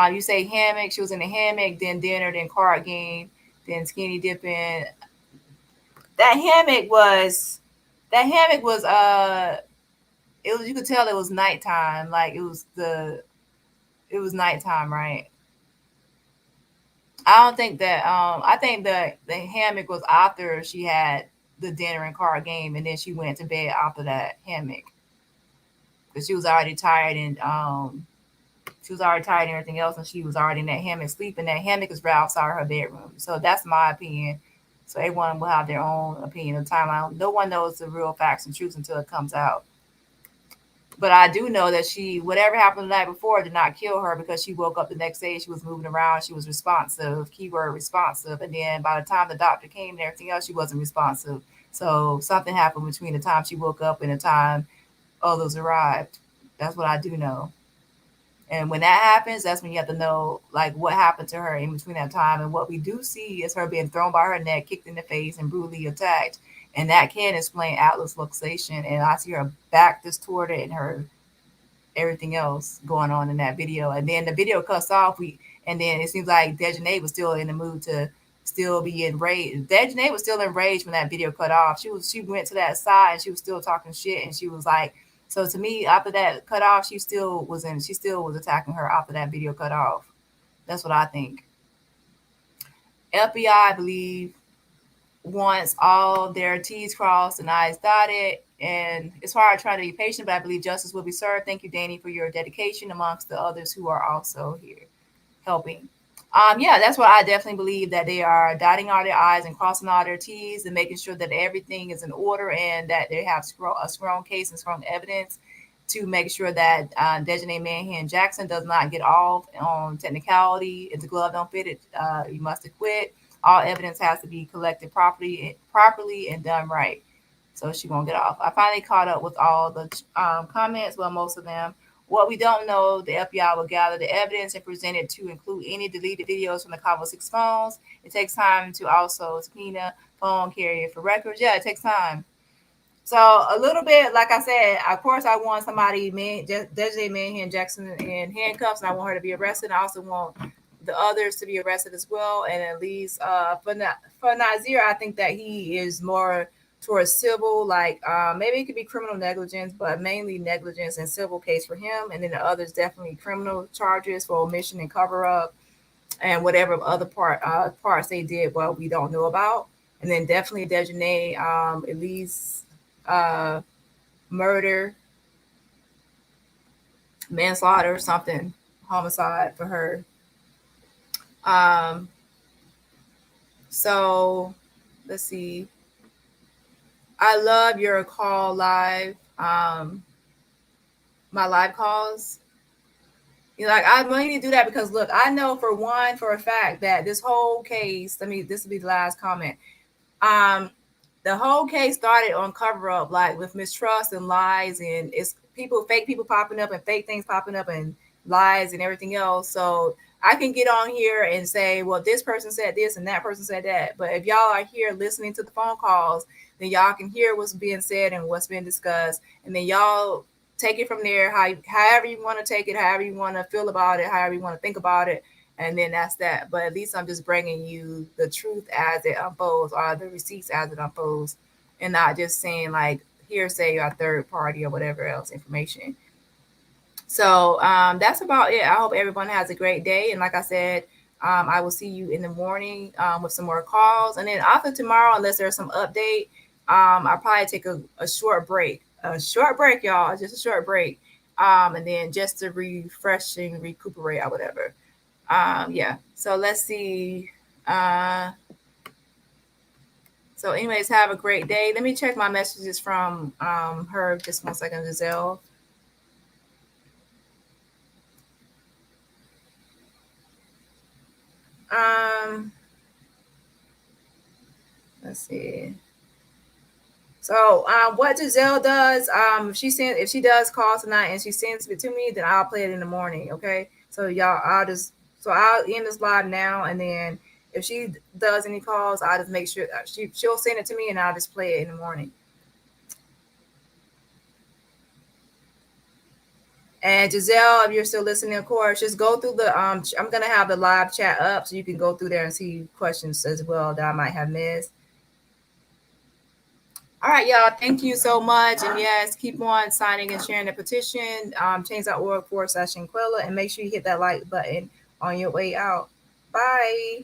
You say hammock, she was in the hammock, then dinner, then card game, then skinny dipping. That hammock was that hammock was it was, you could tell it was nighttime. Like it was nighttime, right? I don't think that I think the hammock was after she had the dinner and card game and then she went to bed after that hammock. Because she was already tired and she was already tired and everything else, and she was already in that hammock sleeping. That hammock is right outside her bedroom. So that's my opinion. So everyone will have their own opinion of the timeline. No one knows the real facts and truths until it comes out. But I do know that whatever happened the night before did not kill her because she woke up the next day. She was moving around. She was responsive, keyword responsive. And then by the time the doctor came and everything else, she wasn't responsive. So something happened between the time she woke up and the time others arrived. That's what I do know. And when that happens, that's when you have to know like what happened to her in between that time. And what we do see is her being thrown by her neck, kicked in the face, and brutally attacked. And that can explain Atlas' luxation. And I see her back distorted and her everything else going on in that video. And then the video cuts off. And then it seems like Dejanay was still in the mood to still be enraged. Dejanay was still enraged when that video cut off. She went to that side and she was still talking shit and she was like, so to me, after that cut off, she still was attacking her after that video cut off. That's what I think. FBI, I believe, wants all their T's crossed and I's dotted. And it's hard trying to be patient, but I believe justice will be served. Thank you, Dani, for your dedication amongst the others who are also here helping. Yeah, that's what I definitely believe that they are dotting all their I's and crossing all their T's and making sure that everything is in order and that they have a strong case and strong evidence to make sure that Dejanay Manhan Jackson does not get off on technicality. If the glove don't fit it, you must acquit. All evidence has to be collected properly and done right. So she won't get off. I finally caught up with all the comments, well, most of them. What we don't know, the FBI will gather the evidence and present it to include any deleted videos from the Cabo 6 phones. It takes time to also subpoena phone carrier for records. Yeah, it takes time. So a little bit, like I said, of course, I want somebody, Dejanay Manhan Jackson in handcuffs, and I want her to be arrested. I also want the others to be arrested as well. And at least for Nazir, I think that he is more towards civil, like maybe it could be criminal negligence, but mainly negligence and civil case for him. And then the others definitely criminal charges for omission and cover up and whatever other parts they did, well, we don't know about. And then definitely Dejanay, at least murder, manslaughter, something, homicide for her. Um, so let's see. I love your call live. My live calls. You know, like I mainly do that because look, I know for a fact that this whole case. This will be the last comment. Um, the whole case started on cover up, like with mistrust and lies, and it's fake people popping up, and fake things popping up, and lies and everything else. So I can get on here and say, well, this person said this and that person said that. But if y'all are here listening to the phone calls, then y'all can hear what's being said and what's being discussed, and then y'all take it from there. However you want to take it, however you want to feel about it, however you want to think about it, and then that's that. But at least I'm just bringing you the truth as it unfolds, or the receipts as it unfolds, and not just saying like hearsay or third party or whatever else information. So that's about it. I hope everyone has a great day. And like I said, I will see you in the morning with some more calls. And then after tomorrow, unless there's some update, I'll probably take a short break. A short break, y'all. Just a short break. And then just to refresh and recuperate or whatever. Yeah. So let's see. So anyways, have a great day. Let me check my messages from her. Just 1 second, Giselle. Let's see. So what Giselle does, if she does call tonight and she sends it to me, then I'll play it in the morning. Okay. So y'all, I'll end this live now, and then if she does any calls, I'll just make sure she'll send it to me, and I'll just play it in the morning. And Giselle, if you're still listening, of course, just go through the I'm gonna have the live chat up so you can go through there and see questions as well that I might have missed. All right, y'all. Thank you so much. And yes, keep on signing and sharing the petition. Change.org/Shanquella, and make sure you hit that like button on your way out. Bye.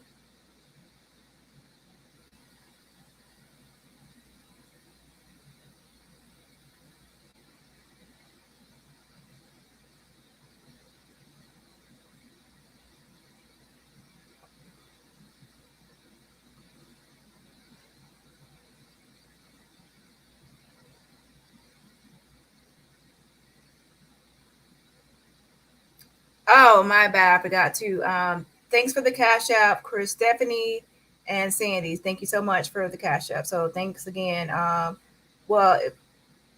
Oh, my bad. I forgot to. Thanks for the cash app, Chris, Stephanie, and Sandy. Thank you so much for the cash app. So thanks again. Well,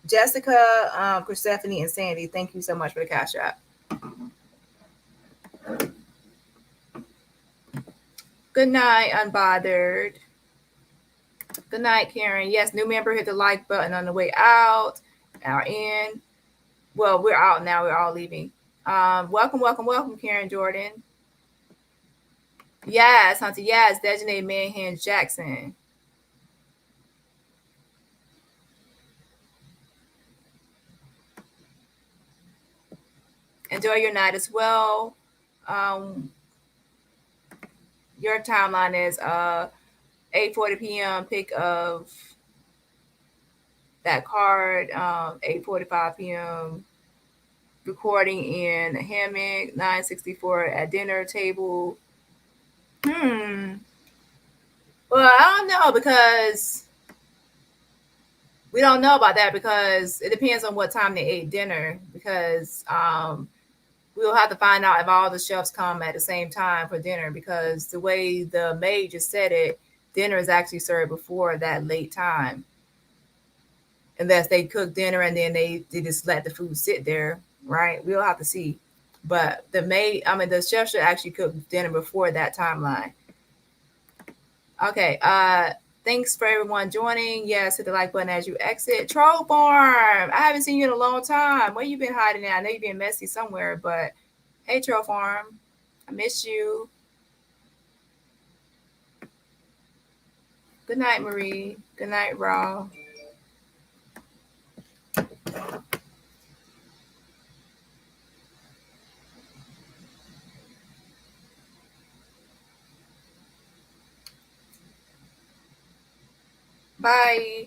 Jessica, Chris, Stephanie, and Sandy, thank you so much for the cash app. Good night, Unbothered. Good night, Karen. Yes, new member, hit the like button on the way out. Our in. Well, we're out now. We're all leaving. Welcome, Karen Jordan. Yes, Hunter. Yes, Dejanay Manhan Jackson. Enjoy your night as well. Your timeline is 8:40 p.m. pick of that card. 8:45 p.m. recording in a hammock. 9:64 at dinner table. Well, I don't know, because we don't know about that, because it depends on what time they ate dinner, because we'll have to find out if all the chefs come at the same time for dinner, because the way the maid just said it, dinner is actually served before that late time. Unless they cook dinner and then they just let the food sit there, right? We'll have to see. But the chef should actually cook dinner before that timeline. Okay. Thanks for everyone joining. Yes, hit the like button as you exit. Troll Farm, I haven't seen you in a long time. Where you been hiding at? I know you've been messy somewhere, but hey, Troll Farm, I miss you. Good night, Marie. Good night, Raw. Bye.